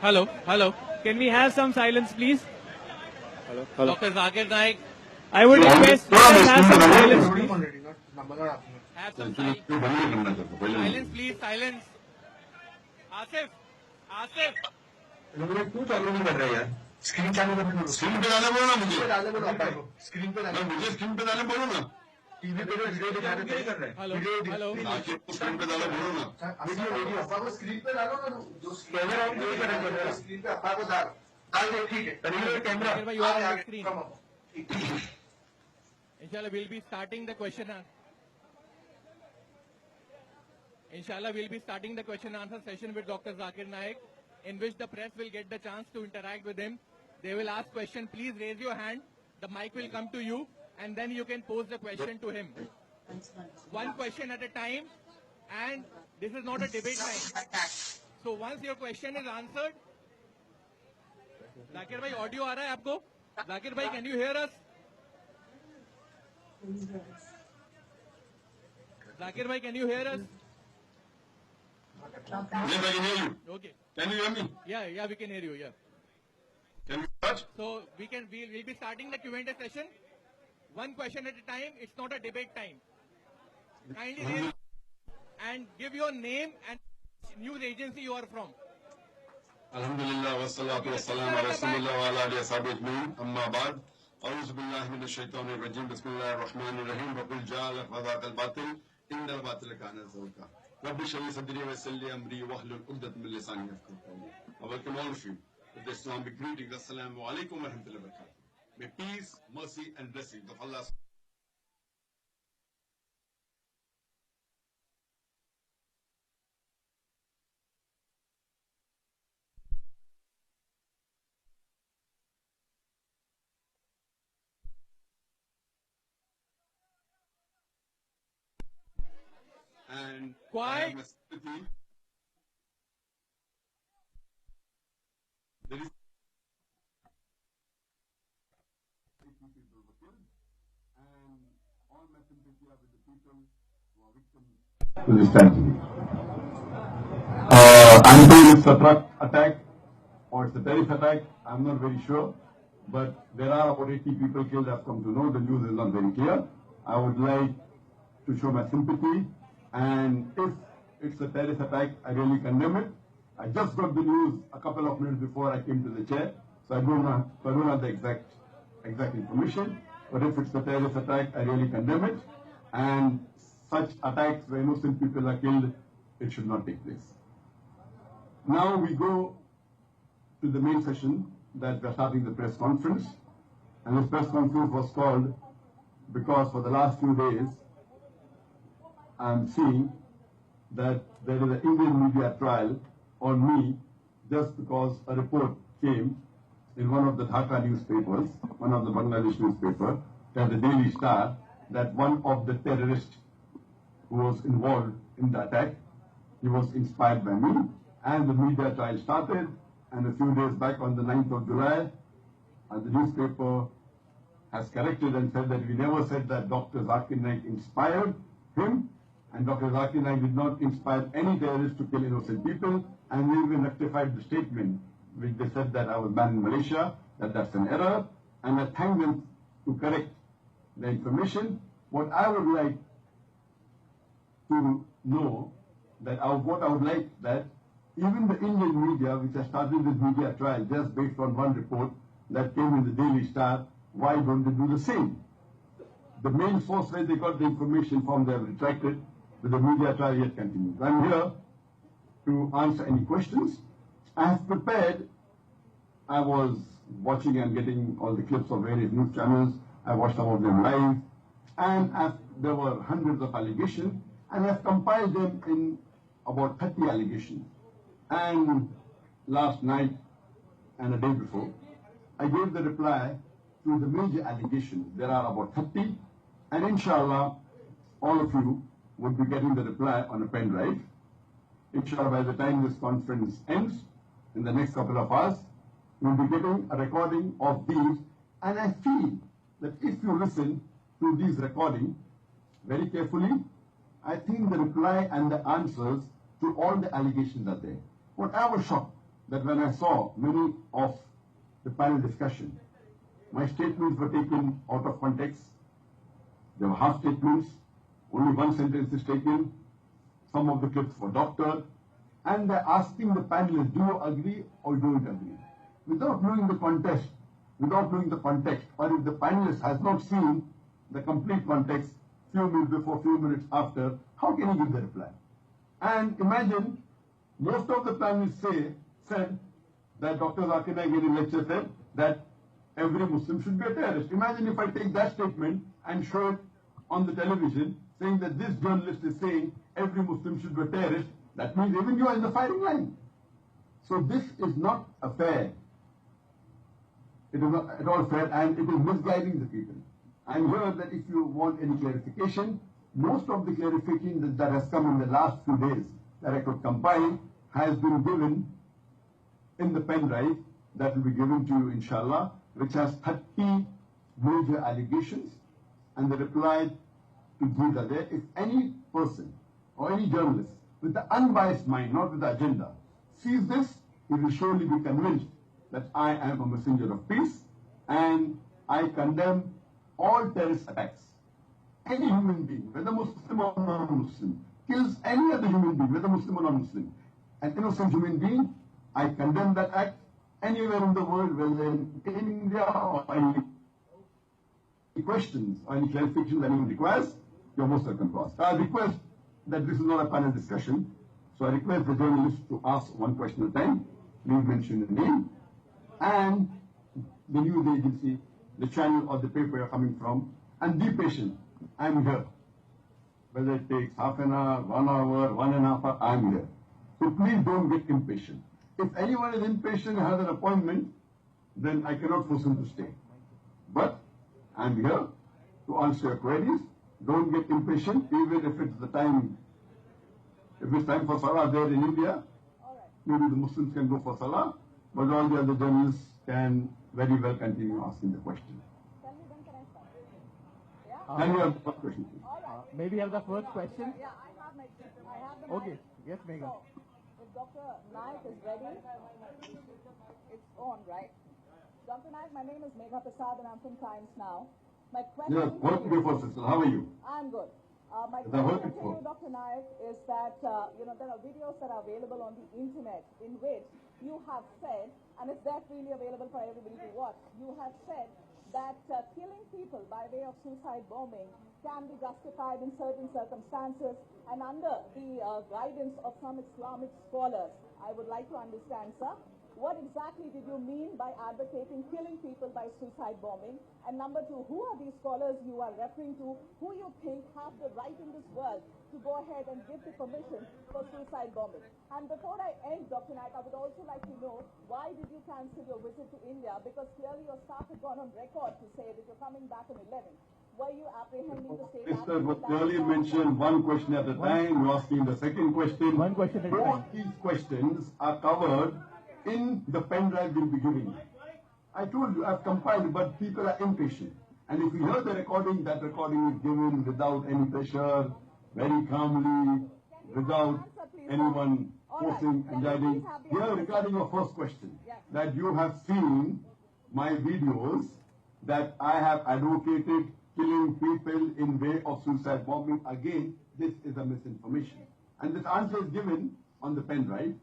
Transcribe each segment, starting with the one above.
Hello, hello. Can we have some silence, please? Hello. Dr. Zakir Naik, I would request, let us have some silence, please. have some silence, please, silence. Asif, Asif. क्यों चालू नहीं कर रहा है यार? Screen चालू करने बोलो। स्क्रीन पे डालने बोलो ना मुझे। डालने बोलो आप को। स्क्रीन पे डालने मुझे स्क्रीन पे डालने बोलो ना। टीवी पे वीडियो दिखा रहे थे कर रहे हैं। हेलो आके स्क्रीन पे डालो बोलो ना। वीडियो अपा को स्क्रीन पे डालो ना। जो कैमरा ऑन नहीं करेंगे स्क्रीन पे अपा को डाल दो ठीक है। तरीके camera you are on the screen. Inshallah, we'll be starting the question. Inshallah, we'll be starting the question and answer session with Dr. Zakir Naik, in which the press will get the chance to interact with him. They will ask question. Please raise your hand. The mic will come to you, and then you can pose the question to him. One question at a time, and this is not a debate time. So once your question is answered, Zakir bhai, audio aa raha hai aapko? Zakir bhai, can you hear us? Zakir bhai, can you hear us? Yes, I can hear you. Okay. Can you hear me? Yeah, we can hear you. Yeah. Can you touch? So we'll be starting the Q&A session. One question at a time. It's not a debate time. Kindly raise and give your name and news agency you are from. Alhamdulillah wassalatu wassalamu ala rasulillah wa ala alihi washabihi ajma'in. Amma ba'd. A'udhu billahi minash shaitanir rajim. Bismillahir rahmanir rahim. Wa qul ja'a al batil innal batila kana zahuqa. Rabbi shrah li sadri wa yassir li amri wahlul 'uqdatan min lisani yafqahu qawli. I welcome all of you with the Islamic greetings. Assalamu alaikum wa rahmatullahi wa barakatuh. May peace, mercy and blessings of Allah and Quiet. There is and all my sympathy are with the people who are victims to this tragedy. I'm told it's a truck attack or it's a terrorist attack. I'm not very sure, but there are about 80 people killed. I've come to know. The news is not very clear. I would like to show my sympathy, and if it's a terrorist attack, I really condemn it. I just got the news a couple of minutes before I came to the chair, so I don't have the exact information. But if it's a terrorist attack, I really condemn it. And such attacks where innocent people are killed, it should not take place. Now we go to the main session that we're starting the press conference. And this press conference was called because for the last few days, I'm seeing that there is an Indian media trial on me just because a report came in one of the Dhaka newspapers, one of the Bangladesh newspaper, that the Daily Star, that one of the terrorists who was involved in the attack, he was inspired by me, and the media trial started, and a few days back on the 9th of July, the newspaper has corrected and said that we never said that Dr. Zakir Naik inspired him, and Dr. Zakir Naik did not inspire any terrorists to kill innocent people, and we even rectified the statement which they said that I was banned in Malaysia, that's an error, and I thank them to correct the information. What I would like to know, what I would like that even the Indian media, which has started this media trial just based on one report that came in the Daily Star, why don't they do the same? The main source where they got the information from, they have retracted, but the media trial yet continues. I'm here to answer any questions. I have prepared, I was watching and getting all the clips of various news channels. I watched some of them live, and there were hundreds of allegations, and I've compiled them in about 30 allegations. And last night and a day before, I gave the reply to the major allegations. There are about 30, and inshallah, all of you would be getting the reply on a pen drive. Inshallah, by the time this conference ends, in the next couple of hours, we'll be getting a recording of these. And I feel that if you listen to these recordings very carefully, I think the reply and the answers to all the allegations are there. What I was shocked that when I saw many of the panel discussion, my statements were taken out of context. There were half statements, only one sentence is taken, some of the clips were doctored, and they're asking the panelists, do you agree or don't agree? Without knowing the context, or if the panelist has not seen the complete context, few minutes before, few minutes after, how can he give the reply? And imagine, most of the panelists said that Dr. Zakir Naik in his lecture said that every Muslim should be a terrorist. Imagine if I take that statement and show it on the television, saying that this journalist is saying every Muslim should be a terrorist, that means even you are in the firing line. So this is not a fair. It is not at all fair, and it is misguiding the people. I'm here that if you want any clarification, most of the clarification that has come in the last few days that I could compile has been given in the pen drive that will be given to you, inshallah, which has 30 major allegations, and the reply to these are there. If any person or any journalist with the unbiased mind, not with the agenda, sees this, he will surely be convinced that I am a messenger of peace, and I condemn all terrorist attacks. Any human being, whether Muslim or non-Muslim, kills any other human being, whether Muslim or non-Muslim, an innocent human being, I condemn that act anywhere in the world, whether in India or any questions or any clarification that anyone requires, you're most welcome to ask. I request that this is not a panel discussion, so I request the journalists to ask one question at a time. Please mention the name and the news agency, the channel or the paper you're coming from, and be patient. I'm here. Whether it takes half an hour, 1 hour, 1.5 hours, I'm here. So please don't get impatient. If anyone is impatient and has an appointment, then I cannot force him to stay. But I'm here to answer your queries. Don't get impatient, even if it's the time. If it's time for Salah there in India, maybe the Muslims can go for Salah, but all the other journalists can very well continue asking the question. Then you have the first question, please. Maybe you have the first question. Yeah, I have the Okay, mic. yes, Megha. So, if Dr. Naik is ready, it's on, right? Dr. Naik, my name is Megha Prasad and I'm from Times Now. My question Yes, to work you- before, sister. How are you? I'm good. My Is that work question to before? you, Dr. Naik, is that there are videos that are available on the internet in which you have said, and if that's really available for everybody to watch, you have said that killing people by way of suicide bombing can be justified in certain circumstances and under the guidance of some Islamic scholars. I would like to understand, sir, what exactly did you mean by advocating killing people by suicide bombing? And number two, who are these scholars you are referring to, who you think have the right in this world to go ahead and give the permission for suicide bombing? And before I end, Dr. Naik, I would also like to know, why did you cancel your visit to India? Because clearly your staff had gone on record to say that you're coming back on 11th. Were you apprehending the state Sister, action? was clearly mentioned one question at a time. You're asking the second question. One question at a Both time. these questions are covered in the pen drive we'll be giving you. I told you, I've compiled, but people are impatient. And if you hear the recording, that recording is given without any pressure, very calmly, without anyone forcing and guiding. Here, regarding your first question, that you have seen my videos that I have advocated killing people in way of suicide bombing. Again, this is a misinformation. And this answer is given on the pen drive.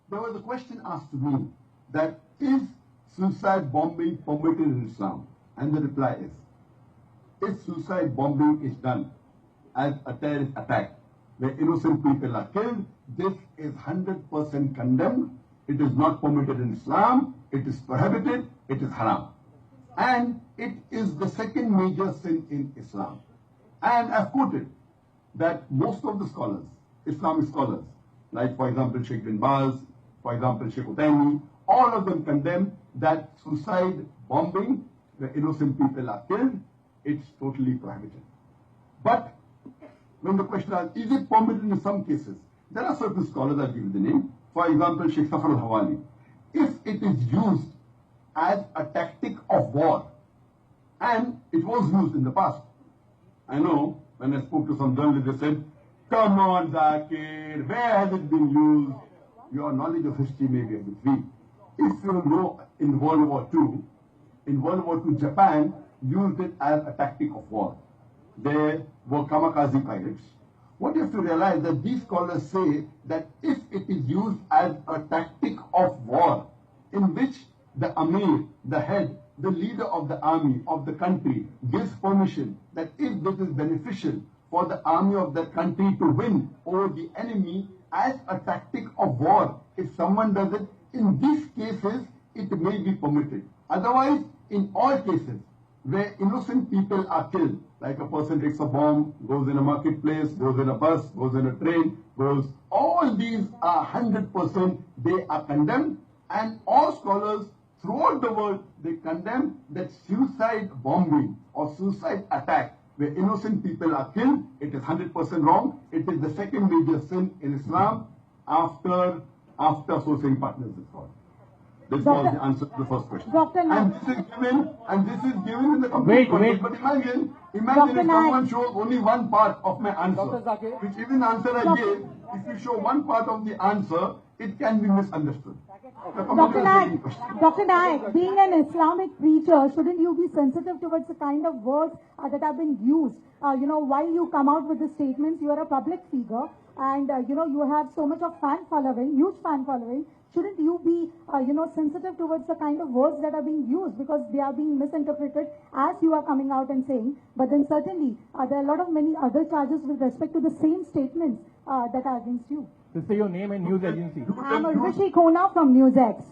There was a question asked to me that is suicide bombing permitted in Islam? And the reply is, if suicide bombing is done as a terrorist attack where innocent people are killed, this is 100% condemned. It is not permitted in Islam. It is prohibited. It is haram. And it is the second major sin in Islam. And I've quoted that most of the scholars, Islamic scholars, like for example Sheikh bin Baz, for example Sheikh Uthaymeen, all of them condemn that suicide bombing, where innocent people are killed, it's totally prohibited. But when the question is it permitted in some cases? There are certain scholars, I'll give you the name. For example, Sheikh Safar al-Hawali. If it is used as a tactic of war, and it was used in the past. I know, when I spoke to some journalists, they said, come on, Zakir, where has it been used? Your knowledge of history may be a bit weak. if you know, in World War II, Japan used it as a tactic of war. They were kamikaze pilots. What you have to realize that these scholars say that if it is used as a tactic of war, in which the Amir, the head, the leader of the army, of the country, gives permission that if this is beneficial for the army of that country to win over the enemy as a tactic of war, if someone does it, in these cases, it may be permitted. Otherwise, in all cases where innocent people are killed, like a person takes a bomb, goes in a marketplace, goes in a bus, goes in a train, all these are 100%, they are condemned, and all scholars throughout the world, they condemn that suicide bombing or suicide attack where innocent people are killed. It is 100% wrong. It is the second major sin in Islam after associating partners is called. This was the answer to the first question. And this is given in the complete context. But imagine if someone shows only one part of my answer, which even answer I gave, if you show one part of the answer, it can be misunderstood. Dr. Naik, being an Islamic preacher, shouldn't you be sensitive towards the kind of words that have been used? While you come out with the statements, you are a public figure and, you have so much of fan following, huge fan following. Shouldn't you be, sensitive towards the kind of words that are being used because they are being misinterpreted as you are coming out and saying? But then certainly, there are a lot of many other charges with respect to the same statements that are against you. To say your name and news agency. I'm Urvashi Khona from NewsX.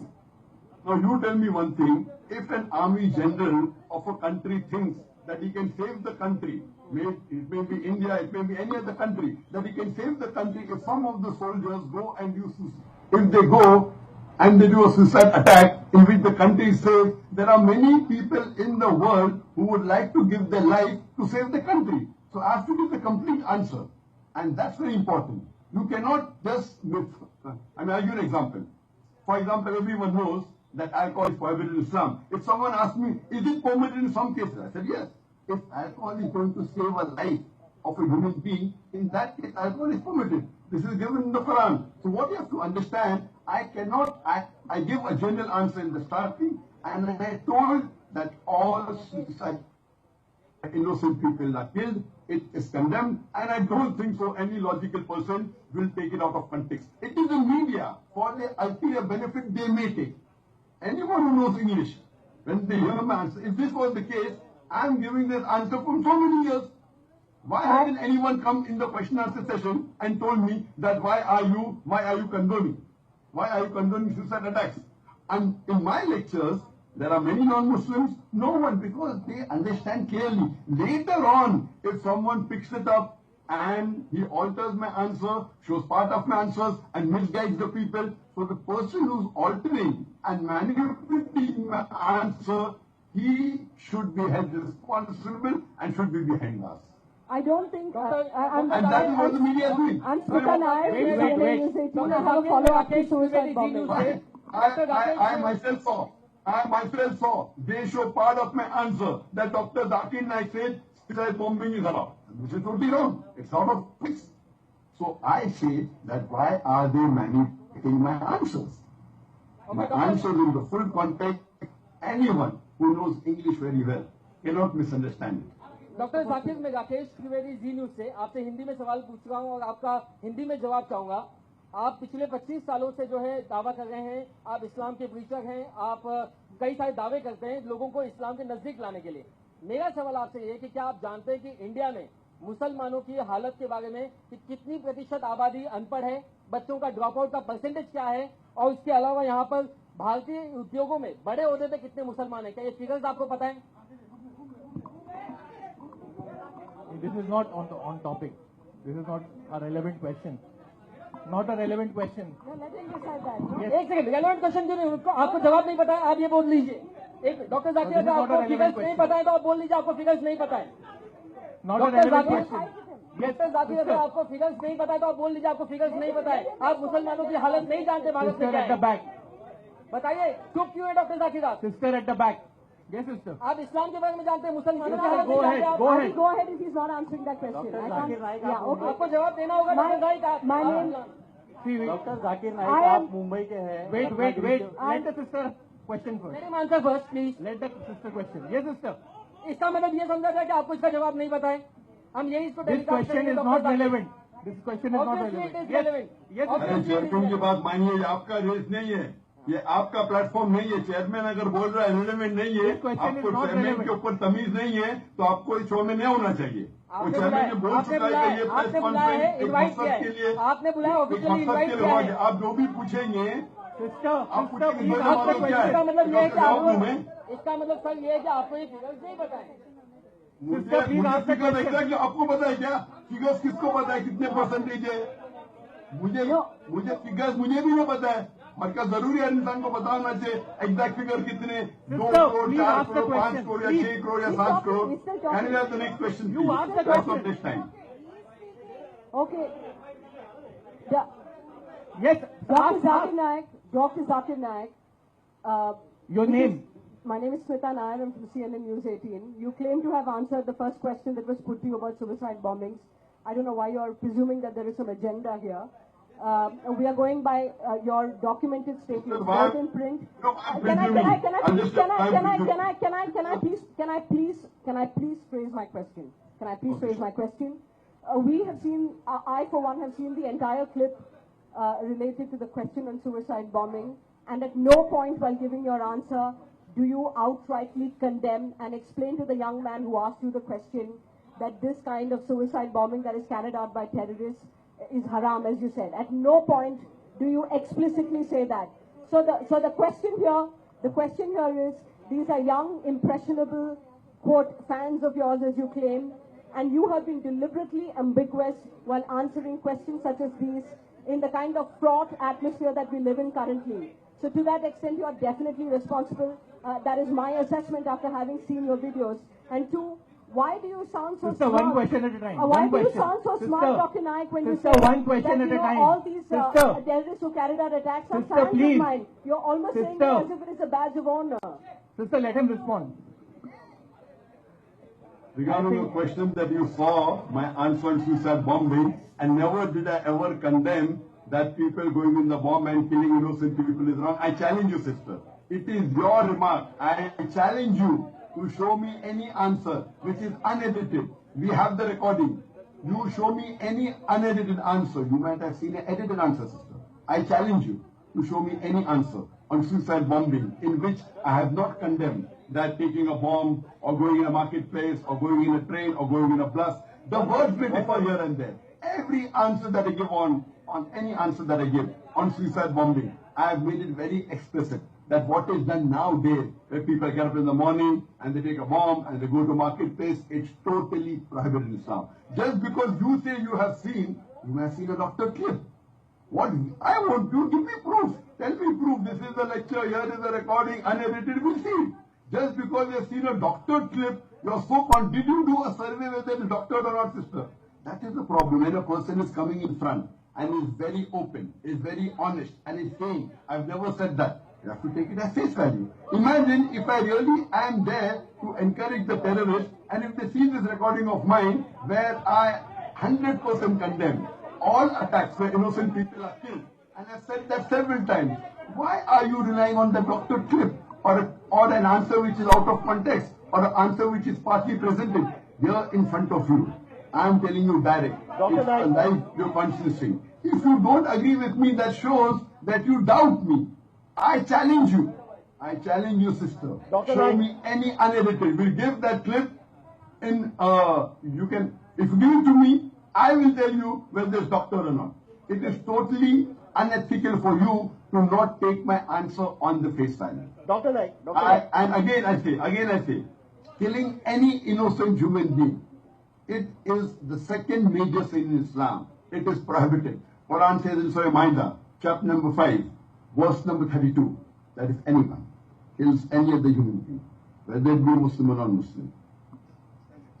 Now you tell me one thing, if an army general of a country thinks that he can save the country, it may be India, it may be any other country, that he can save the country if some of the soldiers go and use suicide. If they go and they do a suicide attack in which the country is saved, there are many people in the world who would like to give their life to save the country. So I have to give the complete answer. And that's very important. You cannot just, I'll give you an example. For example, everyone knows that alcohol is prohibited in Islam. If someone asks me, is it permitted in some cases? I said, yes. If alcohol is going to save a life of a human being, in that case, alcohol is permitted. This is given in the Quran. So what you have to understand, I give a general answer in the starting, and I told that all suicide innocent people are killed, it is condemned, and I don't think so any logical person will take it out of context. It is the media, for the ulterior benefit they may take. Anyone who knows English, when they hear my answer, if this was the case, I am giving this answer from so many years. Why hasn't anyone come in the question answer session and told me that why are you condoning? Why are you condoning suicide attacks? And in my lectures, there are many non-Muslims, no one, because they understand clearly. Later on, if someone picks it up and he alters my answer, shows part of my answers and misguides the people, so the person who's altering and manipulating my answer, he should be held responsible and should be behind us. I don't think... and that is what the media is doing. Wait. Don't have a follow-up to suicide bombing. I myself saw, they show part of my answer that Dr. Zakir Naik said suicide bombing is allowed, which is totally wrong. It's out of place. So I say that why are they manipulating my answers? My answers in the full context, anyone who knows English very well cannot misunderstand it. Doctor Zakir, मैं Rakesh Trivedi ji news से आपसे हिंदी में सवाल पूछ रहा हूं और आपका हिंदी में जवाब चाहूंगा। आप पिछले 25 सालों से जो है दावा कर रहे हैं, आप इस्लाम के प्रीचर हैं, आप कई सारे दावे करते हैं लोगों को इस्लाम के नजदीक लाने के लिए। मेरा सवाल आपसे ये है कि क्या आप जानते हैं कि इंडिया में मुसलमानों की हालत के बारे में कि कितनी प्रतिशत आबादी अनपढ़ है, बच्चों का ड्रॉप आउट का परसेंटेज क्या है, और उसके अलावा यहाँ पर भारतीय उद्योगों में बड़े ओहदे पे कितने मुसलमान हैं? क्या ये फिगर्स आपको पता है? This is not on topic. This is not a relevant question. Not a relevant question. एक सेकंड, रेलेवेंट क्वेश्चन क्यों नहीं? आपको जवाब नहीं पता है, आप ये बोल लीजिए। एक डॉक्टर जाकिर, अगर आपको फिगर्स नहीं पता है तो आप बोल लीजिए आपको फिगर्स नहीं पता है। डॉक्टर जाकिर, अगर आपको फिगर्स नहीं पता है तो आप बोल लीजिए आपको फिगर्स नहीं पता है। आप मुसलमानों की हालत नहीं जानते भारत में क्या है। बताइए, चुप क्यों है doctor Zakir? Sister at the back. Yes, sister. आप इस्लाम के बारे में जानते हैं, मुसलमानों की हालत Go ahead. Go ahead if he's not answering that question. आपको जवाब देना होगा doctor Zakir. Doctor Zakir Naik I am- आप मुंबई के हैं Wait. Let the sister question first. मेरी answer first please Let the sister question. Yes, sister. इसका मतलब ये समझा था कि आपको इसका जवाब नहीं पता है हम यही इसको This question is not relevant. This question is not Obviously it relevant. is relevant. Yes, अरे sister. चेयरमैन की बात मानिए, ये आपका रेस नहीं है, ये आपका प्लेटफॉर्म नहीं है। चेयरमैन अगर बोल रहा है रिलेवेंट नहीं है, This question is आपको not चेयरमैन relevant. के ऊपर तमीज नहीं है, तो आपको इस शो में नहीं होना चाहिए। वो आपने चेयरमैन ने बोल आपने चुका है बुलाया कि ये प्रेस आपने बुलाया है कॉन्फ्रेंस एक इनवाइट मकसद किया के है लिए, आपने बुलाया एक ऑफिशियली मकसद इनवाइट के किया लिए है आप जो भी पूछेंगे, Sister, आप sister, पूछेंगे please दो ask the जवाब क्या है, इसका मतलब ये है कि इसका जवाब दूं आपको मैं? इसका मतलब सर ये है कि आपको ये फिगर्स नहीं पता है मुझे Sister, please ask the figure question. Exactly आपको पता है क्या? फिगर्स किसको पता है कितने परसेंटेज है? मुझे फिगर्स मुझे भी नहीं पता है, मतलब जरूरी है इंसान को पता होना चाहिए एग्जैक्ट फिगर कितने, 2 Sister, crore, please 4 ask the crore, 5 question. Crore या Please. 6 करोड़ या He's 7 talking, crore. he's still talking. Can we have the next question, You please? ask the That's question. not next time. Okay. Yeah. Yes, Dr. Zakir Naik, your name. my name is Smita Nair. I'm from CNN News 18. You claim to have answered the first question that was put to you about suicide bombings. I don't know why you're presuming that there is some agenda here. We are going by your documented statements, Why- both in print. No, I'm presuming. I'm just- I'm presuming. Can I please phrase my question? Can I please phrase my question? We have seen, I for one have seen the entire clip related to the question on suicide bombing, and at no point while giving your answer do you outrightly condemn and explain to the young man who asked you the question that this kind of suicide bombing that is carried out by terrorists is haram, as you said. At no point do you explicitly say that. So the question here is, these are young, impressionable, quote, fans of yours, as you claim, and you have been deliberately ambiguous while answering questions such as these in the kind of fraught atmosphere that we live in currently. So to that extent, you are definitely responsible. That is my assessment after having seen your videos. And two, why do you sound so Sister, smart? one question at a time. Why One do you question. sound so smart, Sister, Dr. Naik, when sister, you say one question that, at a you know, time. all these Sister. terrorists who carried out attacks are Sister, fans please. of mine? You're almost saying Sister. it as if it is a badge of honor. Sister, let him respond. Regarding the question that you saw, my answer on suicide bombing, and never did I ever condemn that people going in the bomb and killing innocent people is wrong. I challenge you, sister. It is your remark. I challenge you to show me any answer which is unedited. We have the recording. You show me any unedited answer. You might have seen an edited answer, sister. I challenge you to show me any answer on suicide bombing in which I have not condemned that taking a bomb or going in a marketplace or going in a train or going in a bus. The words may differ here and there. Every answer that I give on any answer that I give on suicide bombing, I have made it very explicit that what is done nowadays, where people get up in the morning and they take a bomb and they go to a marketplace, it's totally prohibited in Islam. Just because you say you have seen, you may have seen a doctor clip. What I want you, give me proof. Tell me proof. This is the lecture, here is the recording, unedited, we'll see. Just because you have seen a doctor clip, you're so confident. Did you do a survey whether it's doctored or not, sister? That is the problem. When a person is coming in front and is very open, is very honest, and is saying, I've never said that, you have to take it as face value. Imagine if I really am there to encourage the terrorists, and if they see this recording of mine, where I 100% condemn all attacks where innocent people are killed, and I've said that several times. Why are you relying on the doctor clip or an answer which is out of context or an answer which is partly presented here in front of you? I am telling you direct. It's a life you're consciencing. If you don't agree with me, that shows that you doubt me. I challenge you. I challenge you, sister. Show me any unedited. We'll give that clip in, you can, if you give it to me, I will tell you whether it's doctor or not. It is totally unethical for you to not take my answer on the face value. Dr. Naik, And again I say, killing any innocent human being, it is the second major sin in Islam. It is prohibited. Quran says in Surah Maida, chapter number 5, verse number 32, that if anyone kills any other human being, whether it be Muslim or non-Muslim,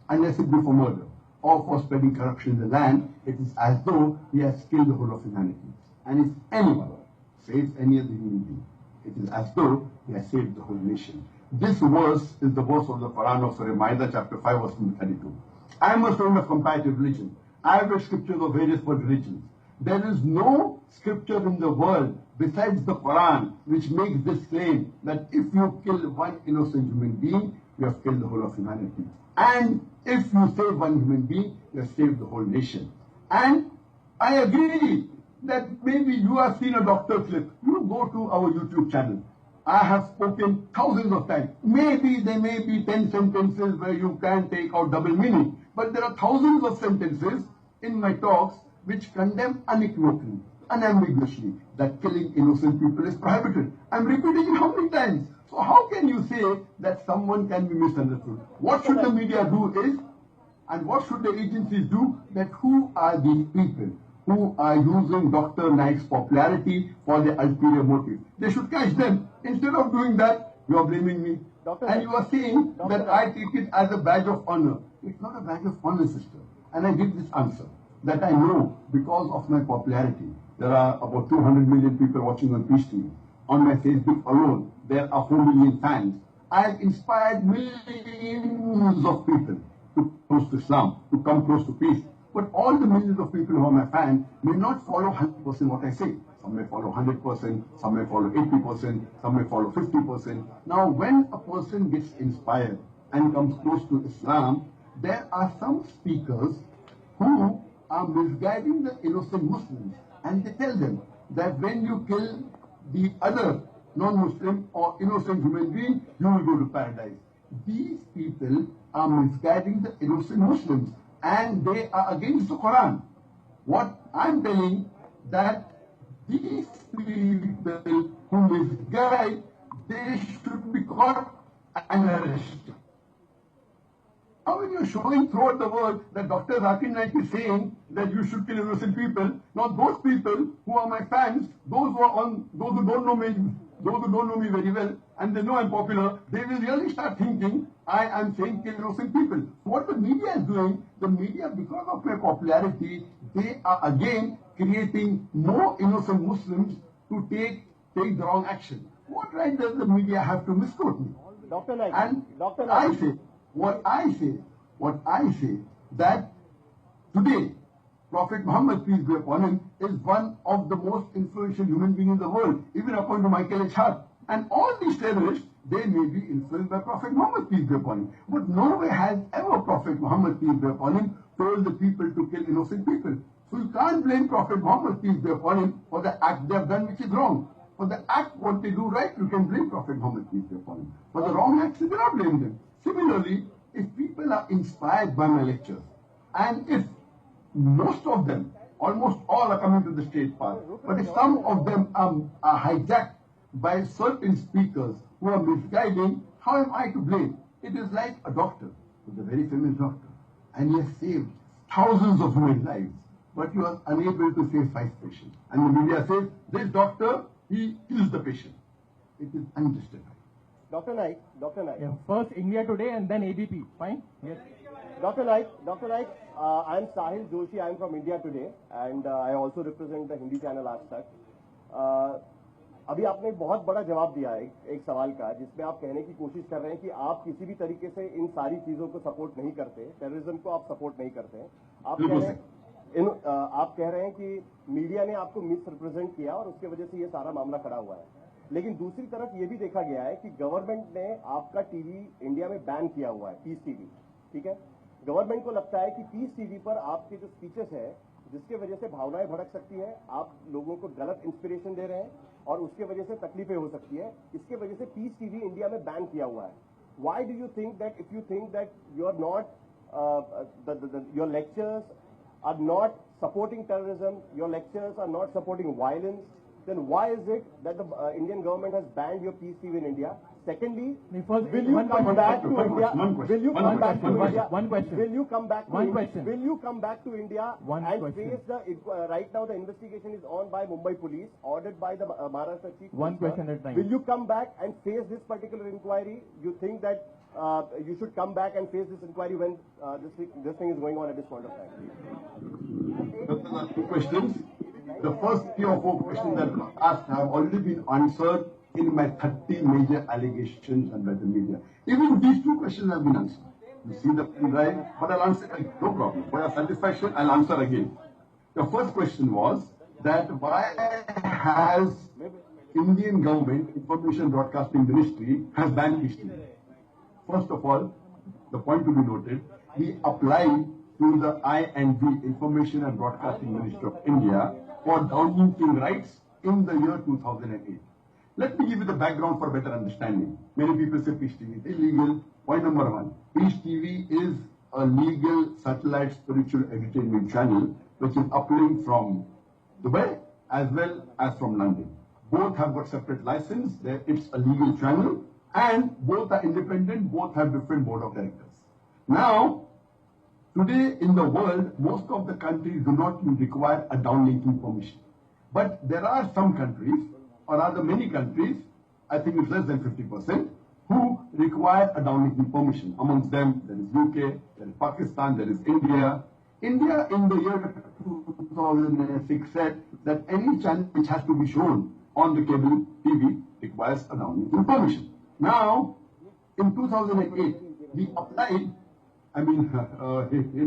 unless it be for murder or for spreading corruption in the land, it is as though he has killed the whole of humanity. And if anyone saves any other human being, it is as though he has saved the whole nation. This verse is the verse of the Quran of Surah Maida, chapter 5, verse number 32. I am a student of comparative religion. I have read scriptures of various world religions. There is no scriptures in the world besides the Quran which makes this claim that if you kill one innocent human being, you have killed the whole of humanity. And if you save one human being, you have saved the whole nation. And I agree that maybe you have seen a doctor clip. You go to our YouTube channel. I have spoken thousands of times. Maybe there may be 10 sentences where you can take out double meaning. But there are thousands of sentences in my talks which condemn unequivocally, unambiguously, that killing innocent people is prohibited. I'm repeating it how many times? So how can you say that someone can be misunderstood? What should the media do is, and what should the agencies do, that who are these people who are using Dr. Naik's popularity for their ulterior motive? They should catch them. Instead of doing that, you are blaming me. And you are saying that I take it as a badge of honor. It's not a badge of honor, sister. And I give this answer, that I know because of my popularity. There are about 200 million people watching on Peace TV. On my Facebook alone, there are 4 million fans. I have inspired millions of people to close to Islam, to come close to peace. But all the millions of people who are my fans may not follow 100% what I say. Some may follow 100%, some may follow 80%, some may follow 50%. Now, when a person gets inspired and comes close to Islam, there are some speakers who are misguiding the innocent Muslims. And they tell them that when you kill the other non-Muslim or innocent human being, you will go to paradise. These people are misguiding the innocent Muslims, and they are against the Quran. What I'm telling, that these people who misguide, they should be caught and arrested. Now when you're showing throughout the world that Dr. Zakir Naik is saying that you should kill innocent people, now those people who are my fans, those who don't know me very well, and they know I'm popular, they will really start thinking I am saying kill innocent people. What the media is doing, the media, because of my popularity, they are again creating more innocent Muslims to take the wrong action. What right does the media have to misquote me? Dr. Naik, And Dr. Naik. what I say, that today, Prophet Muhammad, peace be upon him, is one of the most influential human beings in the world, even according to Michael H. Hart. And all these terrorists, they may be influenced by Prophet Muhammad, peace be upon him. But nowhere has ever Prophet Muhammad, peace be upon him, told the people to kill innocent people. So you can't blame Prophet Muhammad, peace be upon him, for the act they have done which is wrong. For the act, what they do right, you can blame Prophet Muhammad, peace be upon him. For the wrong acts, you cannot blame them. Similarly, if people are inspired by my lectures, and if most of them, almost all are coming to the straight path, but if some of them are hijacked by certain speakers who are misguiding, how am I to blame? It is like a doctor, who is a very famous doctor, and he has saved thousands of human lives, but he was unable to save 5 patients. And the media says, this doctor, he kills the patient. It is unjustified. Dr. Naik, Yeah, first India Today and then ABP. Fine? Yes. Dr. Naik, I'm Sahil Joshi. I'm from India Today, and I also represent the Hindi channel Aaj Tak. अभी आपने एक बहुत बड़ा जवाब दिया है एक सवाल का, जिसमें आप कहने की कोशिश कर रहे हैं कि आप किसी भी तरीके से इन सारी चीजों को सपोर्ट नहीं करते, टेररिज्म को आप सपोर्ट नहीं करते। आप कह रहे हैं कि मीडिया ने आपको मिसरिप्रेजेंट किया और उसके वजह से ये सारा मामला खड़ा हुआ है। लेकिन दूसरी तरफ ये भी देखा गया है कि गवर्नमेंट ने आपका टीवी इंडिया में बैन किया हुआ है, पीस टीवी, ठीक है। गवर्नमेंट को लगता है कि पीस टीवी पर आपके जो स्पीचेस है, जिसके वजह से भावनाएं भड़क सकती है, आप लोगों को गलत इंस्पिरेशन दे रहे हैं और उसके वजह से तकलीफें हो सकती है, इसके वजह से पीस टीवी इंडिया में बैन किया हुआ है। Why do you think that if you think that you are not your lectures are not supporting terrorism, your lectures are not supporting violence, then why is it that the Indian government has banned your peace TV in India? Secondly, will you come back to India? Will you come back to India? One question. Will you come back to One India? question. Will you come back to India One and question. face the right now the investigation is on by Mumbai police, ordered by the Maharashtra chief. One Minister. question at a time. Will you come back and face this particular inquiry? You think that you should come back and face this inquiry when this thing is going on at this point of time? Those are 2 questions. The first 3 or 4 questions that were asked have already been answered in my 30 major allegations and by the media. Even these 2 questions have been answered. You see the drive, but I'll answer again. No problem. For your satisfaction, I'll answer again. Your first question was that why has Indian government Information Broadcasting Ministry has banned Peace TV. First of all, the point to be noted, we applied to the INB, Information and Broadcasting Ministry of India, for downlinking rights in the year 2008. Let me give you the background for better understanding. Many people say Peace TV is illegal. Point number one, Peace TV is a legal satellite spiritual entertainment channel which is uplink from Dubai as well as from London. Both have got separate license, it's a legal channel, and both are independent, both have different board of directors. Now, today in the world, most of the countries do not require a downlinking permission. But there are some countries, or rather many countries, I think it's less than 50%, who require a downlinking permission. Amongst them, there is UK, there is Pakistan, there is India. India in the year 2006 said that any channel which has to be shown on the cable TV requires a downlinking permission. Now, in 2008, we applied, in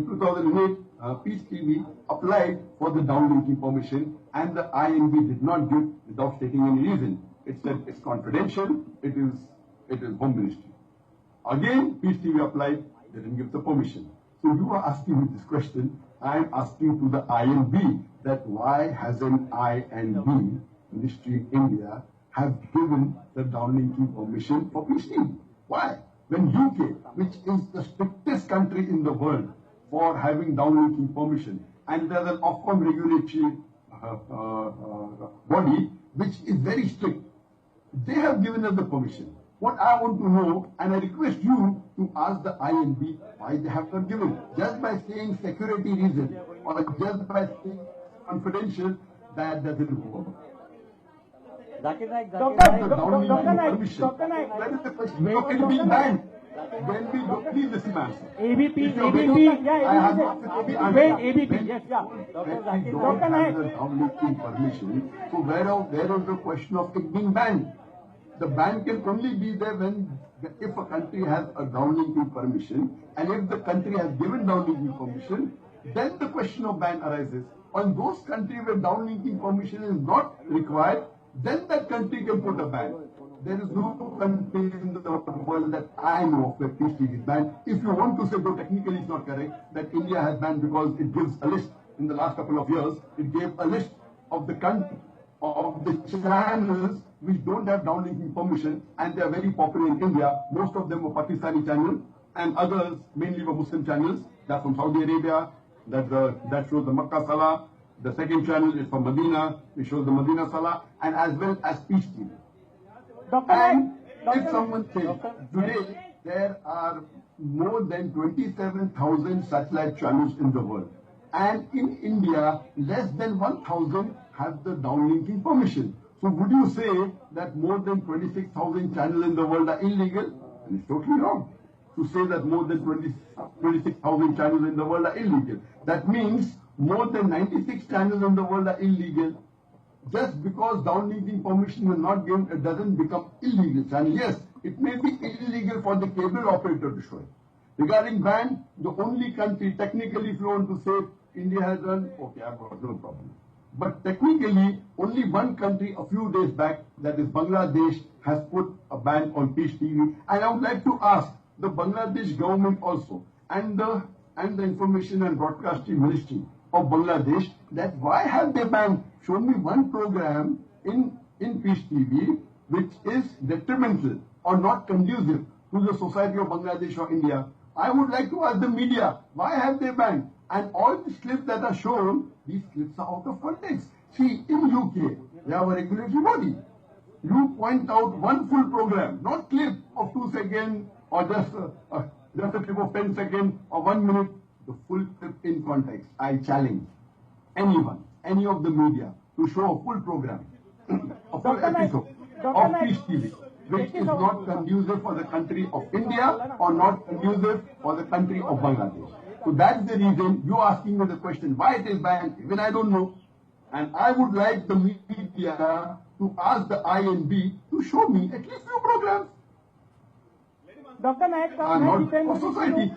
2008, Peace TV applied for the downlinking permission and the INB did not give without stating any reason. It said it's confidential, it is Home Ministry. Again, Peace TV applied, they didn't give the permission. So you are asking me this question, I am asking to the INB that why hasn't INB, Ministry of India, have given the downlinking permission for Peace TV? Why? When UK, which is the strictest country in the world for having downlinking permission, and there's an Ofcom regulatory body which is very strict, they have given us the permission. What I want to know, and I request you to ask the INB why they have not given. Just by saying security reason or just by saying confidential, that doesn't work. Zakir Naik, Dr. Naik, where is the question? How can it be banned? When we don't please listen, answer. ABP, yeah, ABP. Wait, ABP, yes, yeah. When we don't have the downlinking permission, so where is the question of it being banned? The ban can only be there if a country has a downlinking permission, and if the country has given downlinking permission, then the question of ban arises. On those countries where downlinking permission is not required, then that country can put a ban. There is no country in the world that I know of where Peace TV is banned. If you want to say, though technically it's not correct, that India has banned because it gives a list in the last couple of years, it gave a list of the country, of the channels which don't have downlinking permission, and they are very popular in India. Most of them were Pakistani channels, and others mainly were Muslim channels. They're from Saudi Arabia, that shows the Makkah Salah. The second channel is from Medina, it shows the Medina Salah, and as well as Peace TV. And if someone says, today there are more than 27,000 satellite channels in the world, and in India, less than 1,000 have the downlinking permission. So would you say that more than 26,000 channels in the world are illegal? And it's totally wrong to say that more than 26,000 channels in the world are illegal. That means more than 96 channels in the world are illegal. Just because downlinking permission is not given, it doesn't become illegal. And yes, it may be illegal for the cable operator to show it. Regarding ban, the only country technically, if you want to say India has done, okay, I've got no problem. But technically, only one country a few days back, that is Bangladesh, has put a ban on Peace TV. And I would like to ask the Bangladesh government also, and the Information and Broadcasting Ministry of Bangladesh, that why have they banned? Show me one program in Peace TV which is detrimental or not conducive to the society of Bangladesh or India. I would like to ask the media, why have they banned? And all these clips that are shown, these clips are out of context. See, in UK, they have a regulatory body. You point out one full program, not clip of 2 seconds or just a clip of 10 seconds or 1 minute, the full clip in context. I challenge anyone, any of the media, to show a full program, a full episode of Peace TV, which is not conducive for the country of India or not conducive for the country of Bangladesh. So that's the reason you're asking me the question, why it is banned, even I don't know. And I would like the media to ask the INB to show me at least few programs. Dr. Naik, Not for society.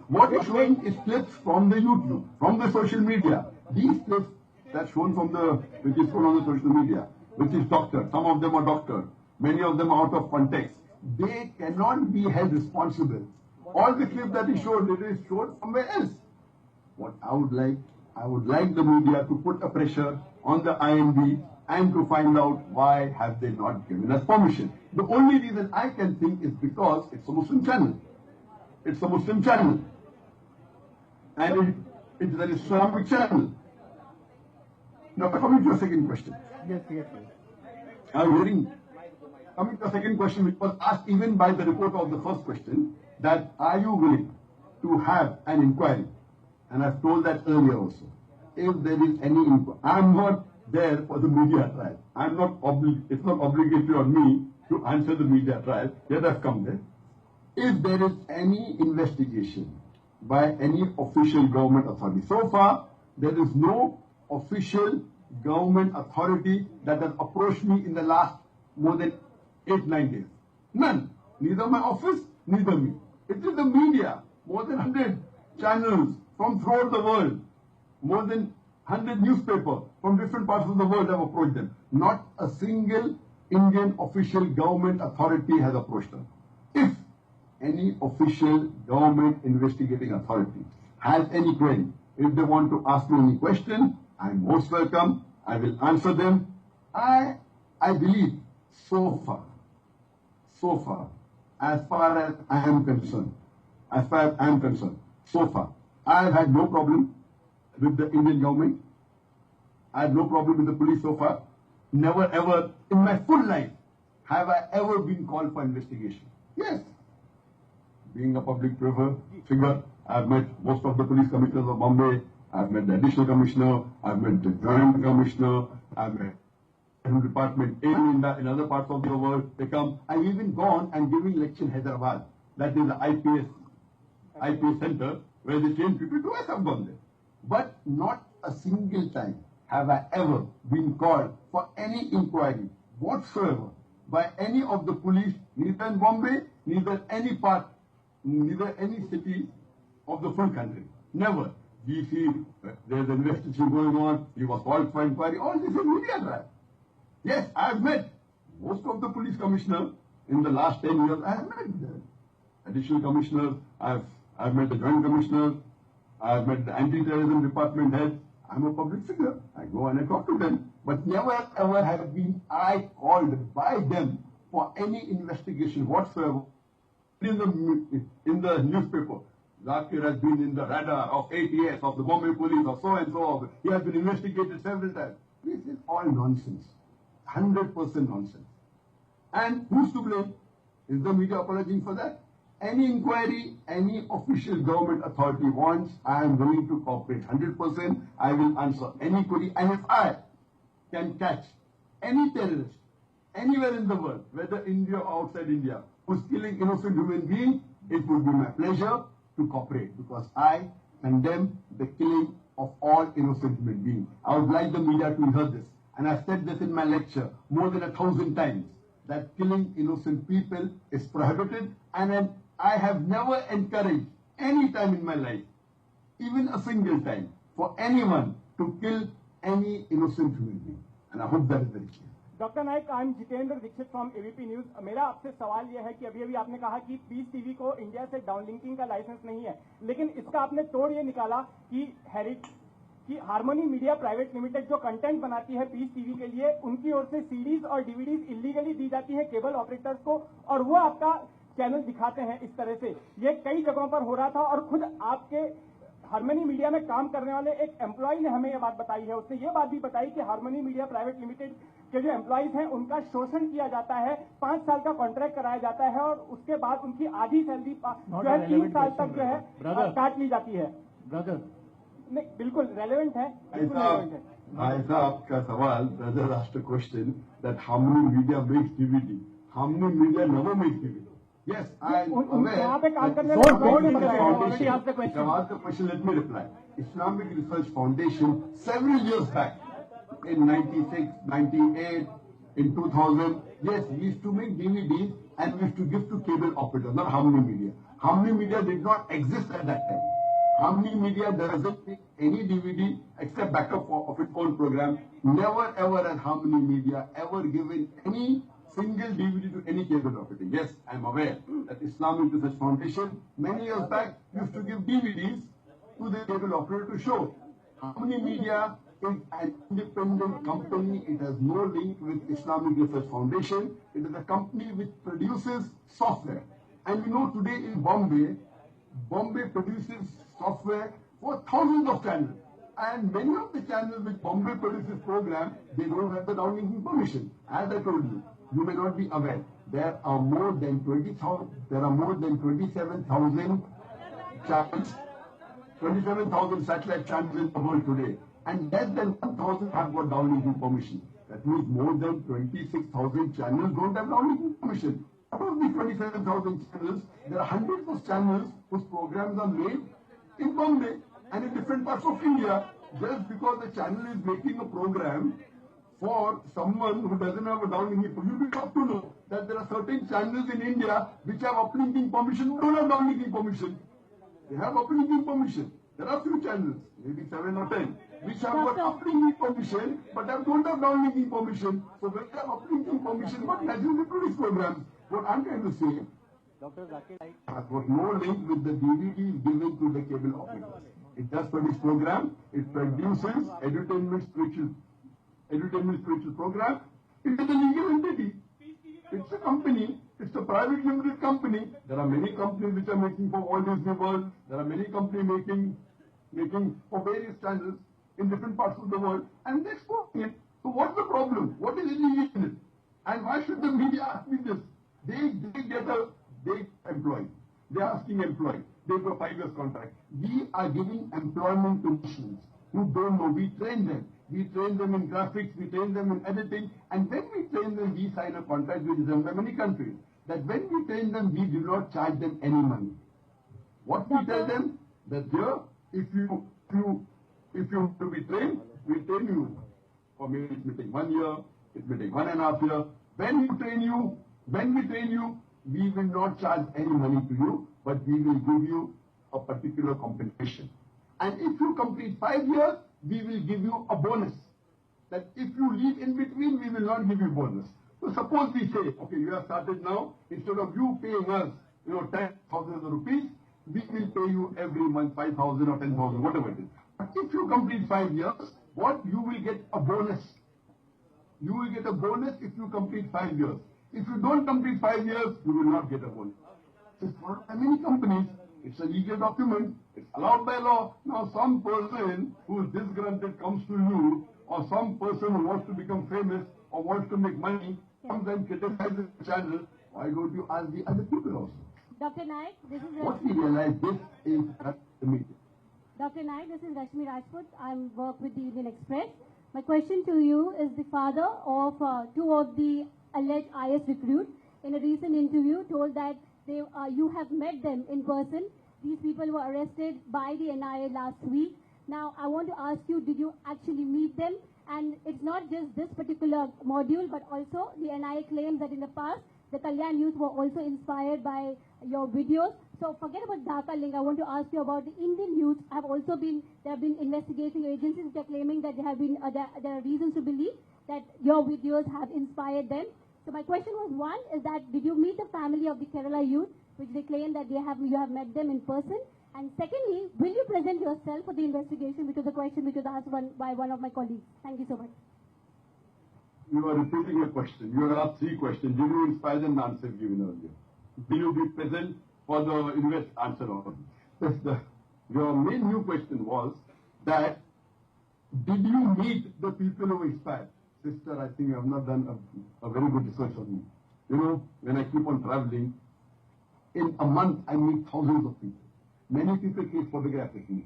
What you're showing is clips from the YouTube, from the social media. These clips That's shown from which is shown on the social media, which is doctored. Some of them are doctored. Many of them are out of context. They cannot be held responsible. All the clip that is shown, it is shown somewhere else. What I would like the media to put a pressure on the INB and to find out why have they not given us permission. The only reason I can think is because it's a Muslim channel. It's a Muslim channel. And it's an Islamic channel. Now coming to your second question. Yes. Coming to the second question, which was asked even by the reporter of the first question, that are you willing to have an inquiry? And I've told that earlier also. If there is any inquiry, I'm not there for the media trial. It's not obligatory on me to answer the media trial. Yet I've come there. If there is any investigation by any official government authority, so far there is no official government authority that has approached me in the last more than 8-9 days. None. Neither my office, neither me. It is the media. More than 100 channels from throughout the world. More than 100 newspapers from different parts of the world have approached them. Not a single Indian official government authority has approached them. If any official government investigating authority has any query, if they want to ask me any question, I'm most welcome. I will answer them. I believe so far, as far as I am concerned, so far, I have had no problem with the Indian government. I have no problem with the police so far. Never ever in my full life have I ever been called for investigation. Yes. Being a public figure, I've met most of the police commissioners of Mumbai. I've met the additional commissioner. I've met the joint commissioner. I've met department in other parts of the world. They come. I've even gone and given lecture in Hyderabad. That is the IPS center where they train people. Twice I've gone there. But not a single time have I ever been called for any inquiry whatsoever by any of the police, neither in Bombay, neither any city of the full country. Never. DC, there's an investigation going on, he was called for inquiry. All this is media trial. Yes, I have met most of the police commissioners in the last 10 years. I have met the additional commissioners. I've met the joint commissioners. I've met the anti-terrorism department head. I'm a public figure. I go and I talk to them. But never ever have been I called by them for any investigation whatsoever. In the newspaper, Zakir has been in the radar of ATS, of the Bombay police, or so and so. He has been investigated several times. This is all nonsense. 100% nonsense. And who's to blame? Is the media apologizing for that? Any inquiry, any official government authority wants, I am willing to cooperate 100%. I will answer any query. And if I can catch any terrorist anywhere in the world, whether India or outside India, who's killing innocent human beings, it would be my pleasure to cooperate, because I condemn the killing of all innocent human beings. I would like the media to hear this. And I've said this in my lecture more than 1,000 times, that killing innocent people is prohibited, and I have never encouraged any time in my life, even a single time, for anyone to kill any innocent human being. And I hope that is very clear. Doctor Naik, I am Jitendra Dixit from ABP news. मेरा आपसे सवाल यह है कि अभी आपने कहा कि पीस टीवी को इंडिया से डाउनलिंकिंग का लाइसेंस नहीं है, लेकिन इसका आपने तोड़ ये निकाला कि हार्मनी मीडिया प्राइवेट लिमिटेड जो कंटेंट बनाती है पीस टीवी के लिए, उनकी ओर से सीडीज और डीवीडीज इलीगली दी जाती है केबल ऑपरेटर्स को, और वो आपका चैनल दिखाते हैं इस तरह से। ये कई जगहों पर हो रहा था, और खुद आपके हार्मनी मीडिया में काम करने वाले एक एम्प्लॉय ने हमें यह बात बताई है। उसने ये बात भी बताई कि हार्मनी मीडिया प्राइवेट लिमिटेड के जो एम्प्लॉइज हैं उनका शोषण किया जाता है, 5 साल का कॉन्ट्रैक्ट कराया जाता है, और उसके बाद उनकी आधी सैलरी जो है 3 साल तक जो है काट ली जाती है। ब्रदर, नहीं, बिल्कुल रेलेवेंट है, बिल्कुल रेलेवेंट है। भाई साहब, आपका सवाल, brother asked a question that Harmony Media makes DVD. Harmony Media never makes DVD. Yes, I am aware. The question, let me reply. Islamic Research Foundation, several years back, in 96, 98, in 2000, yes, we used to make DVDs and we used to give to cable operators, not Harmony Media. Harmony Media did not exist at that time. Harmony Media doesn't make any DVD except backup of its own program. Never ever has Harmony Media ever given any single DVD to any cable operator. Yes, I am aware that Islamic Research Foundation many years back used to give DVDs to the cable operator to show. Harmony Media is an independent company. It has no link with Islamic Research Foundation. It is a company which produces software. And you know, today in Bombay produces software for thousands of channels. And many of the channels which Bombay produces program, they don't have the downlinking permission. As I told you, you may not be aware, there are more than 27,000 channels, 27,000 satellite channels in the world today. And less than 1,000 have got downlinking permission. That means more than 26,000 channels don't have downlinking permission. Out of the 27,000 channels, there are hundreds of channels whose programs are made in Bombay and in different parts of India. Just because the channel is making a program for someone who doesn't have a downlinking permission, you will have to know that there are certain channels in India which have uplinking permission, who don't have downlinking permission. They have uplinking permission. There are few channels, maybe 7 or 10, which have got uplinking permission, but don't have downlinking permission. So when they have uplinking permission, what naturally produce programs? What I'm trying to say, Dr. Zakir Naik. has got no link with the DVDs given to the cable operators. It does produce program. It produces edutainment spiritual program. It is a legal entity. It's a company. It's a private limited company. There are many companies which are making for Walt Disney World. There are many companies making for various channels in different parts of the world, and they're exporting it. So what's the problem? What is illegal in it? And why should the media ask me this? They employ. They are asking employee. They have a 5 years contract. We are giving employment to nationals who don't know. We train them. We train them in graphics. We train them in editing. And when we train them, we sign a contract with them by many countries. That when we train them, we do not charge them any money. What we tell them, that here, if you to be trained, we train you. For me, it may take 1 year. It may take 1.5 years. When we train you, we will not charge any money to you, but we will give you a particular compensation. And if you complete 5 years, we will give you a bonus. That if you leave in between, we will not give you bonus. So suppose we say, okay, you have started now, instead of you paying us, 10,000 rupees, we will pay you every month 5,000 or 10,000, whatever it is. But if you complete 5 years, what? You will get a bonus. You will get a bonus if you complete 5 years. If you don't complete 5 years, you will not get a bonus. It's for many companies. It's a legal document. It's allowed by law. Now some person who is disgruntled comes to you, or some person who wants to become famous or wants to make money comes and criticizes the channel. Why don't you ask the other people also? Dr. Naik, this is What we realize, this is the meeting. Dr. Naik, this is Rashmi Rajput. I work with the Indian Express. My question to you is the father of two of the alleged IS recruits in a recent interview told that you have met them in person. These people were arrested by the NIA last week. Now, I want to ask you, did you actually meet them? And it's not just this particular module, but also the NIA claims that in the past, the Kalyan youth were also inspired by your videos. So forget about Dhaka link. I want to ask you about the Indian youth. There have been investigating agencies which are claiming that there are reasons to believe that your videos have inspired them. So my question was, one, is that did you meet the family of the Kerala youth, which they claim that you have met them in person? And secondly, will you present yourself for the investigation, which was a question which was asked by one of my colleagues. Thank you so much. You are repeating a question. You have asked 3 questions. Did you inspire them? The answer given earlier. Will you be present for the answer on? Your main new question was that did you meet the people who inspired? Sister, I think you have not done a very good research on me. When I keep on traveling, in a month I meet thousands of people. Many people take photographs with me.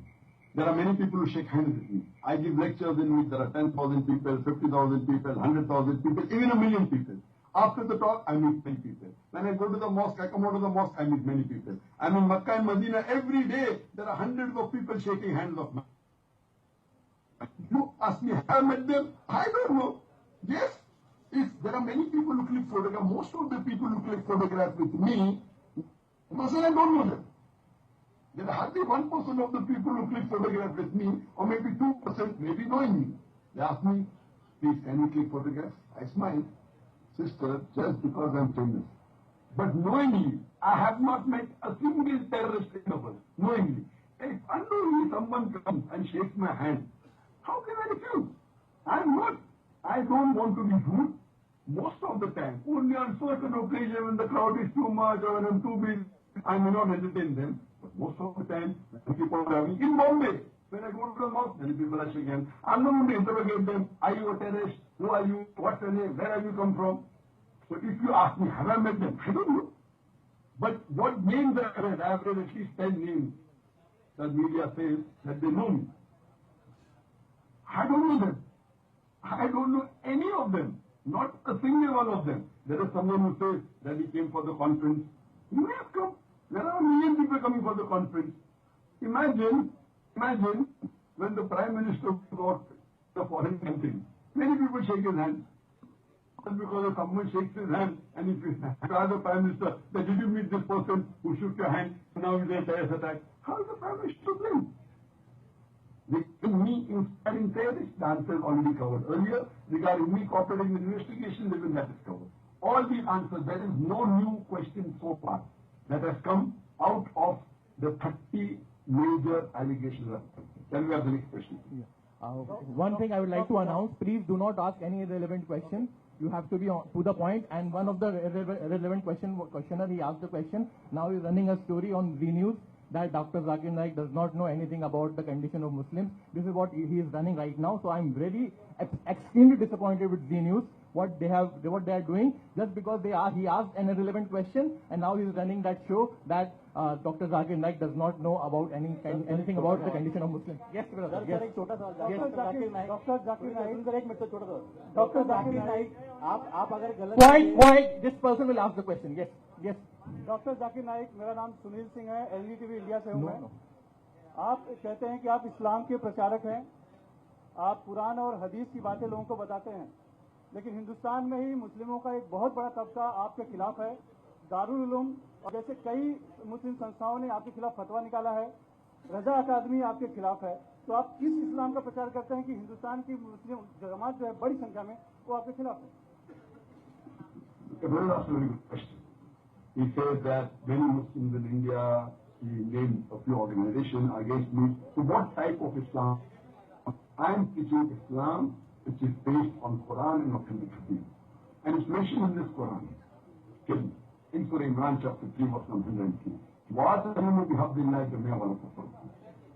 There are many people who shake hands with me. I give lectures in which there are 10,000 people, 50,000 people, 100,000 people, even 1 million people. After the talk, I meet many people. When I go to the mosque, I come out of the mosque, I meet many people. I'm in Makkah and Medina every day. There are hundreds of people shaking hands of me. You ask me, have I met them? I don't know. Yes, there are many people who click photographs. Most of the people who click photographs with me, I don't know them. There are hardly 1% of the people who click photograph with me, or maybe 2%, maybe knowing me. They ask me, please, can you click photographs? I smile. Sister, just because I'm famous. But knowingly, I have not met a single terrorist in the world. Knowingly. If unknowingly someone comes and shakes my hand, how can I refuse? I'm not. I don't want to be rude. Most of the time, only on certain occasions when the crowd is too much or when I'm too busy, I may not entertain them. But most of the time, when people are having, in Mumbai, when I go to the mosque, many people are shaking. I'm not going to interrogate them. Are you a terrorist? Who are you? What's your name? Where have you come from? So if you ask me, have I met them? I don't know. But what names I have read? I have read at least 10 names. The media says that they know me. I don't know them. I don't know any of them. Not a single one of them. There is someone who says that he came for the conference. He may have come. There are a million people coming for the conference. Imagine when the Prime Minister got the foreign country. Many people shake his hand. Just because if someone shakes his hand and if you ask the Prime Minister that did you meet this person who shook your hand, now he's a terrorist attack. How is the Prime Minister to blame? Me inspiring terrorists, the answer is already covered earlier. Regarding me cooperating with investigation, even that is covered. All these answers, there is no new question so far that has come out of the 30 major allegations. Can we have the next question? One thing I would like to announce, please do not ask any irrelevant question. You have to be to the point. And one of the irrelevant questioner, he asked the question. Now he's running a story on Z News that Dr. Zakir Naik does not know anything about the condition of Muslims. This is what he is running right now. So I'm very extremely disappointed with Z News, what they are doing, just because he asked an irrelevant question, and now he's running that show that Dr. Zakir Naik does not know about anything about the condition of Muslims. Yes, brother. Yes. Doctor Zakir Naik आप अगर गलत Point. This person will ask the question. Yes. Yes. Doctor Zakir Naik, मेरा नाम सुनील सिंह है, LVTV India से हूँ मैं। आप कहते हैं कि आप इस्लाम के प्रचारक हैं, आप कुरान और हदीस की बातें लोगों को बताते हैं, लेकिन हिंदुस्तान में ही मुस्लिमों का एक बहुत बड़ा तबका आपके खिलाफ है। दारुल उलूम और जैसे कई मुस्लिम संस्थाओं ने आपके खिलाफ फतवा निकाला है, रजा अकादमी आपके खिलाफ है। तो आप किस इस्लाम का प्रचार करते हैं कि हिंदुस्तान की मुस्लिम जमात जो है बड़ी संख्या में वो आपके खिलाफ है? He says that many Muslims in India, he named a few organizations against me. So what type of Islam? I am teaching Islam which is based on Quran and authentic Hadith. And it's mentioned in this Quran. In Surah Imran chapter 3 verse 119. وَأَتَمِنُوا بِحَبِّ اللَّهِ جَمِيعًا وَلَا تَفَرَّقُوا.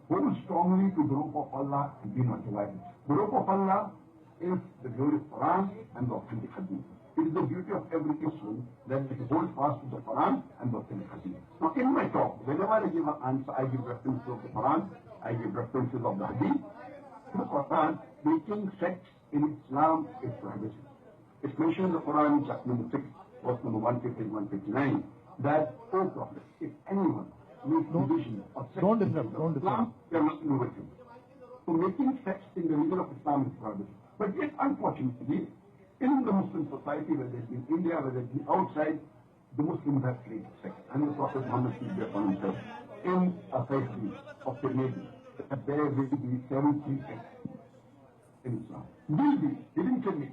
Hold strongly to the rope of Allah and be not divided. The rope of Allah is the glorious Quran and the authentic Hadith. It is the duty of every Muslim that they hold fast to the Quran and the authentic Hadith. Now in my talk, whenever I give an answer, I give references of the Quran, I give references of the Hadith. The Quran, making sex in Islam is prohibited. It's mentioned in the Quran, chapter number 6, verse number 150 and 159, that, O Prophet, if anyone makes division of sex in Islam, they are not to do with him. So making sex in the religion of Islam is prohibited. But yet, unfortunately, in the Muslim society, whether it's in India, whether it's outside, the Muslims have created sex. And the Prophet Muhammad said in a hadith of the Navy that there will be 70 sects in Islam. Will be. He didn't tell me.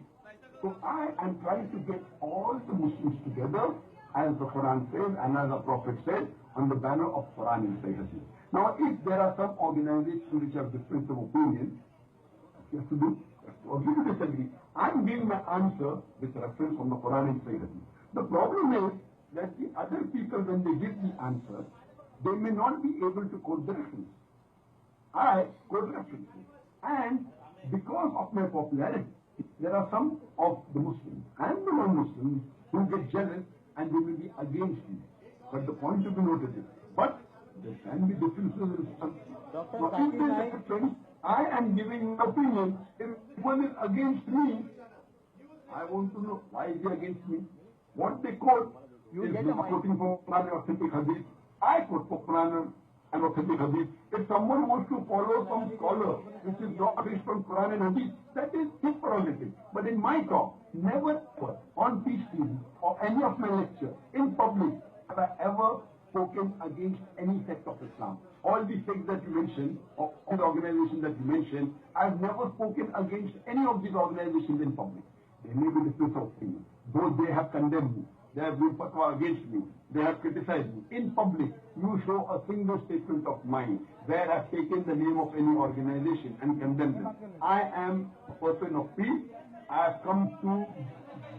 So I am trying to get all the Muslims together, as the Quran says and as the Prophet said, on the banner of Quran and Hadith. Now, if there are some organizations which have difference of opinion, you have to do, agree to disagree. I'm giving my answer with reference from the Quran and Hadith. The problem is that the other people, when they give the answer, they may not be able to quote the reference. I quote references. And because of my popularity, there are some of the Muslims and the non-Muslims who get jealous and they will be against me. But the point to be noted is, but there can be differences in some. So if there is a difference, I am giving my opinion. If one is against me, I want to know why is he against me. What they quote is not quoting from Quran and authentic Hadith. I quote from Quran and authentic Hadith. If someone wants to follow some scholar which is not based on Quran and Hadith, that is his prerogative. But in my talk, never ever on Peace TV or any of my lectures in public have I ever spoken against any sect of Islam. sect that you mentioned, or the organization that you mentioned, I've never spoken against any of these organizations in public. They may be different of opinion. Though they have condemned me, they have been fatwa against me, they have criticized me. In public, you show a single statement of mine where I've taken the name of any organization and condemned them. I am a person of peace. I have come to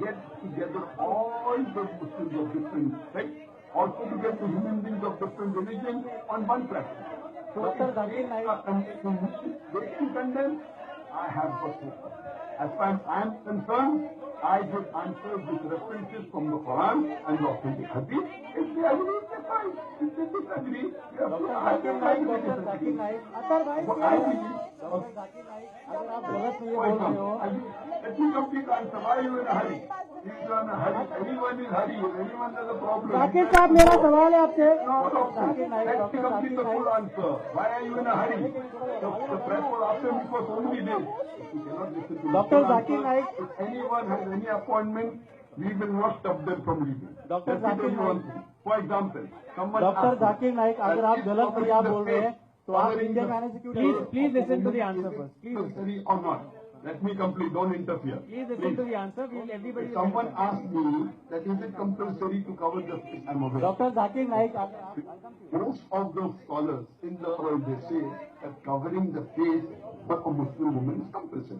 get together all the Muslims of different sects, also to get the human beings of different religions on one platform. So if they can condemn, I have got no problem. As far as I am concerned, I give answers with references from the Quran and the authentic Hadith. If they agree, they fine. If they disagree, they have to Zakir Naik, Dr. Zakir Naik. I believe. अगर आप गलत ये बोल रहे हो, Let me complete the answer. Why are you in a hurry? If you are in a hurry, anyone is hurry. If anyone has a problem. Zakir साहब मेरा सवाल है आपसे. Let me complete the full answer. Why are you in a hurry? The press was after me for so many days. You cannot listen to Dr. the full Zakir answer. Naik. If anyone has any appointment, we will not stop them from leaving. Dr. Let me tell Zakir you one Naik. thing. For example, someone doctor asked me Zakir Naik, अगर आप that गलत is भैया बोल रहे हैं तो आप covering India the में आने से क्यों face please of listen to the women answer is first. Please compulsory or not. Let me complete. Don't interfere. Please listen to the answer. Everybody. Someone asked me that is it compulsory to cover the face? I'm aware. Doctor Zakir Naik, Most of the scholars in the world, they say that covering the face for a Muslim woman is compulsory.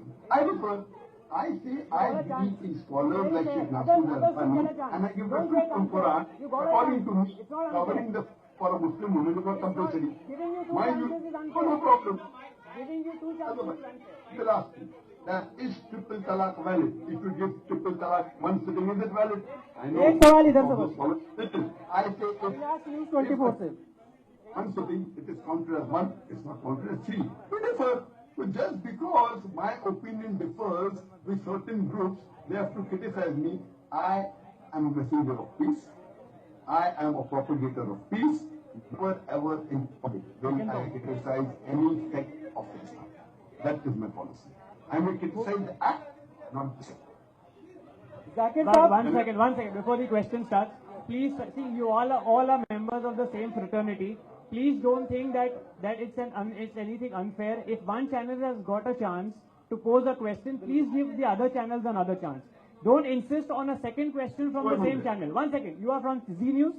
I say I believe in scholars like Sheikh Nasir al-Albani, and I give reference from Quran. According to me, covering the for a Muslim woman is not compulsory. Mind you, no problem. People ask me that is triple talaq valid? If you give triple talaq one sitting, is it valid? I know. एक सवाल इधर से Listen, I say if 24 से. one sitting, it is counted as one, it's not counted as three. We differ. So just because my opinion differs with certain groups, they have to criticize me. I am a messenger of peace. I am a propagator of peace. Never ever in public will I criticize any sect of Islam. That is my policy. I may criticize the act, not the sect. Zakir sir, one second. Before the question starts, please see, you all are members of the same fraternity. Please don't think that it's anything unfair. If one channel has got a chance to pose a question, please give the other channels another chance. Don't insist on a second question from the same channel. 1 second. You are from Z News?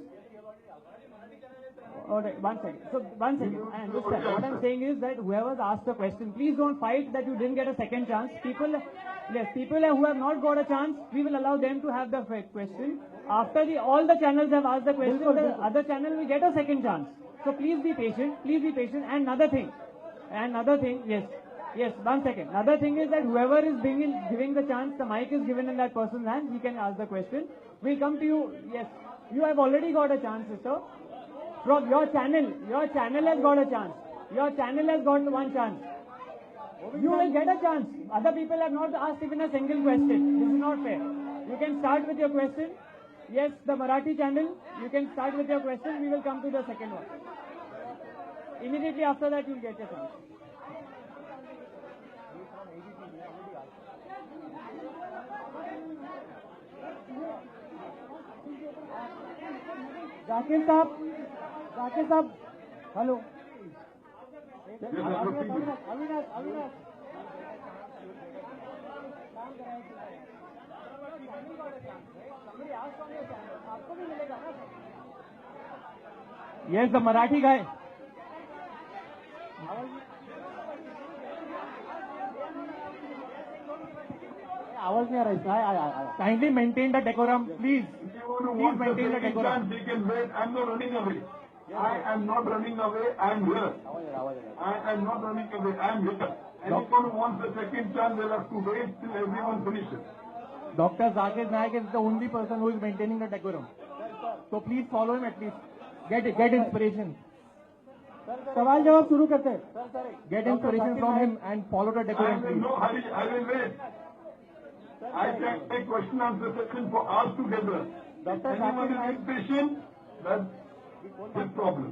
Alright, 1 second. So, 1 second. I understand. What I'm saying is that whoever's asked the question, please don't fight that you didn't get a second chance. People who have not got a chance, we will allow them to have the question. After all the channels have asked the question, the other channel will get a second chance. So please be patient. And another thing, yes, 1 second. Another thing is that whoever is giving the chance, the mic is given in that person's hand, he can ask the question. We'll come to you. Yes, you have already got a chance, sister. From your channel has got a chance. Your channel has got one chance. You will get a chance. Other people have not asked even a single question. This is not fair. You can start with your question. Yes, the Marathi channel, you can start with your question. We will come to the second one. Immediately after that, you'll get your chance. Zakir Saab, hello. Avinash. Yes, the Marathi guy. आवाज नहीं आ रहा है. Kindly maintain the decorum, please. Please maintain the decorum. They can wait. I'm not running away. I am not running away. I am here. I am not running away. I am here. Anyone who wants a second chance, they'll have to wait till everyone finishes. Dr. Zakir Naik is the only person who is maintaining the decorum. So please follow him at least. Get inspiration. सवाल जवाब शुरू करते हैं. Get inspiration from him and follow the I decorum, am in please. no hurry. I will wait. I can take question answer session for hours together. If anyone is impatient, that's his problem.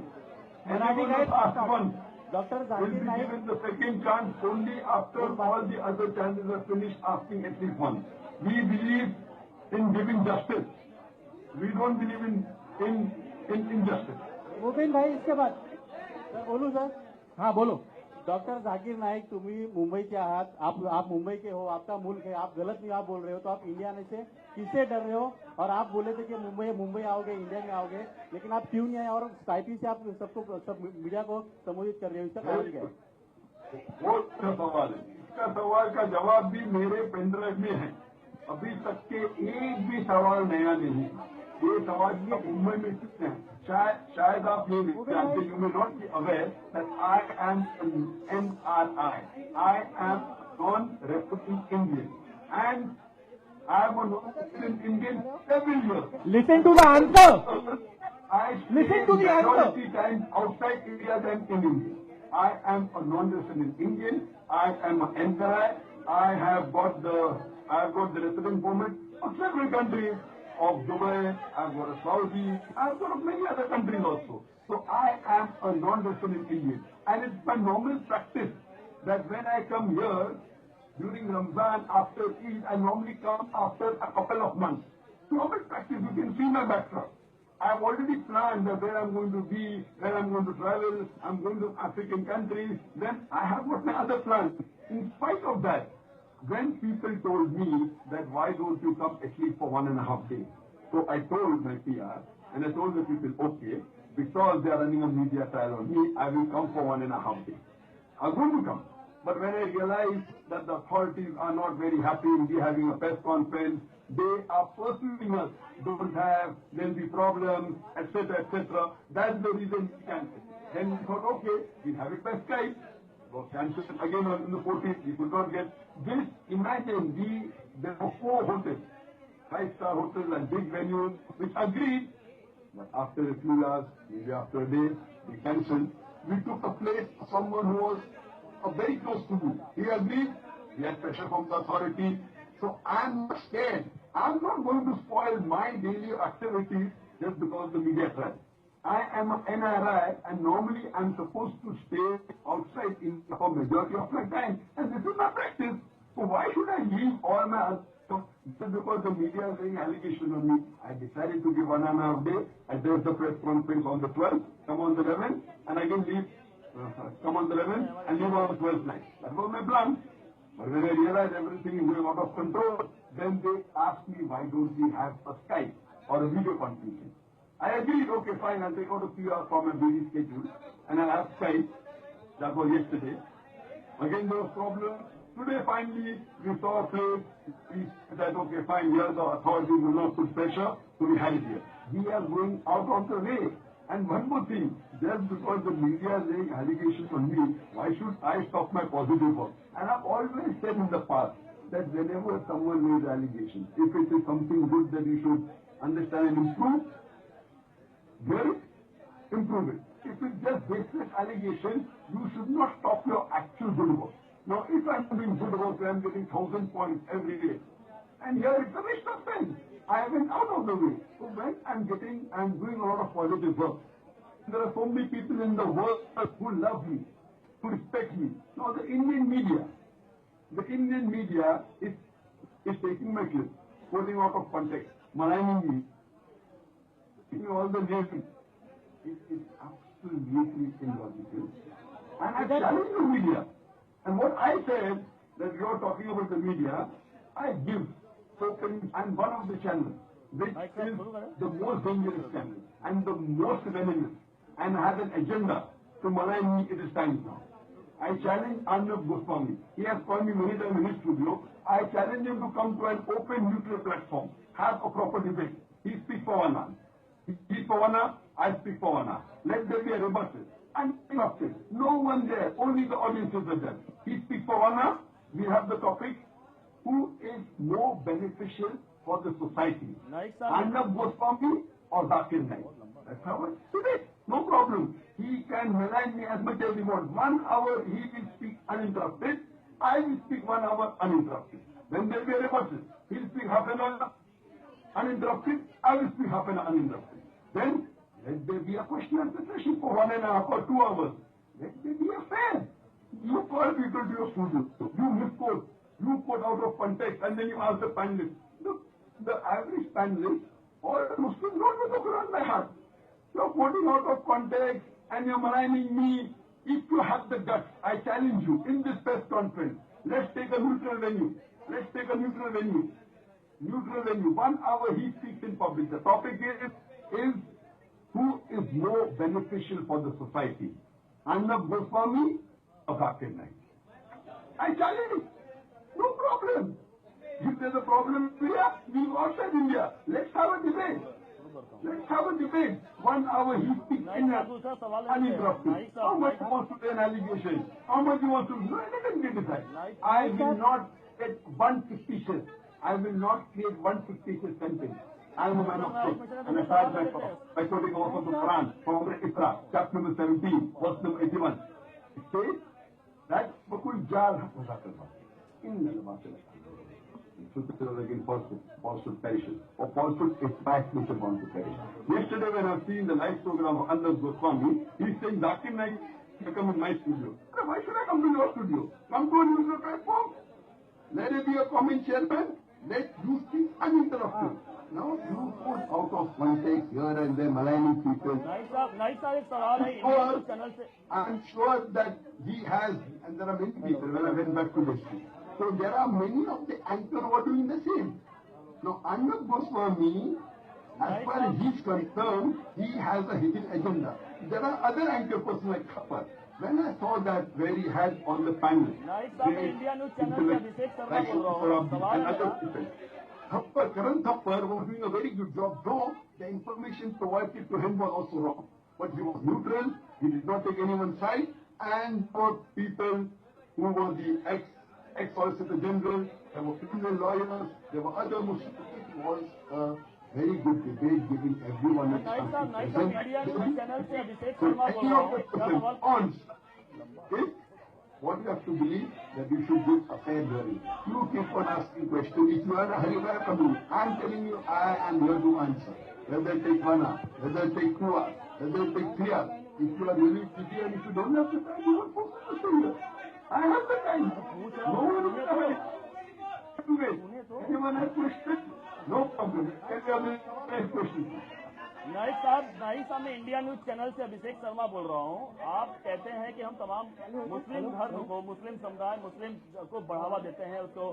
Anyone who asks once will be given the second chance only after all the other chances are finished asking at least once. We believe in giving justice. We don't believe in injustice. Bhupen भाई इसके बाद बोलूं sir. हाँ बोलो। Doctor Zakir Naik, तुम्ही मुंबईचे आहात, आप मुंबई के हो, आपका मुल्क है, आप गलत नहीं आप बोल रहे हो, तो आप इंडिया में से किससे डर रहे हो? और आप बोले थे कि मुंबई आओगे, इंडिया में आओगे, लेकिन आप क्यों नहीं आए और स्काइप से आप सब मीडिया को संबोधित कर रहे हो, इसका कारण क्या है? बहुत अच्छा सवाल है। इसका सवाल का जवाब भी मेरे पेनड्राइव में है। अभी तक के एक भी सवाल नया नहीं है। ये सवाल मुंबई में स्थित है। शायद आप ये जानते, you may not be aware that I am NRI. I am non-resident Indian and I am a non-resident Indian every year. Listen to the answer. I Listen to the answer. majority times outside India than in India. I am a non-resident Indian. I am an NRI. I have got the resident permit of several countries, of Dubai. I've got a Saudi. I've got many other countries also. So I am a non-resident Indian, and it's my normal practice that when I come here during Ramzan after Eid, I normally come after a couple of months. Normal practice. You can see my background. I've already planned that where I'm going to be, where I'm going to travel, I'm going to African countries, then I have got my other plans. In spite of that, when people told me that why don't you come at least for 1.5 days? So I told my PR and I told the people, okay, because they are running a media trial on me, I will come for 1.5 days. I'm going to come. But when I realized that the authorities are not very happy in me having a press conference, they are pursuing us, there'll be problems, etc., etc. That's the reason we canceled. Then we thought, okay, we'll have it by Skype. So cancelled again on the 14th, we could not get this. Imagine, there were 4 hotels, 5-star hotels and big venues, which agreed. But after a few hours, maybe after a day, we cancelled. We took a place for someone who was very close to me. He agreed. We had pressure from the authority. So I'm not scared. I'm not going to spoil my daily activities just because the media trial. I am an NRI and normally I'm supposed to stay outside India for majority of my time. And this is my practice. So why should I leave all my other stuff just because the media is saying allegation on me? I decided to give 1.5 days. I did the press conference on the 12th, come on the 11th, and again leave. Come on the 11th and leave on the 12th night. That was my plan. But when I realized everything is going out of control, then they asked me, why don't we have a Skype or a video conferencing? I agreed, okay, fine, I'll take out a few hours from my busy schedule and I'll have Skype. That was yesterday. Again, there was problems. Today, finally, we saw a place. We said, okay, fine, here the authorities will not put pressure, so we had it here. We are going out of the way. And one more thing, just because the media is laying allegations on me, why should I stop my positive work? And I've always said in the past that whenever someone lays allegations, if it is something good that you should understand and improve, hear it, improve it. If it's just baseless allegations, you should not stop your actual good work. Now, if I'm doing good work, I'm getting 1,000 points every day. And here it's a waste of time. I went out of the way. So when I'm doing a lot of positive work, there are so many people in the world who love me, who respect me. Now the Indian media is taking my clip, quoting out of context, maligning me, giving all the names. It is absolutely illogical. And I challenge the media. And what I said, that you're talking about the media, I give spoken and one of the channels, which is the most dangerous channel and the most venomous and has an agenda to malign me. It is time now. I challenge Arnab Goswami. He has called me many times in his studio. I challenge him to come to an open neutral platform, have a proper debate. He speaks for 1 hour. He speaks for 1 hour, I speak for 1 hour. Let there be a rebuttal. Uninterrupted. No one there, only the audiences are there. He speaks for 1 hour, we have the topic. Who is more beneficial for the society? Arnab Goswami or Zakir Naik? That's how it's today. No problem. He can malign me as much as he wants. 1 hour he will speak uninterrupted. I will speak 1 hour uninterrupted. Then there will be a rebuttal. He'll speak half an hour uninterrupted. I will speak half an hour uninterrupted. Then let there be a question and answer session for 1.5 or 2 hours. Let there be a fair. You call people to your studio. You misquote. You quote out of context and then you ask the panelists. Look, the average panelist or Muslim don't know the Quran by heart. You're quoting out of context and you're maligning me If you have the guts, I challenge you in this press conference. Let's take a neutral venue. Let's take a neutral venue. Neutral venue. 1 hour he speaks in public. The topic is who is more beneficial for the society? Arnab Goswami or Zakir Naik? I challenge it. No problem. If there's a problem in India, we go outside India. Let's have a debate. Let's have a debate. 1 hour he speaks in uninterrupted. How much he wants to say an allegation? How much he wants to do? Let him decide. I will not get one fictitious. I will not create one fictitious sentence. I am a man of truth, and I start by quoting also the Quran from the Isra, chapter number 17, verse number 81. It says that Bakul Jal in again falsehood perishes, or falsehood is back which are born to perish. Yesterday when I've seen the live program of Arnab Goswami, he's saying Zakir Naik should come in my studio. Why should I come to your studio? Come to a news platform. Let it be a comment chairman. Let you speak uninterrupted. Now you put out of context here and there maligning people. I'm sure that he has, and there are many people when I went back to the street. So there are many of the anchors who are doing the same. Now Arnab Goswami, as far as he's concerned, he has a hidden agenda. There are other anchor persons like Thapar. When I saw that where he had on the panel, Karan Thapar was doing a very good job, though the information provided to him was also wrong. But he was neutral, he did not take anyone's side, and for people who were the ex-Solicitor General, there were criminal lawyers, there were other Muslims. It was a very good debate, giving everyone a chance to present. What you have to believe that you should give a fair hearing. You keep on asking questions. If you are in a hurry, where come you? I am telling you, I am here to answer. Whether it take 1 hour, whether it take 2 hours, whether it take 3 hours. If you are really busy and if you don't have the time, you are forced to stay here. I have the time. No one is coming. Anyone has questions? No problem. Can you have any questions? Naik साहब मैं India news channel से अभिषेक शर्मा बोल रहा हूँ। आप कहते हैं कि हम तमाम मुस्लिम धर्म को, मुस्लिम समुदाय, मुस्लिम को बढ़ावा देते हैं, उसको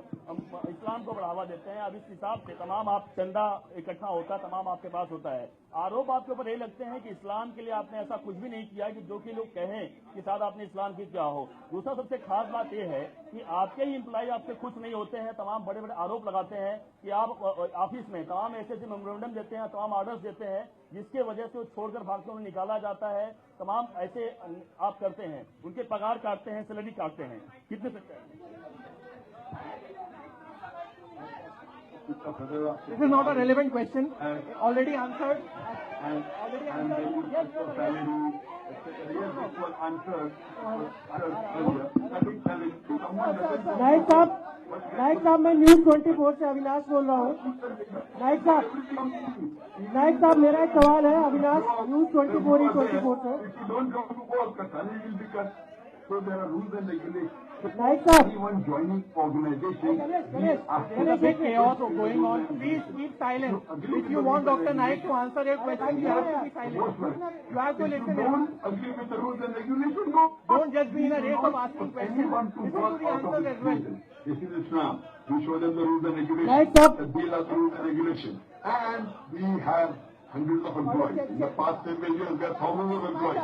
इस्लाम को बढ़ावा देते हैं। अब इस हिसाब से तमाम आप चंदा इकट्ठा होता है, तमाम आपके पास होता है। आरोप आपके ऊपर ये लगते हैं कि इस्लाम के लिए आपने ऐसा कुछ भी नहीं किया कि जो कि लोग कहें कि शायद आपने इस्लाम की क्या हो। दूसरा सबसे खास बात यह है कि आपके ही एम्प्लॉय आपसे खुश नहीं होते हैं, तमाम बड़े बड़े आरोप लगाते हैं कि आप ऑफिस में तमाम ऐसे मेमोरेंडम देते हैं, तमाम ऑर्डर्स देते हैं, जिसके वजह से वो छोड़कर भागते हैं, उन्हें निकाला जाता है। तमाम ऐसे आप करते हैं, उनके पगार काटते हैं, सैलरी काटते हैं। कितने सच्चा है? This is not a relevant question. Already answered. Naik साहब मैं न्यूज 24 से अविनाश बोल रहा हूँ। नाइक साहब मेरा एक सवाल है। अविनाश न्यूज 24 से। So there are rules and regulations. Naik sir. Anyone joining organization. There is a big chaos going on. Please keep silent. If you want Dr. Naik to answer your question, you have to be silent. You have to listen. If you don't agree with the rules and regulations, no. Don't just be in a race of asking questions. Listen to the answers as well. This is Islam. We show them the rules and regulations. Naik sir. The deal are the rules and regulations. And we have hundreds of employees. In the past 10 years, we have thousands of employees.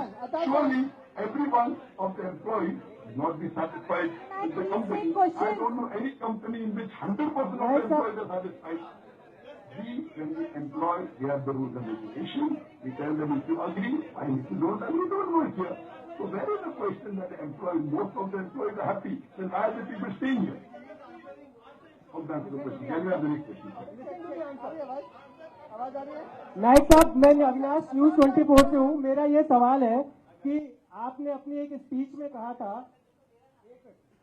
Surely, every one of the employees will not be satisfied with the company. I don't know any company in which 100% of the employees are satisfied. When we employ, we have the rules and regulations. We tell them if you agree, and if you don't agree, don't work here. So there is a question that the employees, most of the employees are happy. Then why are the people staying here? Hope that answers the question. Can we have the next question? Naik साहब मैं Avinash news 24 से हूँ। मेरा ये सवाल है कि आपने अपनी एक स्पीच में कहा था,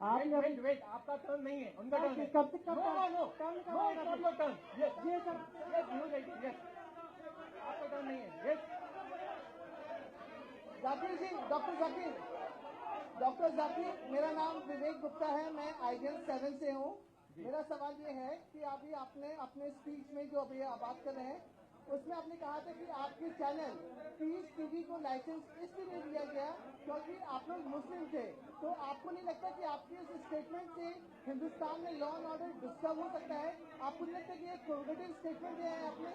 आपने आपका टर्न नहीं है, उनका टर्न है। कब तक आपका टर्न नहीं है। जाकिर जी, डॉक्टर जाकिर, मेरा नाम विवेक गुप्ता है, मैं आईगन 7 से हूँ। मेरा सवाल ये है कि अभी आपने अपने स्पीच में जो अभी आप बात कर रहे हैं, उसमें आपने कहा था कि आपके चैनल पीस टीवी को लाइसेंस इसलिए नहीं दिया गया क्योंकि आप लोग मुस्लिम थे। तो आपको नहीं लगता कि आपके इस स्टेटमेंट से हिंदुस्तान में लॉ एंड ऑर्डर डिस्टर्ब हो सकता है? आपको नहीं लगता कि एक प्रोवोकेटिव स्टेटमेंट दिया है आपने?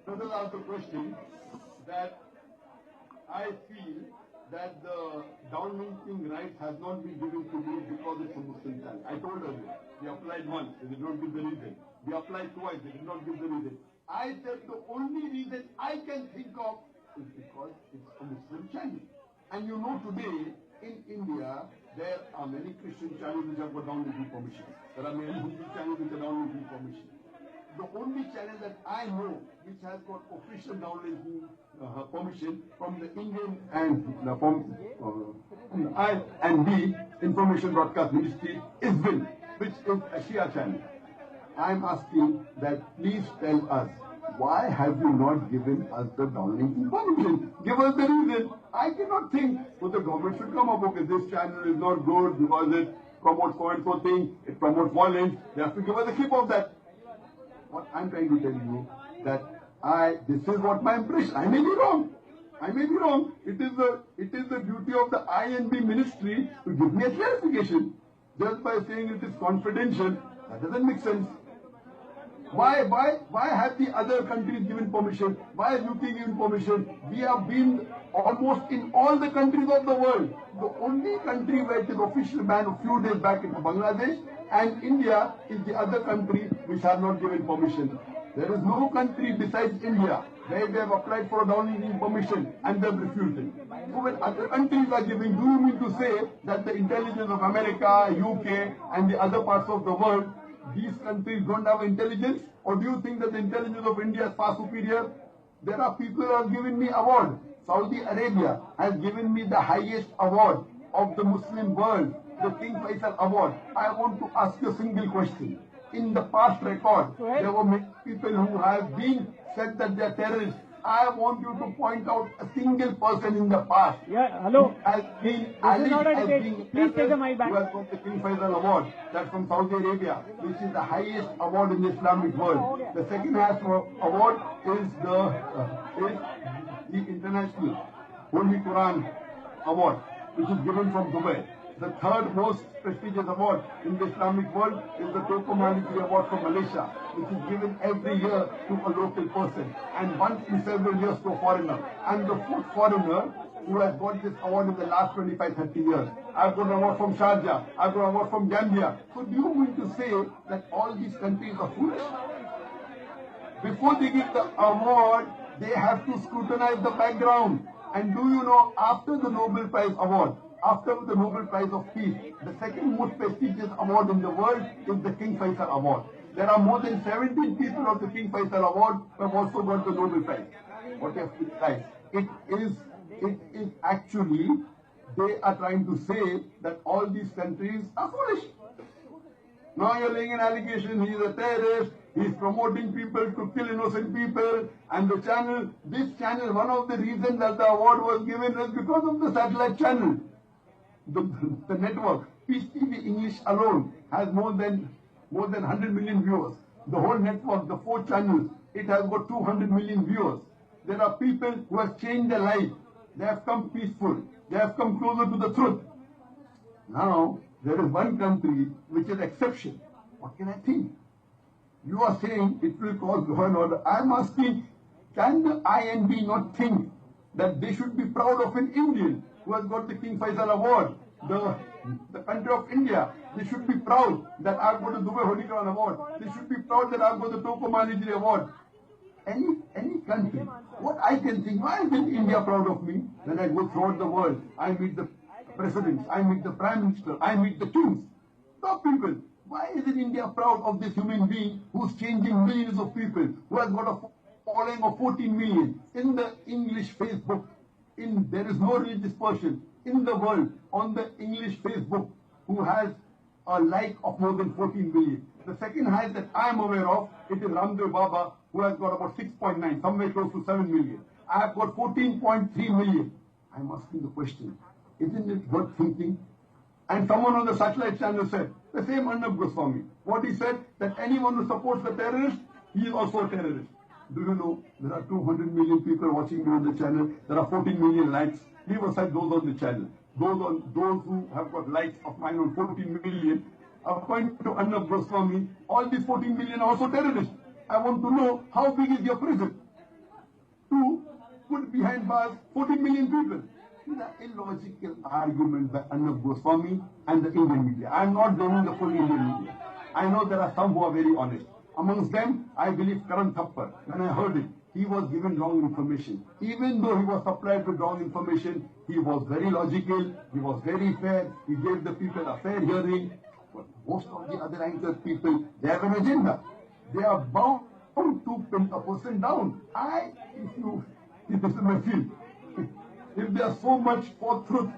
This is also a question that I feel that the downlinking right has not been given to me because it's a Muslim channel. I told earlier, we applied once, they did not give the reason. We applied twice, they did not give the reason. I said the only reason I can think of is because it's a Muslim channel. And you know today, in India, there are many Christian channels which have got downlinking permission. There are many Hindu channels which have downlinking permission. The only channel that I know which has got official downlinking permission from the Indian and from I&B Information Broadcast Ministry is WIN, which is a Shia channel. I am asking that please tell us, why have you not given us the downlinking permission? Give us the reason. I cannot think, well, the government should come up, okay, this channel is not good because it promotes so and so thing, it promotes violence, they have to give us a clip of that. What I'm trying to tell you that this is what my impression. I may be wrong. I may be wrong. It is the duty of the I&B ministry to give me a clarification. Just by saying it is confidential, that doesn't make sense. Why have the other countries given permission? Why has UK given permission? We have been almost in all the countries of the world. The only country where it is officially banned a few days back is Bangladesh, and India is the other country which have not given permission. There is no country besides India where they have applied for a downlinking permission and they have refused it. So when other countries are giving, do you mean to say that the intelligence of America, UK and the other parts of the world, these countries don't have intelligence? Or do you think that the intelligence of India is far superior? There are people who have given me award. Saudi Arabia has given me the highest award of the Muslim world, the King Faisal Award. I want to ask you a single question. In the past record, there were many people who have been said that they are terrorists. I want you to point out a single person in the past who has been alleged as being Please take the mic back. who has got the King Faisal Award. That's from Saudi Arabia, which is the highest award in the Islamic world. The second highest award is the International Holy Quran Award, which is given from Dubai. The third most prestigious award in the Islamic world is the Toko Maliki Award from Malaysia, which is given every year to a local person and once in several years to a foreigner. I'm the fourth foreigner who has got this award in the last 25-30 years. I've got an award from Sharjah, I've got an award from Gambia. So do you mean to say that all these countries are foolish? Before they give the award, they have to scrutinize the background. And do you know, after the Nobel Prize Award, after the Nobel Prize of Peace, the second most prestigious award in the world is the King Faisal Award. There are more than 17 people of the King Faisal Award who have also got the Nobel Prize. What have to decide? It is actually, they are trying to say that all these countries are foolish. Now you're laying an allegation, he is a terrorist, he is promoting people to kill innocent people, and the channel, this channel, one of the reasons that the award was given is because of the satellite channel. The network, Peace TV English alone, has more than 100 million viewers. The whole network, the 4 channels, it has got 200 million viewers. There are people who have changed their life. They have come peaceful. They have come closer to the truth. Now, there is one country which is exception. What can I think? You are saying it will cause law and order. I am asking, can the I&B not think that they should be proud of an Indian who has got the King Faisal Award, the country of India? They should be proud that I've got the Dubai Holy Quran Award. They should be proud that I've got the Toko Maliki Award. Any country, what I can think, why isn't India proud of me? When I go throughout the world, I meet the presidents, I meet the prime minister, I meet the kings, top people. Why isn't India proud of this human being who's changing millions of people, who has got a following of 14 million in the English Facebook? There is no religious person in the world on the English Facebook who has a like of more than 14 million. The second highest that I am aware of, it is Ramdev Baba, who has got about 6.9, somewhere close to 7 million. I have got 14.3 million. I am asking the question, isn't it worth thinking? And someone on the satellite channel said, the same Arnab Goswami, what he said, that anyone who supports the terrorists He is also a terrorist. Do you know there are 200 million people watching me on the channel? There are 14 million likes. Leave aside those on the channel. Those who have got likes of mine on 14 million, according to Arnab Goswami, all these 14 million are also terrorists. I want to know how big is your prison to put behind bars 14 million people. These are illogical arguments by Arnab Goswami and the Indian media. I am not blaming the full Indian media. I know there are some who are very honest. Amongst them, I believe Karan Thappar. When I heard it, he was given wrong information. Even though he was supplied with wrong information, he was very logical, he was very fair, he gave the people a fair hearing. But most of the other anchored people, they have an agenda. They are bound to pin a person down. If this is my field, if there is so much for truth,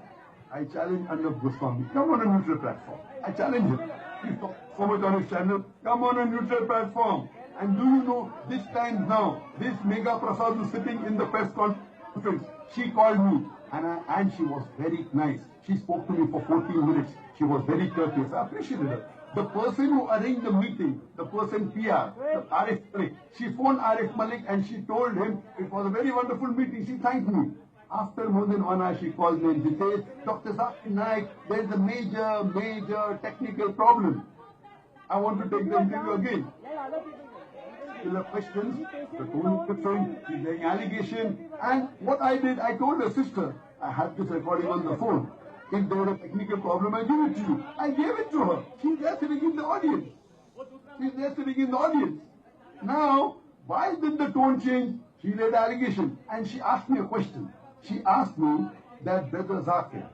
I challenge Arnab Goswami. Come on a neutral platform. I challenge him. He's talked so much on his channel. Come on a neutral platform. And do you know, this time now, this Megha Prasad was sitting in the press conference. She called me and she was very nice. She spoke to me for 14 minutes. She was very courteous. I appreciated her. The person who arranged the meeting, the person PR, Arif Malik, she phoned Arif Malik and she told him it was a very wonderful meeting. She thanked me. After more than 1 hour, she calls me and she says, Dr. Zakir Naik, there is a major technical problem. I want to take the interview again. There are questions, the tone is different, she's laying allegation. And what I did, I told her sister, I have this recording on the phone. If there was a technical problem, I give it to you. I gave it to her. She's there sitting in the audience. She's there sitting in the audience. Now, why did the tone change? She laid allegation and she asked me a question. She asked me that, Brother Zakir,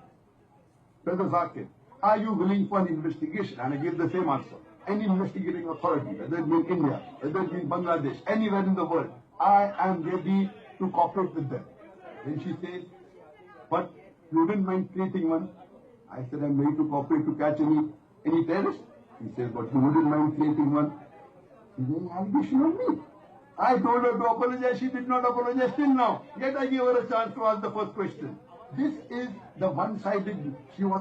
are you willing for an investigation? And I gave the same answer. Any investigating authority, whether it be in India, whether it be in Bangladesh, anywhere in the world, I am ready to cooperate with them. Then she said, but you wouldn't mind creating one? I said, I'm ready to cooperate to catch any terrorist. He said, but you wouldn't mind creating one? She said, an allegation on me. I told her to apologize. She did not apologize till now. Yet I gave her a chance to ask the first question. This is the one-sided. She is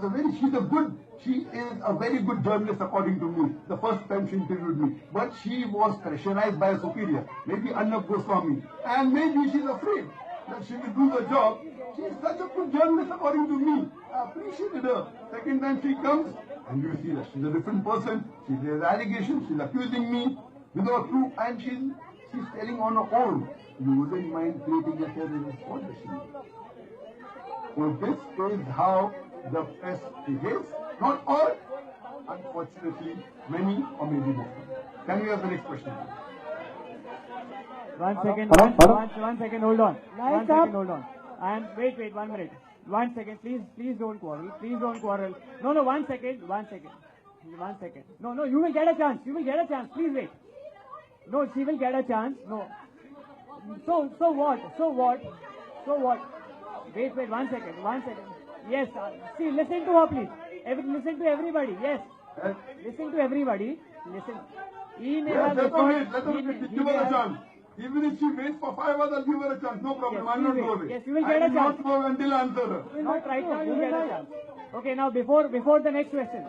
a very good journalist according to me. The first time she interviewed me. But she was pressurized by a superior. Maybe Arnab Goswami. And maybe she's afraid that she will do the job. She is such a good journalist according to me. I appreciated her. Second time she comes and you see that she's a different person. She has allegations. She's accusing me without proof and she's telling on her own. You wouldn't mind creating a terrorist. What does she mean? So this is how the press behaves. Not all, unfortunately, many or maybe most. Can we have the next question? One second, hold on. And wait, 1 minute. 1 second, please don't quarrel. No, 1 second. No, you will get a chance, please wait. No, she will get a chance, no. So what? Wait, 1 second. Yes, see, listen to her please. Listen to everybody, yes. Listen to everybody, listen. Let her give her a chance. Even if she waits for 5 hours, I'll give her a chance. No problem. Yes, I'll not go away. Yes, you will get a chance. I will not go until I answer her. Not right now, you will get a chance. Okay, now before the next question.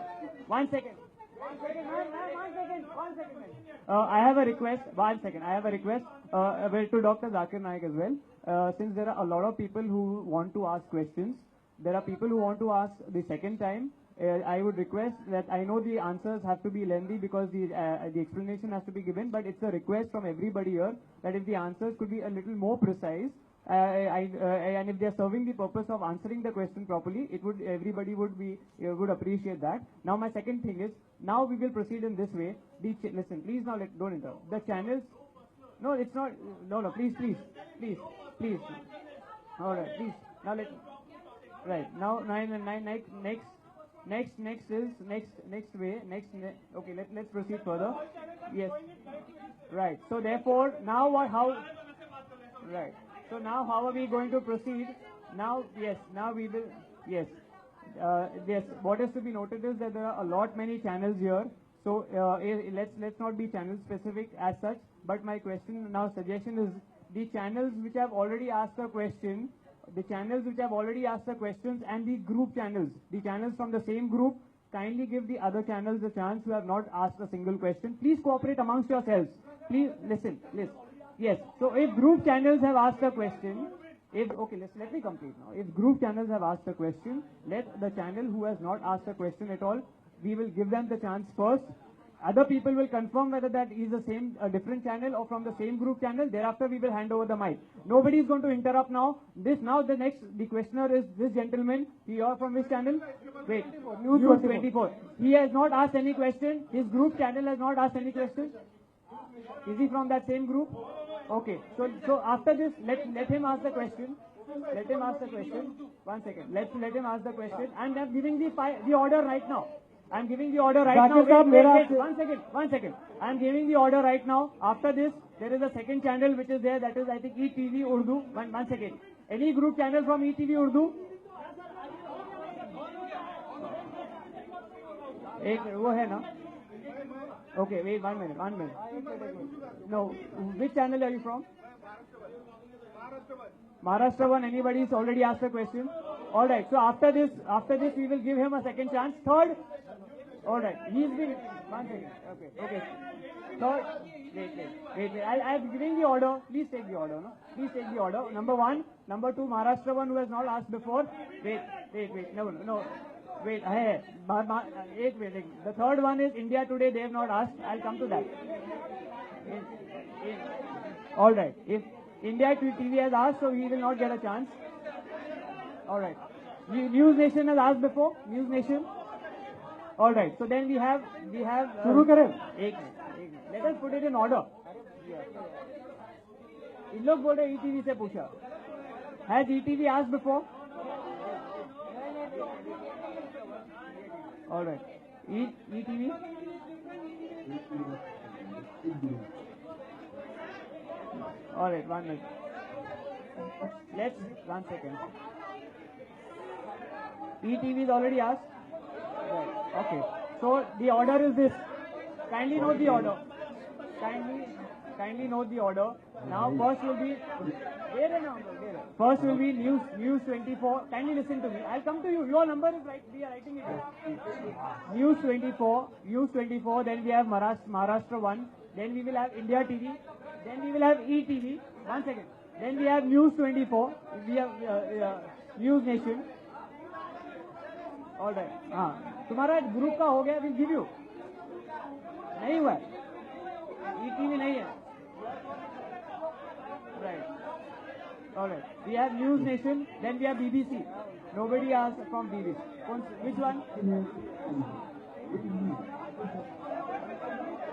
1 second. I have a request. 1 second. I have a request to Dr. Zakir Naik as well. Since there are a lot of people who want to ask questions, there are people who want to ask the second time. I would request that, I know the answers have to be lengthy because the explanation has to be given, but it's a request from everybody here that if the answers could be a little more precise, and if they are serving the purpose of answering the question properly, everybody would appreciate that. Now my second thing is, now we will proceed in this way. Listen, please now don't interrupt. The channels, no, it's not. No, please. All right, please. Now right now okay, let's proceed further. Yes, right. So therefore, now right. So now how are we going to proceed? Now we will. Yes. What is to be noted is that there are many channels here. So let's not be channel specific as such. But my suggestion is the channels which have already asked a question. The channels which have already asked the questions and the group channels, the channels from the same group, kindly give the other channels a chance who have not asked a single question. Please cooperate amongst yourselves. please listen. Yes. So if group channels have asked a question, let me complete now. If group channels have asked a question, let the channel who has not asked a question at all, we will give them the chance first. Other people will confirm whether that is a different channel or from the same group channel. Thereafter, we will hand over the mic. Nobody is going to interrupt now. The questioner is this gentleman. You are from which channel? Wait, News 24. He has not asked any question. His group channel has not asked any question. Is he from that same group? Okay. So after this, let him ask the question. Let him ask the question. 1 second. Let him ask the question. And I'm giving the order right now. I'm giving the order right now. Wait, 1 second. I'm giving the order right now. After this, there is a second channel which is there. That is, I think, ETV Urdu. One second. Any group channel from ETV Urdu? वो है ना? Okay, wait 1 minute. No, which channel are you from? Maharashtra one. Anybody's already asked a question? All right. So after this, we will give him a second chance. Third. All right. He's been 1 second. Okay. Third. Wait. I'm giving the order. Please take the order. No? Please take the order. Number 1, number 2. Maharashtra one who has not asked before. Wait. No. Wait. The third one is India Today. They have not asked. I'll come to that. All right. If India TV has asked, so he will not get a chance. All right. News Nation has asked before. News Nation. All right. So then we have. शुरू करें. एक minute. Let us put it in order. इन लोग बोल रहे ETV से पूछा. Has ETV asked before? All right. ETV. All right. 1 minute. Let's 1 second. ETV is already asked. Right. Okay. So the order is this. Kindly note the order. Kindly note the order. Now first will be. First will be News 24. Kindly listen to me. I'll come to you. Your number is right. We are writing it down. News 24. Then we have Maharashtra 1. Then we will have India TV. Then we will have ETV. 1 second. Then we have News 24. We have News Nation. All right. हाँ. तुम्हारा group का हो गया. We'll give you. नहीं हुआ. ETV नहीं है. Right. All right. We have News Nation. Then we have BBC. Nobody asked from BBC. Which one?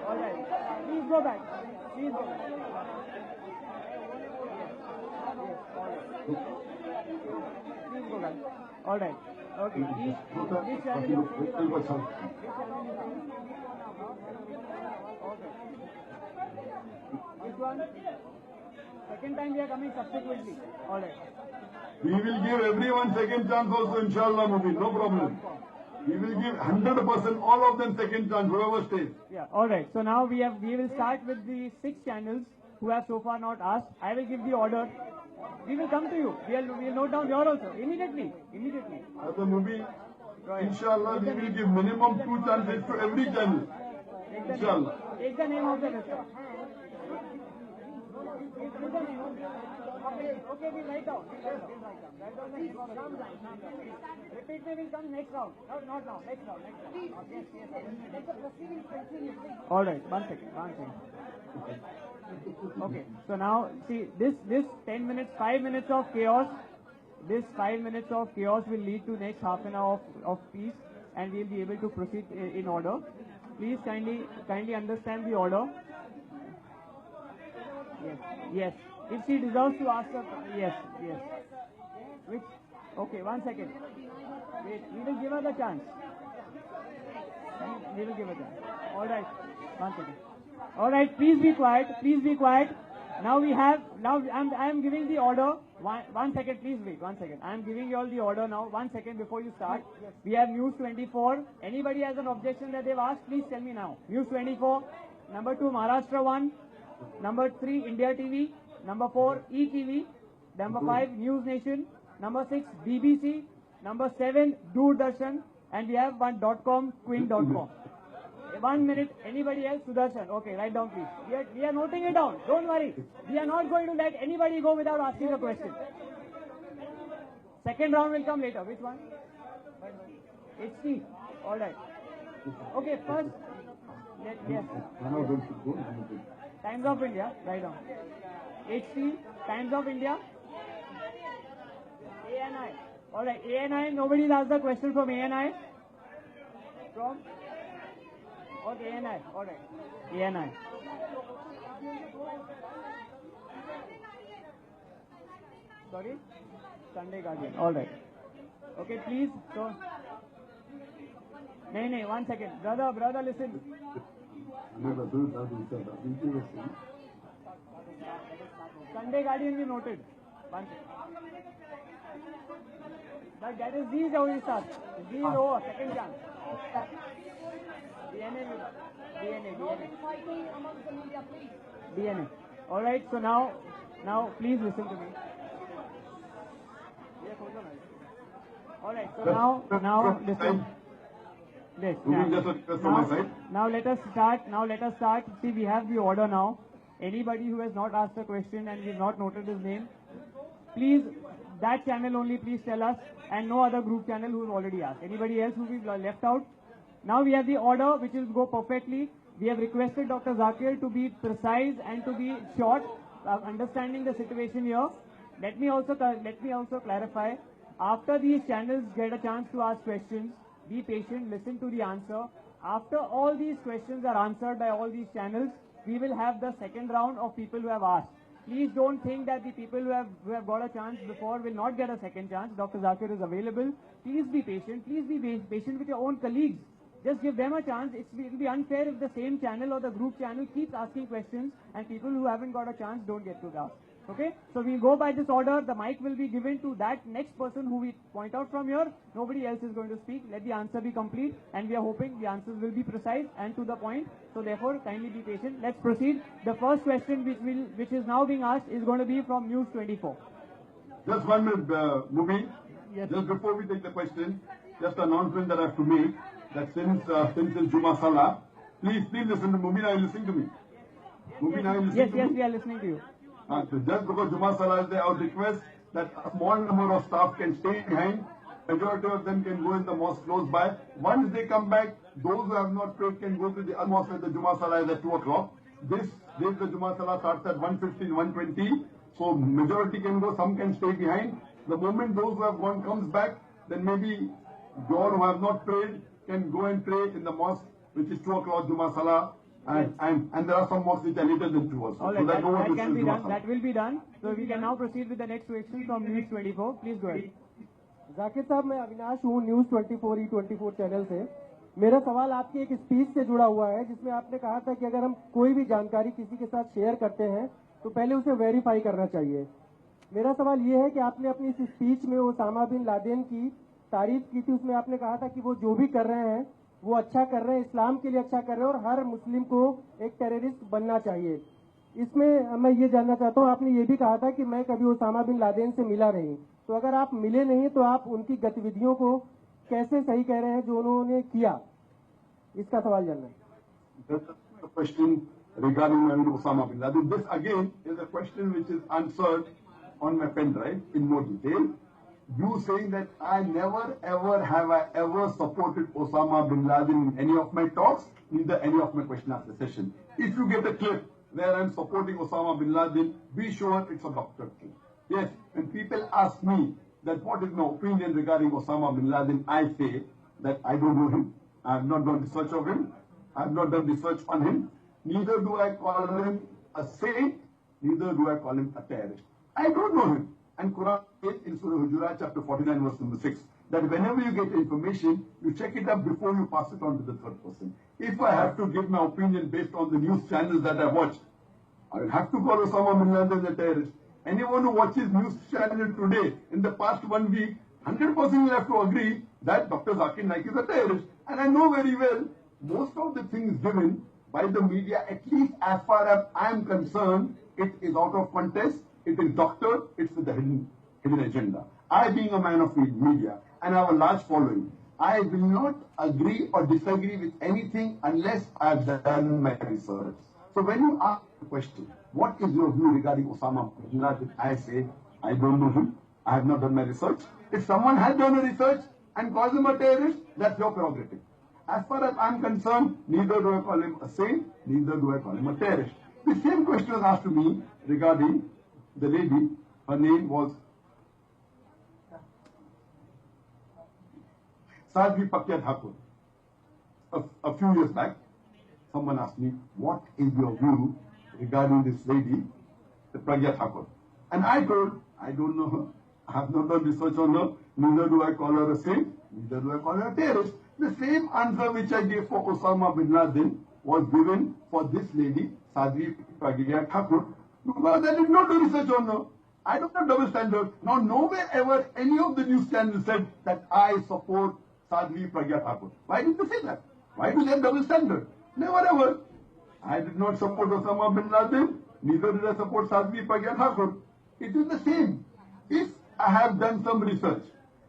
All right. Please go back. Please go back. Please go back. All right. Okay. Which channel you Okay. Which one? Second time we are coming subsequently. All right. We will give everyone second chance also, inshallah, Mubin. No problem. We will give 100% all of them second chance, whoever stays. Yeah. All right. So now we will start with the 6 channels who have so far not asked. I will give the order. We will come to you. We will note down your also immediately. As a Mubin, inshallah, we will give minimum 2 chances to every channel. Inshallah. Take the name of the restaurant. Okay, we write down. Repeat me, will come next round. Not now, next round. Yes. All right, 1 second. Okay, so now see this 10 minutes, 5 minutes of chaos. This 5 minutes of chaos will lead to next half an hour of peace, and we'll be able to proceed in order. Please kindly understand the order. Yes. If she deserves to ask her, yes. Which? Okay, 1 second. Wait, we will give her the chance. We will give her the chance. All right, 1 second. All right, please be quiet. Now I am giving the order. 1 second, please wait. 1 second. I am giving you all the order now. 1 second before you start. We have News 24. Anybody has an objection that they've asked, please tell me now. News 24. Number 2, Maharashtra 1. Number 3, India TV. Number 4, ETV. Number 5, News Nation. Number 6, BBC. Number 7, Doordarshan. And we have one .com, Queen.com. 1 minute. Anybody else? Sudarshan. Okay, write down please. We are noting it down. Don't worry. We are not going to let anybody go without asking a question. Second round will come later. Which one? HT. All right. Okay, first. Yes. Times of India. Write down. HT. Times of India. ANI. All right. ANI. Nobody's asked the question from ANI. From? Okay, ANI. All right. ANI. Sorry? Sunday Guardian. All right. Okay, please. So, no, 1 second. Brother, listen. Sunday Guardian, we noted. 1 second. But that is these only start. These over. Second chance. DNA. All right. So now, please listen to me. All right. So now listen. Yes. Now let us start. See, we have the order now. Anybody who has not asked a question and we've not noted his name, please, that channel only, please tell us, and no other group channel who has already asked. Anybody else who is left out? Now we have the order which will go perfectly. We have requested Dr. Zakir to be precise and to be short, understanding the situation here. Let me also clarify. After these channels get a chance to ask questions, be patient, listen to the answer. After all these questions are answered by all these channels, we will have the second round of people who have asked. Please don't think that the people who have got a chance before will not get a second chance. Dr. Zakir is available. Please be patient. Please be patient with your own colleagues. Just give them a chance. It will be unfair if the same channel or the group channel keeps asking questions and people who haven't got a chance don't get to ask. Okay? So we'll go by this order. The mic will be given to that next person who we point out from here. Nobody else is going to speak. Let the answer be complete, and we are hoping the answers will be precise and to the point. So therefore, kindly be patient. Let's proceed. The first question which is now being asked is going to be from News 24. Just 1 minute, Mubi. Yes. Just before we take the question, just an announcement that I have to make, that since it's Juma Salah, please listen to Mubi. Are you listening to me? Mubi, are you listening to me? Yes, we are listening to you. So just because Juma Salah is there, I would request that a small number of staff can stay behind. Majority of them can go in the mosque close by. Once they come back, those who have not prayed can go to the mosque where the Juma Salah is at 2 o'clock. This the Juma Salah starts at 1:15, 1:20. So majority can go, some can stay behind. The moment those who have gone comes back, then maybe those who have not prayed can go and pray in the mosque, which is 2 o'clock Juma Salah. And there are some mosques which are later than 2 also. All right, so that can be done. That will be done. So we can now proceed with the next question from News 24. Please go ahead. Zakir साहब, मैं अविनाश हूँ news 24 E24 channel से। मेरा सवाल आपकी एक speech से जुड़ा हुआ है, जिसमें आपने कहा था कि अगर हम कोई भी जानकारी किसी के साथ शेयर करते हैं तो पहले उसे वेरीफाई करना चाहिए। मेरा सवाल ये है कि आपने अपनी इस स्पीच में ओसामा बिन लादेन की तारीफ की थी। उसमें आपने कहा था कि वो जो भी कर रहे हैं वो अच्छा कर रहे हैं, इस्लाम के लिए अच्छा कर रहे हैं और हर मुस्लिम को एक टेररिस्ट बनना चाहिए। इसमें मैं ये जानना चाहता हूँ, आपने ये भी कहा था कि मैं कभी ओसामा बिन लादेन से मिला नहीं, तो अगर आप मिले नहीं तो आप उनकी गतिविधियों को कैसे सही कह रहे हैं जो उन्होंने किया? इसका सवाल जानना है। Question regarding Osama bin Laden. This again is a question which is answered on my pen drive in more detail. You saying that I never ever supported Osama bin Laden in any of my talks, neither any of my question answer session. If you get a clip where I'm supporting Osama bin Laden, be sure it's a doctored clip. Yes, when people ask me that what is my opinion regarding Osama bin Laden, I say that I don't know him. I have not done research of him. I have not done research on him. Neither do I call him a saint, neither do I call him a terrorist. I don't know him. And Quran says in Surah Hujurat chapter 49 verse number 6 that whenever you get information, you check it up before you pass it on to the third person. If I have to give my opinion based on the news channels that I watch, I will have to call Osama bin Laden a terrorist. Anyone who watches news channel today in the past 1 week, 100% will have to agree that Dr. Zakir Naik is a terrorist. And I know very well, most of the things given by the media, at least as far as I am concerned, it is out of context, it is doctored, it's with the hidden agenda. I being a man of media, and I have a large following, I will not agree or disagree with anything unless I have done my research. So when you ask the question, what is your view regarding Osama bin Laden? I say, I don't know him. I have not done my research. If someone has done a research and calls him a terrorist, that's your prerogative. As far as I'm concerned, neither do I call him a saint, neither do I call him a terrorist. The same question was asked to me regarding the lady. Her name was Sadhvi Pakya Thakur. A few years back, someone asked me, what is your view regarding this lady, the Pragya Thakur? And I told, I don't know her. I have not done research on her. Neither do I call her a saint, neither do I call her a terrorist. The same answer which I gave for Osama bin Laden was given for this lady, Sadhvi Pragya Thakur, because I did not do research on her. I don't have double standard. Now, nowhere ever any of the news channels said that I support Sadhvi Pragya Thakur. Why did they say that? Why do they have double standard? Never ever. I did not support Osama bin Laden, neither did I support Sadhvi Pragya Thakur. It is the same. If I have done some research,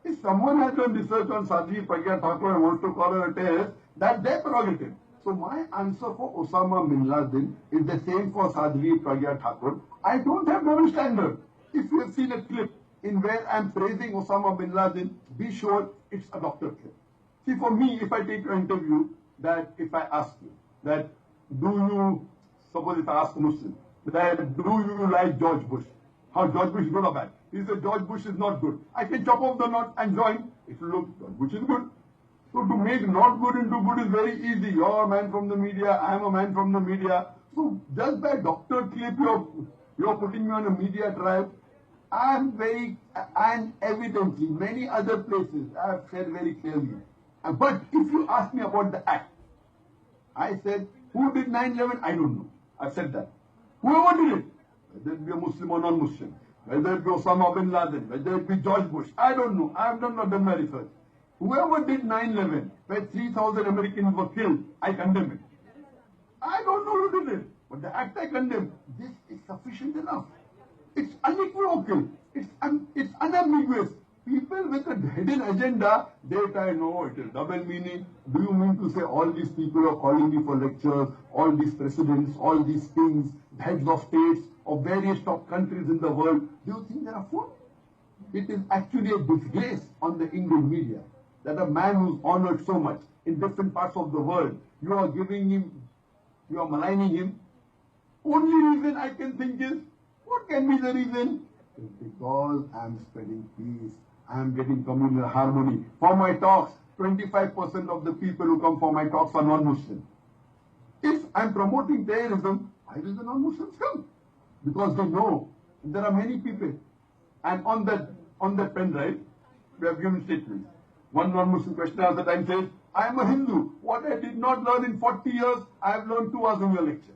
if someone has done research on Sadhvi Pragya Thakur and wants to call her a terrorist, that's their prerogative. So my answer for Osama bin Laden is the same for Sadhvi Pragya Thakur. I don't have double standard. If you have seen a clip in where I'm praising Osama bin Laden, be sure it's a doctor clip. See, for me, if I take an interview, that if I ask you, that do you, suppose if I ask a Muslim, that do you like George Bush? How George Bush is good or bad? He said George Bush is not good. I can chop off the knot and join. It will look George Bush is good. So to make not good into good is very easy. You're a man from the media, I am a man from the media. So just by doctor clip, you're putting me on a media trial. And evidently, many other places, I have said very clearly. But if you ask me about the act, I said, who did 9/11? I don't know. I've said that. Whoever did it, whether it be a Muslim or non-Muslim, whether it be Osama bin Laden, whether it be George Bush, I don't know. I have not done my research. Whoever did 9/11, where 3,000 Americans were killed, I condemn it. I don't know who did it, but the act I condemn. This is sufficient enough. It's unequivocal. It's unambiguous. People with a hidden agenda, they try, no, it is double meaning. Do you mean to say all these people are calling me for lectures, all these presidents, all these kings, heads of states of various top countries in the world? Do you think they are fools? It is actually a disgrace on the Indian media that a man who's honored so much in different parts of the world, you are giving him, you are maligning him. Only reason I can think is, what can be the reason? It's because I am spreading peace. I am getting communal harmony. For my talks, 25% of the people who come for my talks are non-Muslim. If I am promoting terrorism, why will the non-Muslims come? Because they know there are many people. And on that pen drive, we have given statements. One non-Muslim questioner at the time says, I am a Hindu. What I did not learn in 40 years, I have learned 2 hours in your lecture.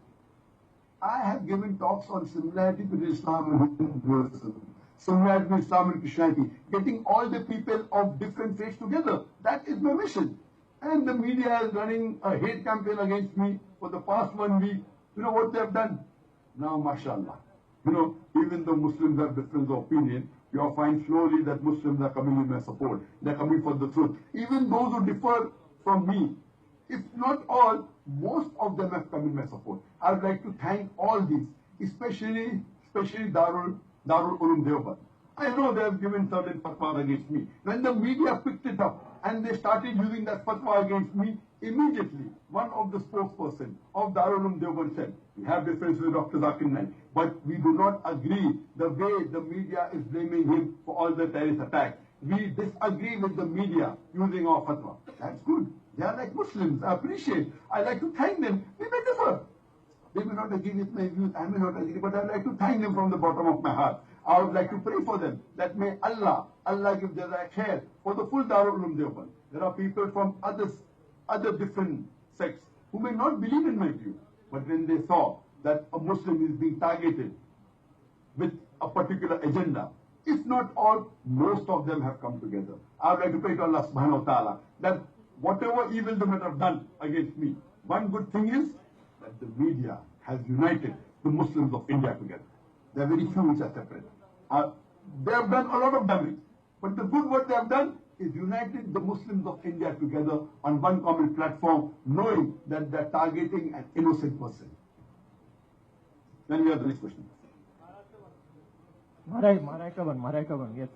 I have given talks on similarity between Islam and Hinduism, similarity between Islam and Christianity, getting all the people of different faiths together. That is my mission. And the media is running a hate campaign against me for the past 1 week. You know what they have done? Now, mashallah. Even though Muslims have difference of opinion, you will find slowly that Muslims are coming in my support. They are coming for the truth. Even those who differ from me, if not all, most of them have come in my support. I would like to thank all these, especially Darul Ulum Deoband. I know they have given certain fatwas against me. When the media picked it up and they started using that fatwa against me, immediately one of the spokesperson of Darul Ulum Deoband said, we have differences with Dr. Zakir Naik, but we do not agree the way the media is blaming him for all the terrorist attacks. We disagree with the media using our fatwa. That's good. They are like Muslims. I appreciate. I like to thank them. We may differ. They may not agree with my views. I may not agree, but I would like to thank them from the bottom of my heart. I would like to pray for them that may Allah give jaza khair for the full Darul Ulum Deoband. There are people from other different sects who may not believe in my view, but when they saw that a Muslim is being targeted with a particular agenda, if not all, most of them have come together. I would like to pray to Allah subhanahu wa ta'ala that whatever evil they might have done against me, one good thing is that the media has united the Muslims of India together. There are very few which are separate. They have done a lot of damage, but the good what they have done is united the Muslims of India together on one common platform, knowing that they're targeting an innocent person. Then we have the next question. Marai, yes.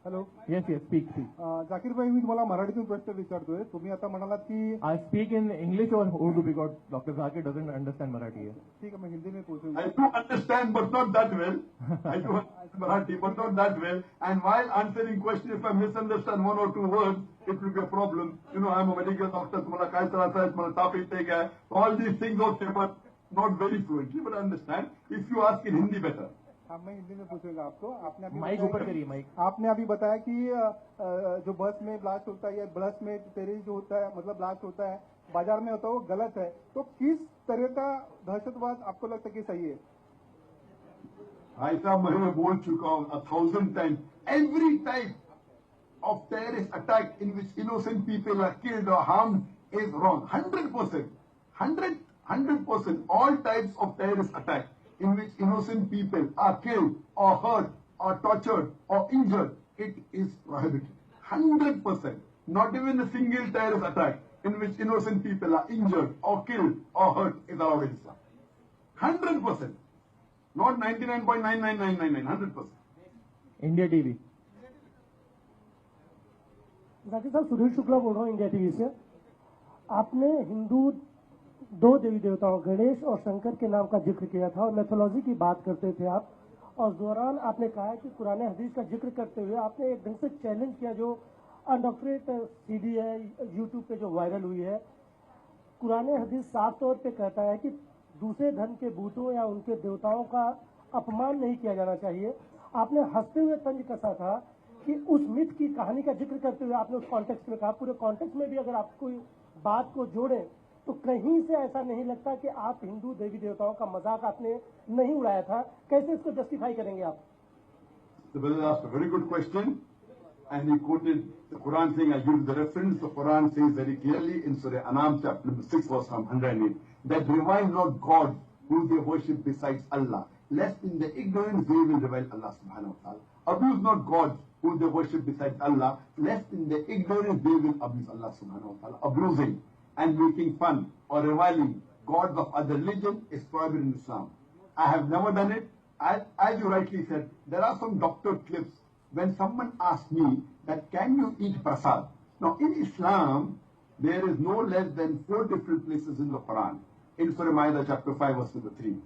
Hello Yes, speak. Zakir भाई मी तुम्हाला मराठीतून प्रश्न विचारतोय. तुम्ही आता म्हणालात की I speak in English or Urdu because Dr. Zakir doesn't understand Marathi. ठीक है मैं हिंदी में पूछूंगा. I do understand, but not that well. I do understand Marathi, but not that well. And while answering questions, if I misunderstand one or two words, it will be a problem. You know, I'm a medical doctor. तुम्हाला काय त्रास आहे, तुम्हाला ताप येते काय? All these things okay, but not very fluently, but I understand. If you ask in Hindi, better. हाँ मैं हिंदी में पूछूंगा आपको. आपने अभी माइक ऊपर करिए, माइक. आपने अभी बताया कि जो बस में ब्लास्ट होता है या बस में टेररिस्ट जो होता है, मतलब ब्लास्ट होता है, बाजार में होता है, वो गलत है. तो किस तरह का दहशतवाद आपको लगता है कि सही है? भाई साहब मैं बोल चुका हूं 1,000 times. Every type of terrorist attack in which innocent people are killed or harmed is wrong. 100%. 100%. All types of terrorist attack in which innocent people are killed or hurt or tortured or injured, it is prohibited. 100%. Not even a single terrorist attack in which innocent people are injured or killed or hurt is allowed in Islam. 100%. Not 99.99999. 100%. India TV. Zakir साहब, सुधीर शुक्ला बोल रहा हूँ India TV से. आपने हिंदू दो देवी देवताओं गणेश और शंकर के नाम का जिक्र किया था और मैथोलॉजी की बात करते थे आप, और दौरान आपने कहा कि कुरान हदीस का जिक्र करते हुए आपने एक ढंग से चैलेंज किया जो अनडॉक्टरेट सीडी है यूट्यूब पे जो वायरल हुई है. कुरान हदीस साफ तौर पे कहता है कि दूसरे धर्म के बूतों या उनके देवताओं का अपमान नहीं किया जाना चाहिए. आपने हंसते हुए तंज कसा था कि उस मिथ की कहानी का जिक्र करते हुए आपने उस कॉन्टेक्स्ट में कहा. पूरे कॉन्टेक्स्ट में भी अगर आप कोई बात को जोड़े तो कहीं से ऐसा नहीं लगता कि आप हिंदू देवी देवताओं का मजाक आपने नहीं उड़ाया था. कैसे इसको जस्टिफाई करेंगे आप? The brother asked a very good question, and he quoted the Quran saying, I used the reference. The Quran says very clearly in Surah Anam chapter number 6 verse 108 that revile not God who they worship besides Allah, lest in their ignorance they will revile Allah subhanahu wa ta'ala. Abuse not God who they worship besides Allah, lest in their ignorance they will abuse Allah subhanahu wa ta'ala. Abusing and making fun or reviling gods of other religion is prohibited in Islam. I have never done it. As you rightly said, there are some doctored clips when someone asks me that can you eat prasad? Now in Islam, there is no less than 4 different places in the Quran. In Surah Ma'idah chapter 5 verse number 3.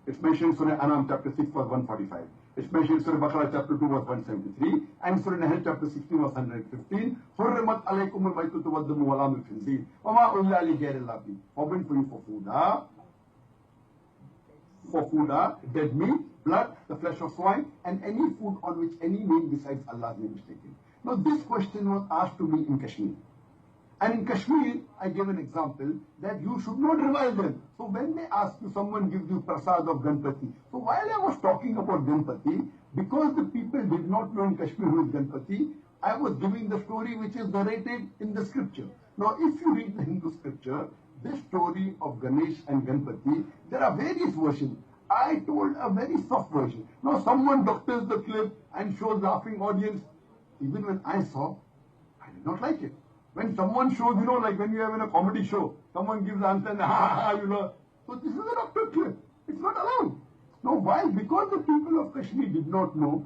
It's mentioned in Surah Anam chapter 6 verse 145. It's mentioned in Surah Baqarah chapter 2 verse 173. And Surah Nahl chapter 16 verse 115. Hurrimat alaykum al-maytatu wad-damu wa lahmul khinzir. Wa ma uhilla li ghayri Allah bihi. Forbidden for you for food, dead meat, blood, the flesh of swine, and any food on which any name besides Allah's name is taken. Now this question was asked to me in Kashmir. And in Kashmir, I gave an example that you should not revile them. So when they ask you, someone gives you prasad of Ganpati. So while I was talking about Ganpati, because the people did not know in Kashmir who is Ganpati, I was giving the story which is narrated in the scripture. Now if you read the Hindu scripture, this story of Ganesh and Ganpati, there are various versions. I told a very soft version. Now someone doctors the clip and shows laughing audience. Even when I saw, I did not like it. When someone shows, you know, like when you have in a comedy show, someone gives answer and you know. So this is a doctored clip. It's not allowed. Now why? Because the people of Kashmir did not know.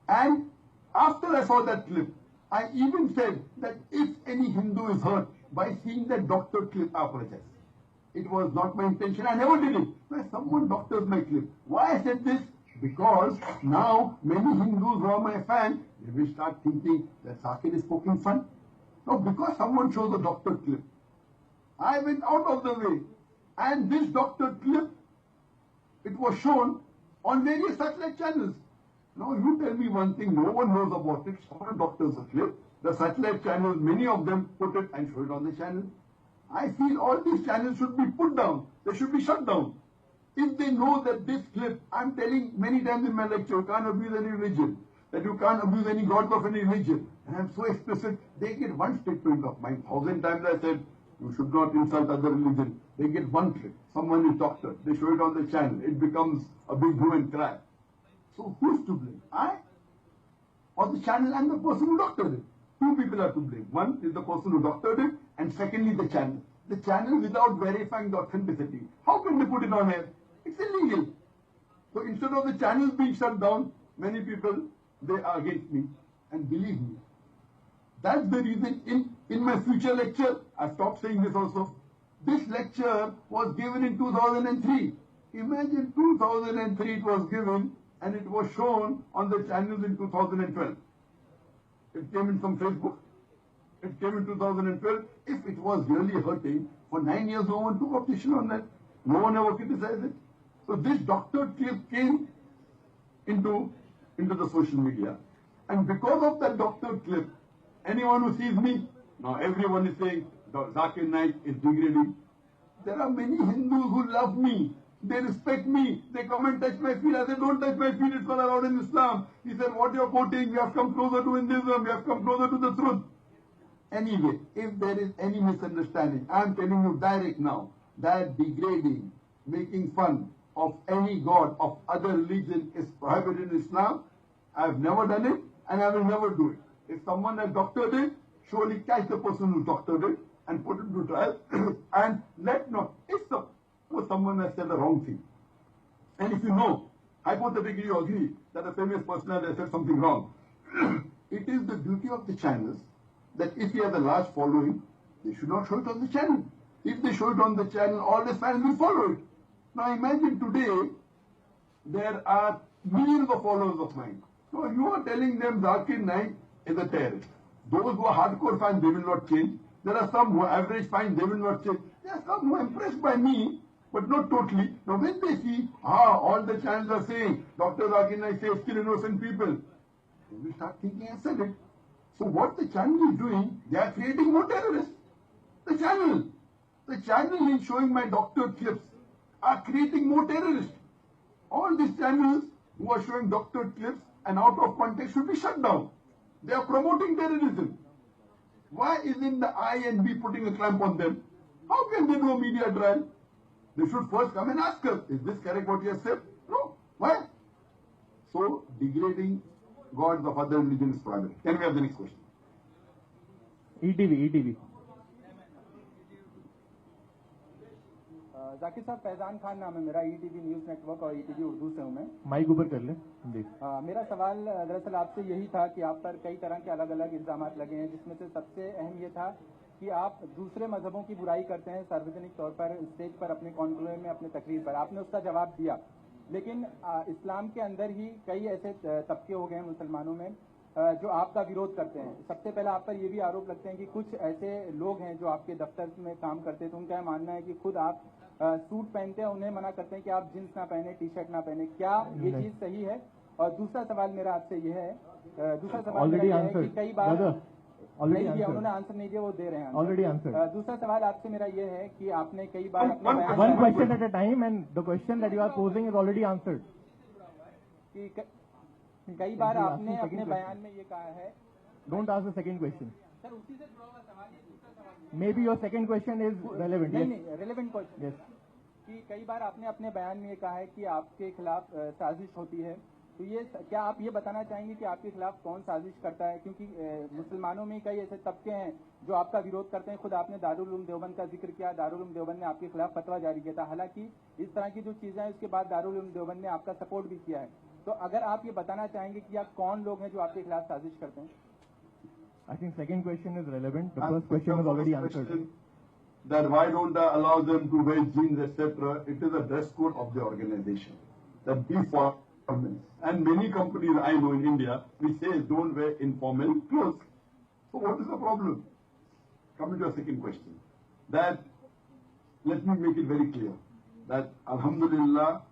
And after I saw that clip, I even said that if any Hindu is hurt by seeing that doctored clip, I apologize. It was not my intention. I never did it. But someone doctors my clip. Why I said this? Because now many Hindus who are my fans, they will start thinking that Zakir is poking fun. No, because someone shows a doctored clip. I went out of the way. And this doctored clip, it was shown on various satellite channels. Now you tell me one thing, no one knows about it. Someone doctors a clip. The satellite channels, many of them put it and show it on the channel. I feel all these channels should be put down. They should be shut down. If they know that this clip, I'm telling many times in my lecture, you can't abuse any religion, that you can't abuse any gods of any religion. And I'm so explicit, they get one statement of mine. 1,000 times I said, you should not insult other religion. They get one clip. Someone is doctored. They show it on the channel. It becomes a big hue and cry. So who's to blame? I? Or the channel and the person who doctored it? Two people are to blame. One is the person who doctored it, and secondly the channel. The channel, without verifying the authenticity, how can they put it on air? It's illegal. So instead of the channels being shut down, many people, they are against me. And believe me, that's the reason in my future lecture, I stopped saying this also. This lecture was given in 2003. Imagine 2003 it was given and it was shown on the channels in 2012. It came in from Facebook. It came in 2012. If it was really hurting, for 9 years no one took opposition on that. No one ever criticized it. So this doctored clip came into the social media. And because of that doctored clip, anyone who sees me, now everyone is saying, Zakir Naik is degrading. There are many Hindus who love me. They respect me. They come and touch my feet. I said, don't touch my feet. It's not allowed in Islam. He said, what you're quoting, we have come closer to Hinduism. We have come closer to the truth. Anyway, if there is any misunderstanding, I'm telling you direct now, that degrading, making fun of any god of other religion is prohibited in Islam. I've never done it and I will never do it. If someone has doctored it, surely catch the person who doctored it and put it to trial and let know if someone has said the wrong thing. And if you know, hypothetically you agree that a famous personality has said something wrong, it is the duty of the channels that if he has a large following, they should not show it on the channel. If they show it on the channel, all the fans will follow it. Now imagine today, there are millions of followers of mine. So you are telling them Zakir Naik is a terrorist. Those who are hardcore fans, they will not change. There are some who are average fans, they will not change. There are some who are impressed by me, but not totally. Now when they see, all the channels are saying, Dr. Zakir Naik says kill innocent people, they will start thinking I said it. So what the channel is doing, they are creating more terrorists. The channel in showing my doctored clips are creating more terrorists. All these channels who are showing doctored clips and out of context should be shut down. They are promoting terrorism. Why isn't the INB putting a clamp on them? How can they do a media trial? They should first come and ask us, is this correct what you have said? No. Why? So degrading gods of other religions is prohibited. Can we have the next question? ETV. Zakir साहब, फैजान खान नाम है मेरा, ETV news network और ETV Urdu से हूं मैं। Mic ऊपर कर ले। मेरा सवाल दरअसल आपसे यही था कि आप पर कई तरह के अलग अलग इल्जाम लगे हैं, जिसमें से सबसे अहम ये था कि आप दूसरे मजहबों की बुराई करते हैं सार्वजनिक तौर पर, स्टेज पर, अपने कॉन्क्लेव में, अपने तकरीर पर। आपने उसका जवाब दिया, लेकिन इस्लाम के अंदर ही कई ऐसे तबके हो गए हैं मुसलमानों में जो आपका विरोध करते हैं। सबसे पहले आप पर ये भी आरोप लगते हैं कि कुछ ऐसे लोग हैं जो आपके दफ्तर में काम करते हैं, तो उनका मानना है कि खुद आप सूट पहनते हैं, उन्हें मना करते हैं कि आप जींस ना पहने, टी शर्ट ना पहने। क्या ये चीज सही है? और दूसरा सवाल मेरा आपसे यह है, कि कई बार उन्होंने आंसर नहीं दिया, वो दे रहे हैं ऑलरेडी आंसर। दूसरा सवाल आपसे मेरा यह है कि आपने कई बार one question at a time and the question that you are posing is already answered. कई बार आपने अपने बयान में ये कहा है, don't ask the second question sir, उसी से जुड़ा हुआ सवाल है। दूसरा सवाल maybe your second question is relevant. नहीं, रेलेवेंट क्वेश्चन। कि कई बार आपने अपने बयान में ये कहा है कि आपके खिलाफ साजिश होती है, तो ये क्या आप ये बताना चाहेंगे कि आपके खिलाफ कौन साजिश करता है? क्योंकि मुसलमानों में कई ऐसे तबके हैं जो आपका विरोध करते हैं। खुद आपने दारुल उलूम देवबंद का जिक्र किया, दारुल उलूम देवबंद ने आपके खिलाफ फतवा जारी किया था। हालांकि इस तरह की जो चीजें हैं उसके बाद दारुल उलूम देवबंद ने आपका सपोर्ट भी किया है। तो अगर आप ये बताना चाहेंगे कि आप कौन लोग हैं जो आपके खिलाफ साजिश करते हैं? I think second question is relevant. The first question was already answered. That why don't I allow them to wear jeans, etc. It is a dress code of the organization. That be formal. And many companies I know in India, we say don't wear informal clothes. So what is the problem? Coming to your second question. That, let me make it very clear. That Alhamdulillah,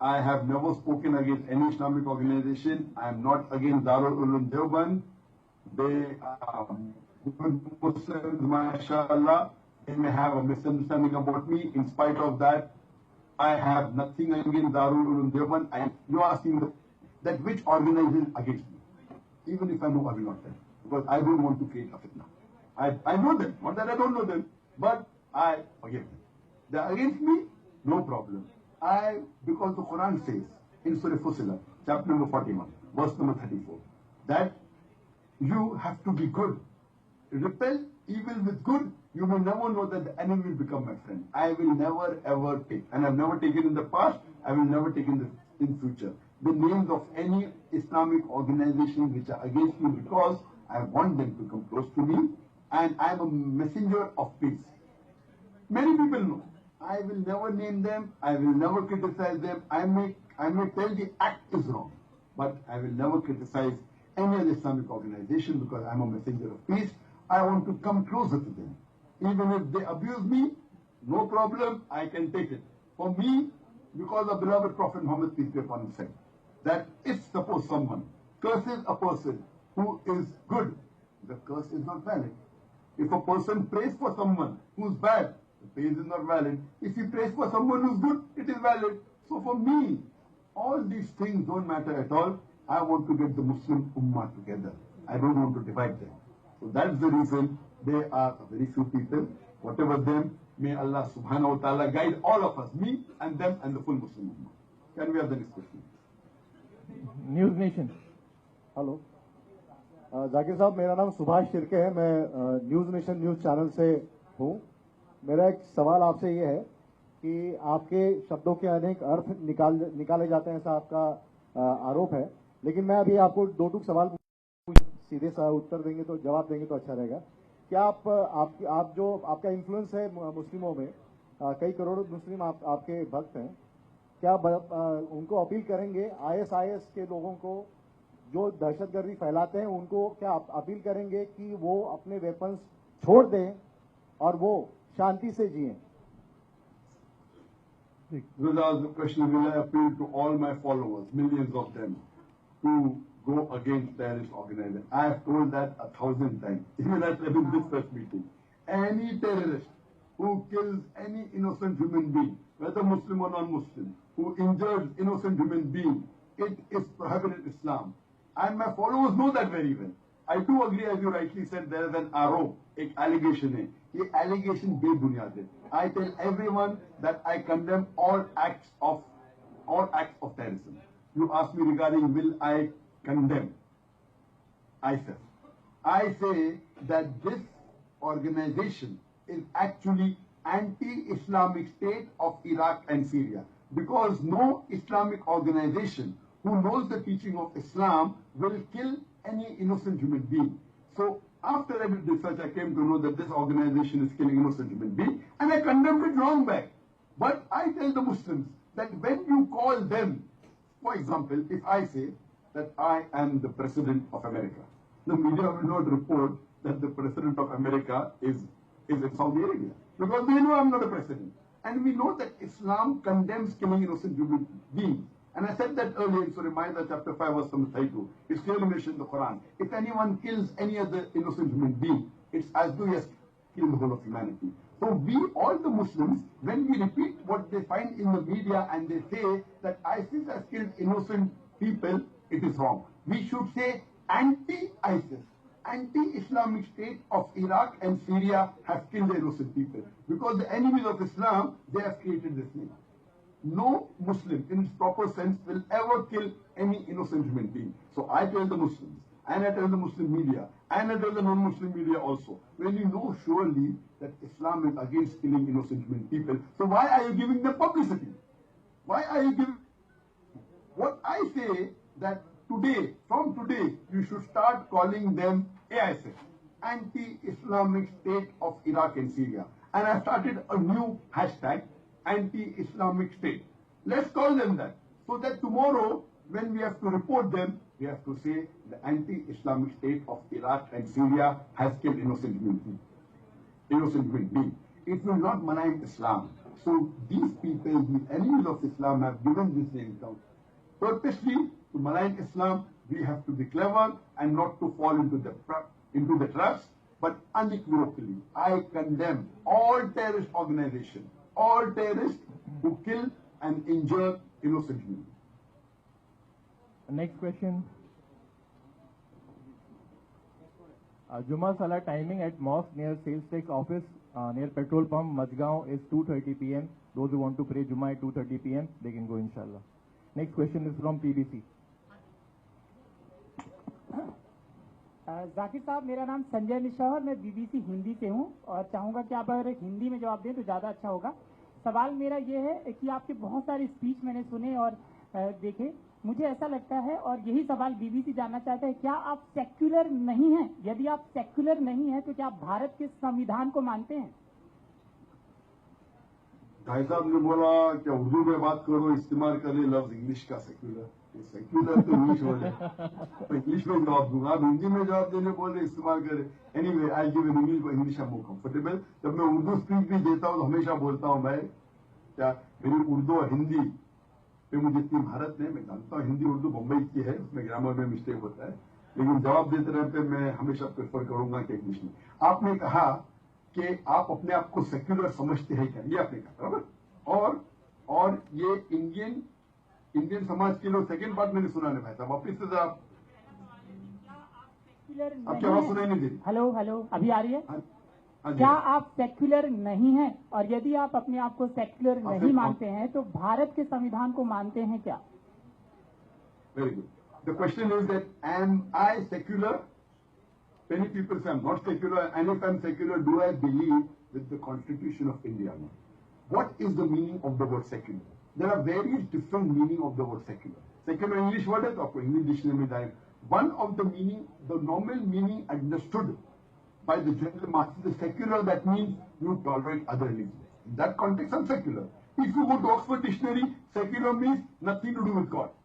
I have never spoken against any Islamic organization. I am not against Darul Uloom Deoband. They are good Muslims, mashallah. They may have a misunderstanding about me. In spite of that, I have nothing against Darul Uloom Deoband. You are asking that which organization is against me. Even if I know, I will not tell. Because I don't want to create a fitna. I know them. Not that I don't know them. But I forgive them. They are against me, no problem. Because the Quran says in Surah Fussilat, chapter number 41, verse number 34, that you have to be good. Repel evil with good, you will never know that the enemy will become my friend. I will never ever take, and I've never taken in the past, I will never take in future, the names of any Islamic organization which are against me, because I want them to come close to me, and I am a messenger of peace. Many people know. I will never name them, I will never criticize them, I may tell the act is wrong, but I will never criticize any other Islamic organization, because I am a messenger of peace. I want to come closer to them. Even if they abuse me, no problem, I can take it. For me, because the beloved Prophet Muhammad, peace be upon him, said that if suppose someone curses a person who is good, the curse is not valid. If a person prays for someone who is bad, the praise is not valid. If he prays for someone who is good, it is valid. So for me, all these things don't matter at all. I want to get the Muslim Ummah together. I don't want to divide them. So that's the reason there are very few people. Whatever them, may Allah subhanahu wa ta'ala guide all of us, me and them and the full Muslim Ummah. Can we have the next question? News Nation. Hello Zakir साहब, मेरा नाम सुभाष शिर्के है, मैं news nation news channel से हूँ। मेरा एक सवाल आपसे ये है कि आपके शब्दों के अनेक अर्थ निकाले जाते हैं, ऐसा आपका आरोप है, लेकिन मैं अभी आपको दो टूक सवाल सीधे सा उत्तर देंगे तो जवाब देंगे तो अच्छा रहेगा। क्या आप जो आपका इन्फ्लुएंस है मुस्लिमों में, कई करोड़ मुस्लिम आपके भक्त हैं, क्या उनको अपील करेंगे, आईएसआईएस के लोगों को जो दहशतगर्दी फैलाते हैं, उनको क्या अपील करेंगे कि वो अपने वेपन्स छोड़ दें और वो शांति से जिएं? Without the question, will I appeal to all my followers, millions of them, to go against terrorist organizations? I have told that 1,000 times, even at this first meeting. Any terrorist who kills any innocent human being, whether Muslim or non-Muslim, who injures innocent human being, it is prohibited in Islam. And my followers know that very well. I do agree, as you rightly said, there is an arrow, an allegation hai. Ye allegation bebunyad hai. I tell everyone that I condemn all acts of terrorism. You ask me regarding will I condemn ISIS. I say that this organization is actually anti-Islamic state of Iraq and Syria, because no Islamic organization who knows the teaching of Islam will kill any innocent human being. So after I did research, I came to know that this organization is killing innocent human beings, and I condemned it wrong back. But I tell the Muslims that when you call them, for example, if I say that I am the President of America, the media will not report that the President of America is in Saudi Arabia, because they know I'm not a president. And we know that Islam condemns killing innocent human beings. And I said that earlier in Surah Ma'idah chapter 5 verse number 32. It's clearly mentioned in the Quran. If anyone kills any other innocent human being, it's as though he has killed the whole of humanity. So we, all the Muslims, when we repeat what they find in the media and they say that ISIS has killed innocent people, it is wrong. We should say anti-ISIS. Anti-Islamic state of Iraq and Syria has killed the innocent people. Because the enemies of Islam, they have created this name. No Muslim in its proper sense will ever kill any innocent human being. So I tell the Muslims, and I tell the Muslim media, and I tell the non-Muslim media also, when you know surely that Islam is against killing innocent human people, so why are you giving them publicity? Why are you giving... What I say that today, from today, you should start calling them AISIS, Anti-Islamic State of Iraq and Syria. And I started a new hashtag, Anti-Islamic State. Let's call them that. So that tomorrow, when we have to report them, we have to say the Anti-Islamic State of Iraq and Syria has killed innocent human beings. It will not malign Islam. So these people, the enemies of Islam, have given this name down. Purposely, to malign Islam, we have to be clever and not to fall into the traps, but unequivocally, I condemn all terrorist organizations, all terrorists who kill and injure innocent humans. Next question. Juma Salah timing at mosque near sales tax office near petrol pump Majgaon is 2:30 p.m. Those who want to pray Juma at 2:30 p.m. they can go inshallah. Next question is from PBC. Zakir साहब, मेरा नाम संजय मिश्रा है और मैं BBC Hindi से हूं और चाहूंगा कि आप अगर हिंदी में जवाब दें तो ज़्यादा अच्छा होगा। सवाल मेरा ये है कि आपके बहुत सारे स्पीच मैंने सुने और देखे, मुझे ऐसा लगता है और यही सवाल बीबीसी जानना चाहता है, क्या आप सेक्युलर नहीं हैं? यदि आप सेक्युलर नहीं हैं तो क्या आप भारत के संविधान को मानते हैं? भाई साहब ने बोला क्या उर्दू में बात करो, इस्तेमाल करें लफ्ज इंग्लिश का सेक्युलर। सेक्युलर तो इंग्लिश वर्ड है, तो इंग्लिश में जवाब दूंगा। आप हिंदी में जवाब देने बोले इस्तेमाल करें। Anyway I give in English I more comfortable. जब मैं उर्दू स्पीच भी देता हूँ तो हमेशा बोलता हूँ मैं क्या मेरी उर्दू और हिंदी पे मुझे इतनी महारत नहीं। मैं जानता हूँ हिंदी उर्दू मुंबई की है, उसमें ग्रामर में मिस्टेक होता है, लेकिन जवाब देते रहते मैं हमेशा प्रेफर करूंगा कि इंग्लिश में। आपने कहा कि आप अपने आप को सेक्युलर समझते हैं क्या, ये आपने कहा बराबर। और ये इंडियन समाज के लोग, सेकेंड पार्ट मैंने सुना नहीं भाई साहब, वापिस से जरा आप क्या आवाज सुनाई नहीं दे रही। हेलो, अभी आ रही है? हाँ जी। क्या आप सेक्युलर नहीं हैं? और यदि आप अपने आप को सेक्युलर नहीं मानते हैं तो भारत के संविधान को मानते हैं क्या? Very good. The question is that am I secular? Many people say I'm not secular, and if I'm secular, do I believe with the Constitution of India? What is the meaning of the word secular? There are various different meaning of the word secular. Secular English word है तो आपको English dictionary में जाएगा. One of the meaning, the normal meaning understood by the general masses is secular. That means you tolerate other religions. In that context, I'm secular. If you go to Oxford Dictionary, secular means nothing to do with God.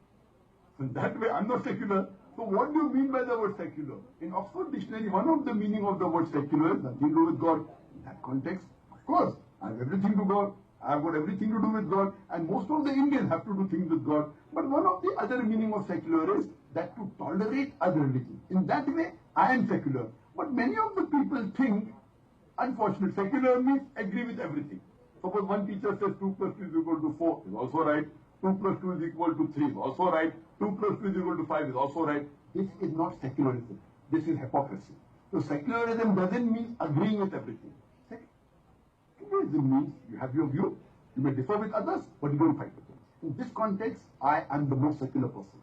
So in that way, I'm not secular. So what do you mean by the word secular? In Oxford Dictionary, one of the meaning of the word secular is nothing to do with God. In that context, of course, I have everything to God. I have got everything to do with God, and most of the Indians have to do things with God. But one of the other meaning of secular is that to tolerate other religions. In that way, I am secular. But many of the people think, unfortunately, secular means agree with everything. Suppose one teacher says 2 plus 2 is equal to 4 is also right. 2 plus 2 is equal to 3 is also right. 2 plus 2 is equal to 5 is also right. This is not secularism. This is hypocrisy. So secularism doesn't mean agreeing with everything. Secularism means you have your view, you may differ with others, but you don't fight with them. In this context, I am the most secular person.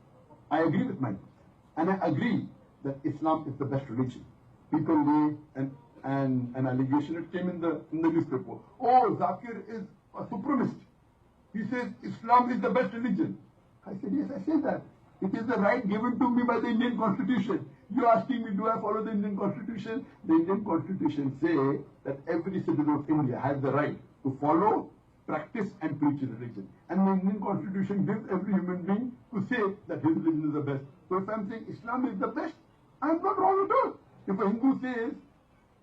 I agree with my views. And I agree that Islam is the best religion. People lay an allegation, it came in the newspaper. Oh, Zakir is a supremacist. He says Islam is the best religion. I said, yes, I say that. It is the right given to me by the Indian Constitution. You are asking me, do I follow the Indian Constitution? The Indian Constitution says that every citizen of India has the right to follow, practice and preach religion. And the Indian Constitution gives every human being to say that his religion is the best. So if I'm saying Islam is the best, I'm not wrong at all. If a Hindu says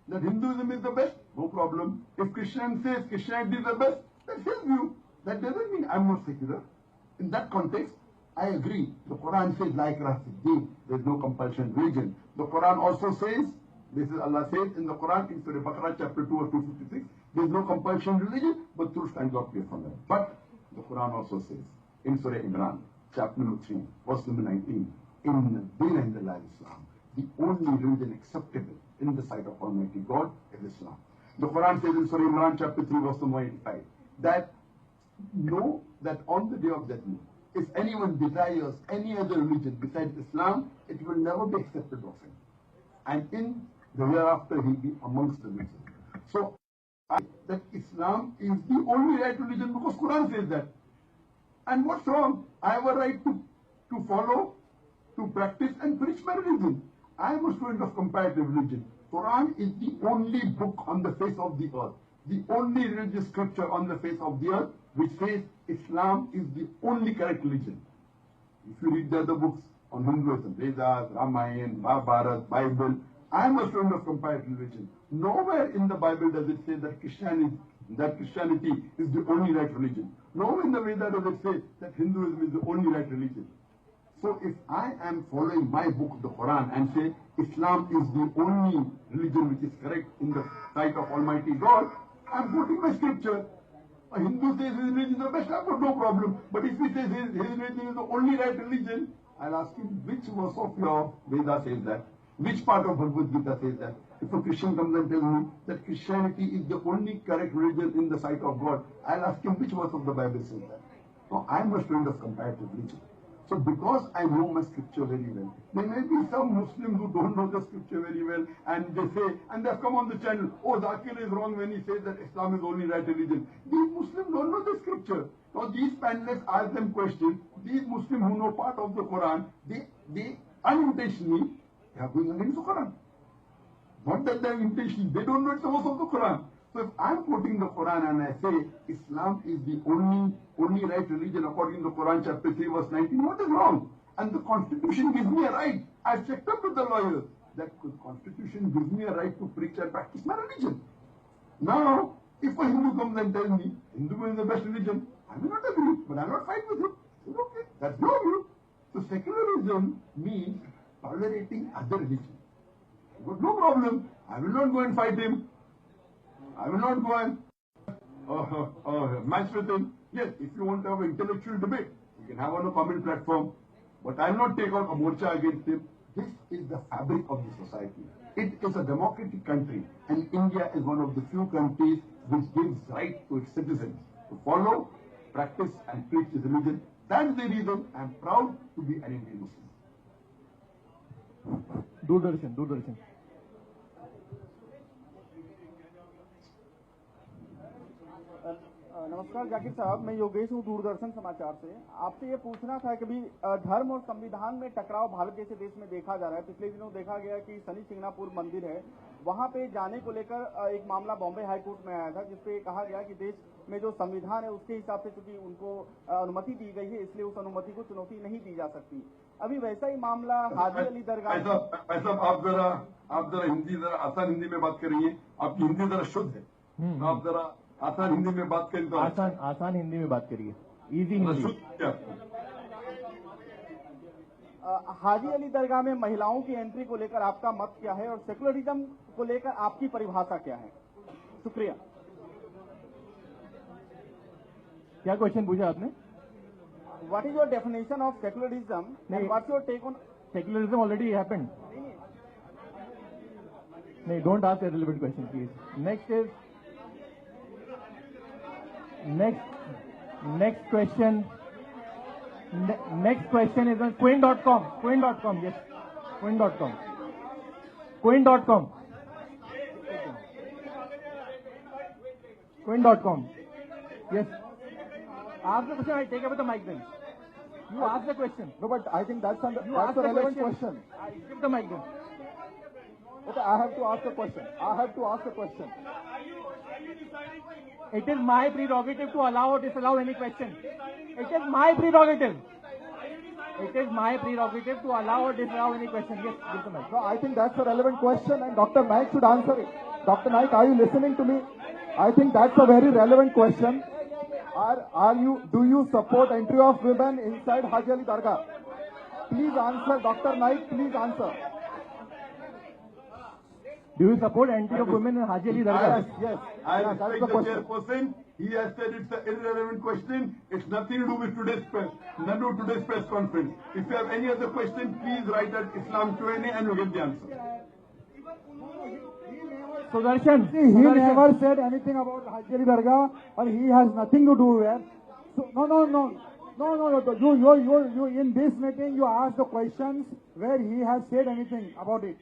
that Hinduism is the best, no problem. If Christian says Christianity is the best, that's his view. That doesn't mean I'm not secular. In that context, I agree. The Quran says, like Rasid, there is no compulsion religion. The Quran also says, this is Allah says in the Quran, in Surah Baqarah chapter 2 or 256, there is no compulsion religion, but truth stands out clear from that. But the Quran also says, in Surah Imran, chapter number 3, verse number 19, in Deen and Islam, the only religion acceptable in the sight of Almighty God is Islam. The Quran says in Surah Imran chapter 3, verse number 85, that know that on the day of judgment, if anyone desires any other religion besides Islam, it will never be accepted of him. And in the hereafter, he'll be amongst the religions. So, that Islam is the only right religion because Quran says that. And what's wrong? I have a right to follow, to practice and preach my religion. I am a student of comparative religion. Quran is the only book on the face of the earth, the only religious scripture on the face of the earth which says Islam is the only correct religion. If you read the other books on Hinduism, Vedas, Ramayana, Mahabharata, Bible, I am a student of comparative religion. Nowhere in the Bible does it say that Christianity is the only right religion. Nowhere in the Vedas does it say that Hinduism is the only right religion. So if I am following my book, the Quran, and say Islam is the only religion which is correct in the sight of Almighty God, I am quoting my scripture. A Hindu says his religion is the best, I've got no problem. But if he says his religion is the only right religion, I'll ask him, which verse of your Veda says that? Which part of Bhagavad Gita says that? If a Christian comes and tells me that Christianity is the only correct religion in the sight of God, I'll ask him which verse of the Bible says that. No, I'm a student of comparative religion. So because I know my scripture very well, there may be some Muslims who don't know the scripture very well, and they say, and they've come on the channel, oh, Zakir is wrong when he says that Islam is the only right religion. These Muslims don't know the scripture. Now these panelists ask them questions. These Muslims who know part of the Quran, they unintentionally, they are going against the Quran. Not that they are intentionally, they don't know it's the verse of the Quran. So if I'm quoting the Quran and I say Islam is the only right religion according to the Quran chapter 3 verse 19, what is wrong? And the Constitution gives me a right. I checked up with the lawyers. That the Constitution gives me a right to preach and practice my religion. Now, if a Hindu comes and tells me Hinduism is the best religion, I will not agree, but I will not fight with him. I say, okay, that's your view. So secularism means tolerating other religions. But no problem. I will not go and fight him. I will not go and match with him. Yes, if you want to have an intellectual debate, you can have on a common platform. But I will not take out a morcha against him. This is the fabric of the society. It is a democratic country, and India is one of the few countries which gives right to its citizens to follow, practice, and preach his religion. That's the reason I am proud to be an Indian Muslim. Doordarshan. नमस्कार जाकिर साहब, मैं योगेश हूँ दूरदर्शन समाचार से। आपसे ये पूछना था कि भी धर्म और संविधान में टकराव भारत जैसे देश में देखा जा रहा है। पिछले दिनों देखा गया कि शनि सिंगनापुर मंदिर है, वहां पे जाने को लेकर एक मामला बॉम्बे हाई कोर्ट में आया था, जिसपे कहा गया कि देश में जो संविधान है उसके हिसाब से चूंकि उनको अनुमति दी गई है, इसलिए उस अनुमति को चुनौती नहीं दी जा सकती। अभी वैसा ही मामला हाजी अली दरगाह। आप जरा हिंदी, जरा आसान हिंदी में बात करिए। आपकी हिंदी जरा शुद्ध है, आप जरा आसान हिंदी में बात करें तो आसान हिंदी में बात करिए, इजी हिंदी। हाजी अली दरगाह में महिलाओं की एंट्री को लेकर आपका मत क्या है और सेकुलरिज्म को लेकर आपकी परिभाषा क्या है? शुक्रिया। क्या क्वेश्चन पूछा आपने? What is your definition of secularism and what's your take on secularism? Already happened. नहीं, don't ask irrelevant question please. Next question is on Queen.com. Yes, Queen.com. Yes. Ask the question. I take away the mic then. You ask the question. No, but I think that's a relevant question. I give the mic then. Okay, I have to ask a question. It is my prerogative to allow or disallow any question. It is my prerogative to allow or disallow any question. Yes, give the mic. No, I think that's a relevant question and Dr. Naik should answer it. Dr. Naik, are you listening to me? I think that's a very relevant question. Do you support entry of women inside Haji Ali Dargah? Please answer, Dr. Naik, please answer. Do you support entry of women in Haji Ali Dargah? Yes. I respect the chairperson. He has said it's an irrelevant question. It's nothing to do with today's press conference. If you have any other question, please write at Islam Q&A and you'll get the answer. Sudarshan. He never said anything about Haji Ali Dargah, or he has nothing to do with it. So, no. You in this meeting you ask the questions where he has said anything about it.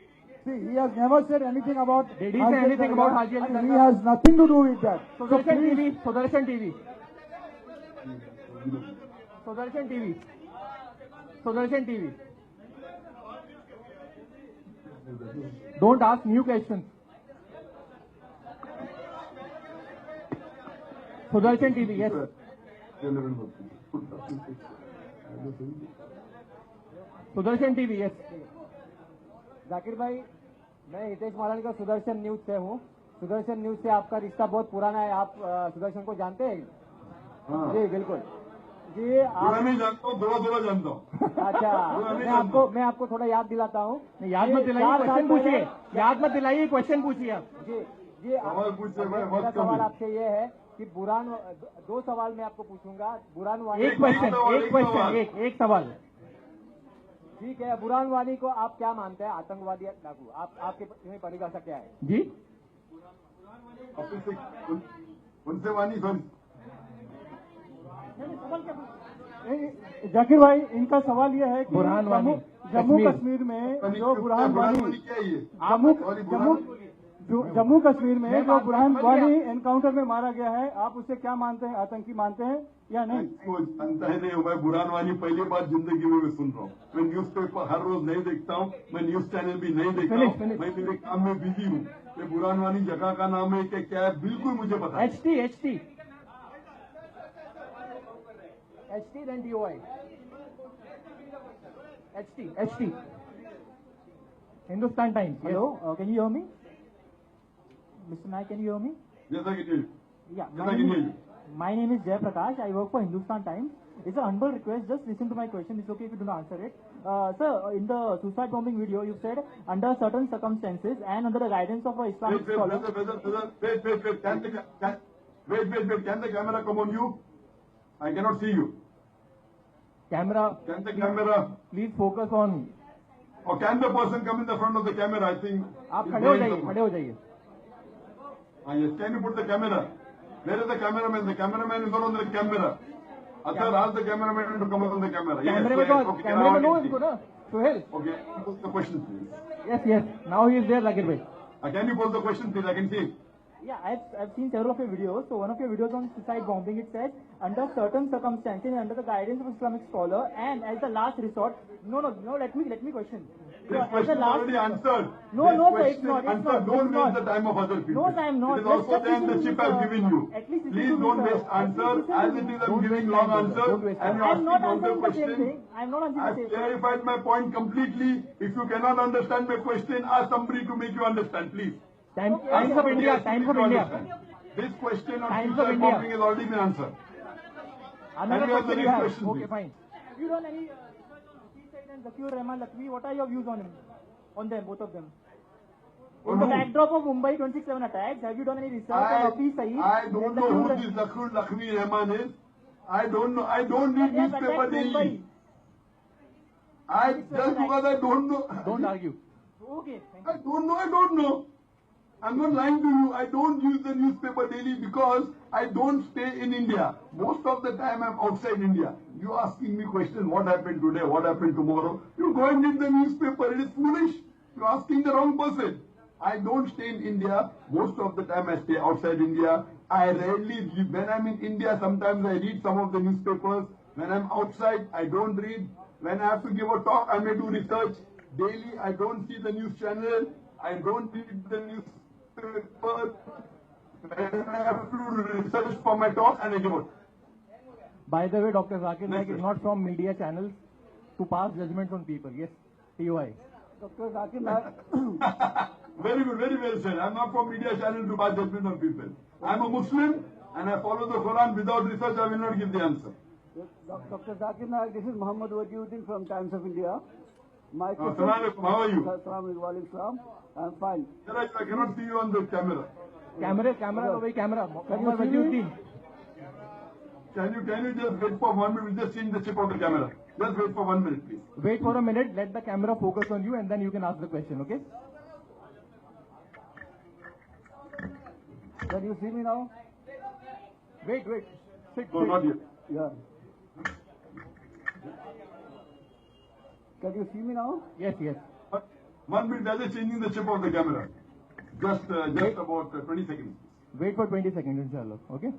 See, he has never said anything about. Did he say anything about Haji Ali Dargah? He has nothing to do with that. Sudarshan TV. Don't ask new questions. Sudarshan TV, yes. Sudarshan TV, yes. Zakir भाई, मैं हितेश मालानी का Sudarshan news से हूँ। Sudarshan news से आपका रिश्ता बहुत पुराना है। आप सुदर्शन को जानते हैं? हाँ। जी बिल्कुल जी। आप नहीं जानता हूँ, थोड़ा जानता हूँ। अच्छा, मैं आपको थोड़ा याद दिलाता हूँ। याद मत दिलाइए, क्वेश्चन पूछिए। याद मत दिलाइए, क्वेश्चन पूछिए आप। जी मेरा सवाल आपसे ये है कि बुरान, दो सवाल मैं आपको पूछूंगा। बुरान वानी, एक सवाल। ठीक है, बुरान वानी को आप क्या मानते हैं, आतंकवादी या डाकू? आपके परिभाषा क्या है? जी उनसे वानी जाकिर भाई, इनका सवाल ये है कि बुरहान वानी, जम्मू कश्मीर में जो बुरहान वानी क्या है ये? जम्मू कश्मीर में जो बुरहान वानी एनकाउंटर में मारा गया है, आप उसे क्या मानते हैं, आतंकी मानते हैं या नहीं? इसको जानता है नहीं, मैं बुरहान वानी पहली बार जिंदगी में सुन रहा हूँ। मैं न्यूज़पेपर हर रोज नहीं देखता हूँ, मैं न्यूज चैनल भी नहीं देखता हूँ, मैं मेरे काम में बिजी हूँ। ये बुरहान वानी जगह का नाम है क्या है, बिल्कुल मुझे पता है। HT then DOI. HT. Hindustan Times. Hello, can you hear me? Mr. Naik, can you hear me? Yes, I can hear you. Yeah, Yes, I can hear you. my name is Jay Prakash. I work for Hindustan Times. It's an humble request. Just listen to my question. It's okay if you do not answer it. Sir, in the suicide bombing video, you said under certain circumstances and under the guidance of a Islamic scholar. Wait. Can the camera come on you? I cannot see you. Camera. Can the camera? Please focus on. Or can the person come in the front of the camera? I think. आप खड़े हो जाइए. Yes. Can you put the camera? Where is the cameraman? The cameraman is not on the camera. Sir, ask the cameraman to come on the camera. Camera में लो इनको ना. Sohail. Okay. Put the question, please. Yes. Now he is there, Zakir bhai. Can you pose the question, please? I can see. Yeah, I've seen several of your videos. So one of your videos on suicide bombing, it says under certain circumstances and under the guidance of Islamic scholar and as the last resort. No. Let me question. This question is already answered. No, sir, it's not. Don't waste the time of other people. No, I am not. It is also there in the chip I've given you. Please don't waste answers. As it is, I'm giving long answers and you asking counter questions. I'm not answering I've the same. clarified my point completely. If you cannot understand my question, ask somebody to make you understand, please. Times of India. This question on suicide bombing has already been answered. Another question you have. Okay, fine. Have you done any and Zakir Naik, what are your views on him? On them, both of them? In the backdrop of Mumbai 26/7 attacks, have you done any research on Hafiz Saeed? I don't know who this Zakir Naik is. I don't know. I don't read newspaper daily. Just because I don't know. Don't argue. Okay. I don't know. I'm not lying to you. I don't use the newspaper daily because I don't stay in India. Most of the time I'm outside India. You asking me questions, what happened today, what happened tomorrow. You go and read the newspaper. It is foolish. You're asking the wrong person. I don't stay in India. Most of the time I stay outside India. I rarely read. When I'm in India, sometimes I read some of the newspapers. When I'm outside, I don't read. When I have to give a talk, I may do research. Daily, I don't see the news channel. I don't read the newspaper. When I have to research for my talk, and I give it. By the way, Dr. Zakir Naik is not from media channels to pass judgments on people. Yes, TOI. Dr. Zakir Naik. Very good, very well said. I'm not from media channel to pass judgment on people. I'm a Muslim and I follow the Quran. Without research, I will not give the answer. Dr. Zakir Naik, this is Muhammad Wajiuddin from Times of India. My question. Assalamu alaikum. How are you? Assalamu alaikum. I'm fine. Sir, I cannot see you on the camera. Camera. Muhammad Wajiuddin. Can you just wait for 1 minute? We'll just change the chip of the camera. Just wait for 1 minute, please. Wait for a minute. Let the camera focus on you, and then you can ask the question. Okay? Can you see me now? Wait. No, not yet. Yeah. Can you see me now? Yes. 1 minute. They're just changing the chip of the camera. Just about 20 seconds. Wait for 20 seconds, inshallah. Okay?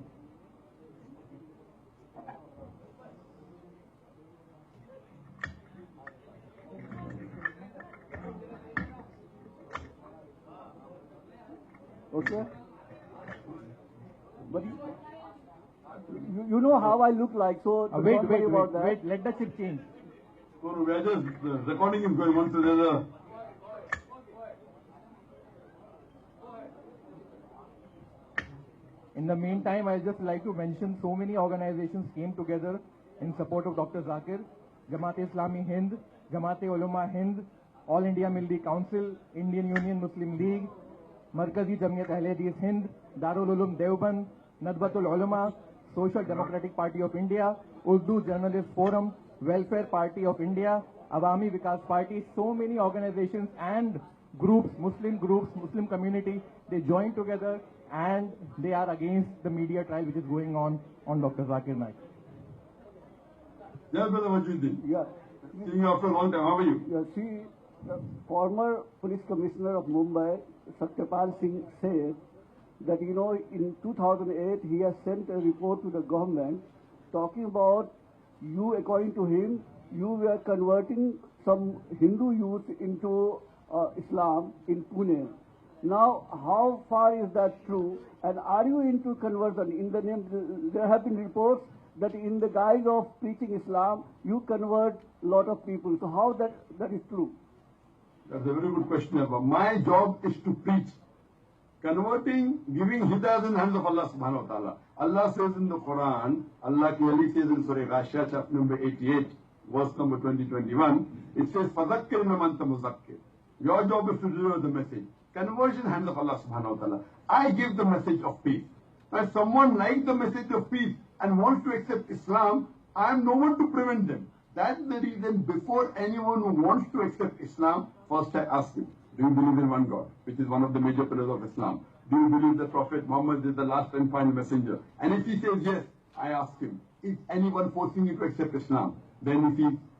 Okay. But you know how I look like, so wait. about that. Let the chip change. So we're just recording is going on, so there's a... In the meantime, I'd just like to mention so many organizations came together in support of Dr. Zakir. Jamaat-e-Islami Hind, Jamaat-e-Ulama Hind, All India Milli Council, Indian Union Muslim League, Markazi Jamiyat Ahle-Hadith Hind, Darul Uloom Deoband, Nadwatul Ulama, Social Democratic Party of India, Urdu Journalist Forum, Welfare Party of India, Awami Vikas Party, so many organizations and groups, Muslim community, they joined together and they are against the media trial which is going on Dr. Zakir Naik. Yes, Brother Wajuddin. Yeah. Seeing you after a long time. How are you? Yeah, see, the former police commissioner of Mumbai, Satyapal Singh, said that, in 2008, he has sent a report to the government talking about you, according to him, you were converting some Hindu youth into Islam in Pune. Now, how far is that true? And are you into conversion? In the name, there have been reports that in the guise of preaching Islam, you convert a lot of people. So how that is true? That's a very good question, Abba. My job is to preach. Converting, giving hidayah in the hands of Allah subhanahu wa ta'ala. Allah says in the Quran, Allah clearly says in Surah Ghashiyah, chapter number 88, verse number 20-21, it says, فَذَكِّرْ مَنْ تَمُزَكِّرْ. Your job is to deliver the message. Conversion in the hands of Allah subhanahu wa ta'ala. I give the message of peace. If someone likes the message of peace and wants to accept Islam, I am no one to prevent them. That's the reason before anyone who wants to accept Islam, first I ask him, do you believe in one God, which is one of the major pillars of Islam? Do you believe the Prophet Muhammad is the last and final messenger? And if he says yes, I ask him, is anyone forcing you to accept Islam? Then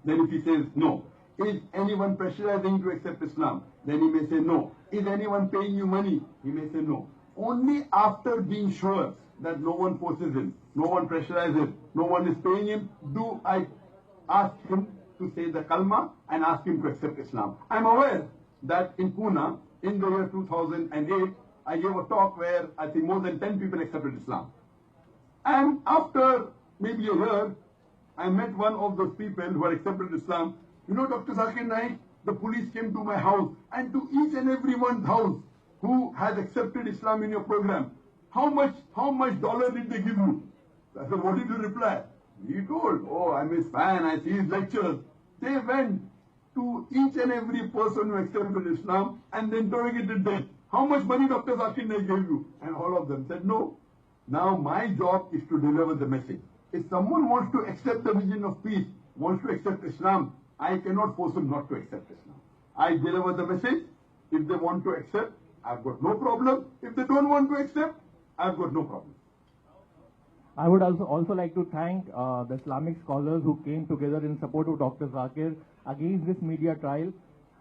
if he says no. Is anyone pressurizing you to accept Islam? Then he may say no. Is anyone paying you money? He may say no. Only after being sure that no one forces him, no one pressurizes him, no one is paying him, do I ask him to say the kalma and ask him to accept Islam. I'm aware that in Pune, in the year 2008, I gave a talk where I think more than 10 people accepted Islam. And after maybe a year, I met one of those people who had accepted Islam. Dr. Zakir Naik, the police came to my house, and to each and every one's house who has accepted Islam in your program, how much dollar did they give you? I said, what did you reply? He told, oh, I'm his fan, I see his lectures. They went to each and every person who accepted Islam and they interrogated them. How much money Dr. Zakir Naik gave you? And all of them said no. Now my job is to deliver the message. If someone wants to accept the vision of peace, wants to accept Islam, I cannot force them not to accept Islam. I deliver the message. If they want to accept, I've got no problem. If they don't want to accept, I've got no problem. I would also like to thank the Islamic scholars who came together in support of Dr. Zakir against this media trial,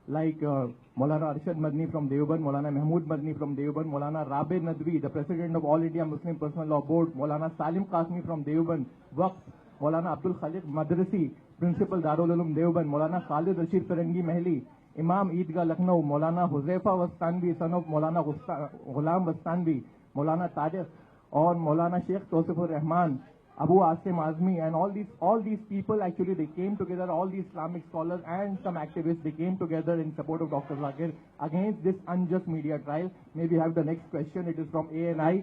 like Maulana Arshad Madni from Deoband, Maulana Mahmood Madni from Deoband, Maulana Rabe Nadwi, the President of All India Muslim Personal Law Board, Maulana Salim Qasmi from Deoband, Waqf, Maulana Abdul Khaliq Madrasi, Principal Darul Ulum Deoband, Maulana Khalid Rashid Farangi Mahli, Imam Eidgah Lucknow, Maulana Huzaifa Wastanvi, son of Maulana Ghulam Wastanvi, Maulana Tariq, or Maulana Sheikh Tosifur Rahman, Abu Asim Azmi, and all these people actually, they came together, all these Islamic scholars and some activists, they came together in support of Dr. Zakir against this unjust media trial. Maybe have the next question. It is from ANI.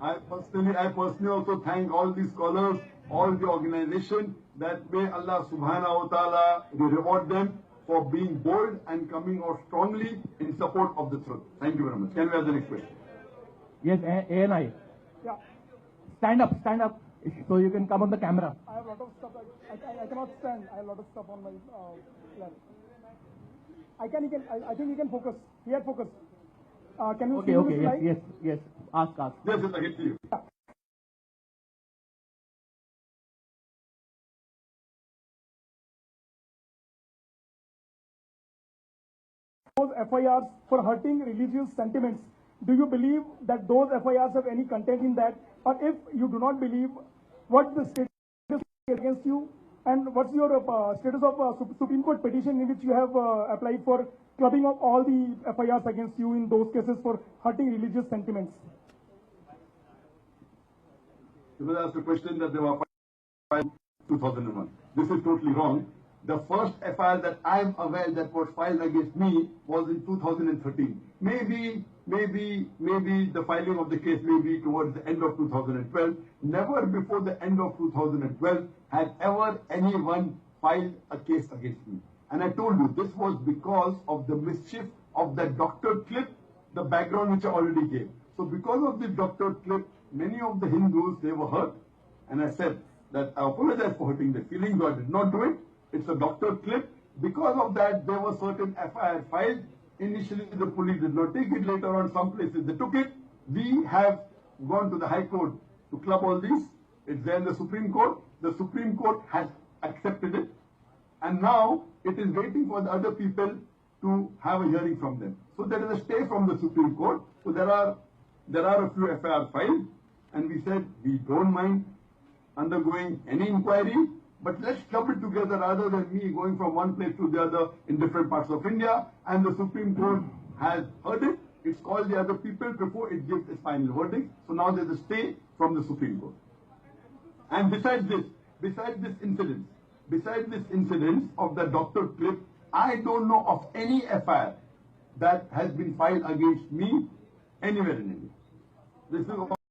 I personally also thank all these scholars, all the organization, that may Allah subhanahu wa ta'ala reward them for being bold and coming out strongly in support of the truth. Thank you very much. Can we have the next question? Yes, ANI. Yeah. Stand up, so you can come on the camera. I have a lot of stuff. I cannot stand. I have a lot of stuff on my lap. I think you can focus. He had focus. Can you Okay, yes. Ask. Yes, I get to you. Those FIRs for hurting religious sentiments, do you believe that those FIRs have any content in that? Or if you do not believe, what's the status against you? And what's your status of Supreme Court petition in which you have applied for clubbing of all the FIRs against you in those cases for hurting religious sentiments? You will ask the question that they were filed in 2001. This is totally wrong. The first FIR that I am aware that was filed against me was in 2013. Maybe the filing of the case may be towards the end of 2012. Never before the end of 2012 had ever anyone filed a case against me. And I told you, this was because of the mischief of that doctored clip, the background which I already gave. So because of this doctored clip, many of the Hindus, they were hurt. And I said that I apologize for hurting their feelings, but I did not do it. It's a doctored clip. Because of that, there were certain FIR filed. Initially, the police did not take it. Later on, some places they took it. We have gone to the High Court to club all these. It's there in the Supreme Court. The Supreme Court has accepted it, and now it is waiting for the other people to have a hearing from them. So there is a stay from the Supreme Court. So there are a few FIR filed, and we said we don't mind undergoing any inquiry, but let's club it together rather than me going from one place to the other in different parts of India. And the Supreme Court has heard it. It's called the other people before it gives its final verdict. So now there's a stay from the Supreme Court. And besides this incident of the doctor clip, I don't know of any FIR that has been filed against me anywhere in India. This is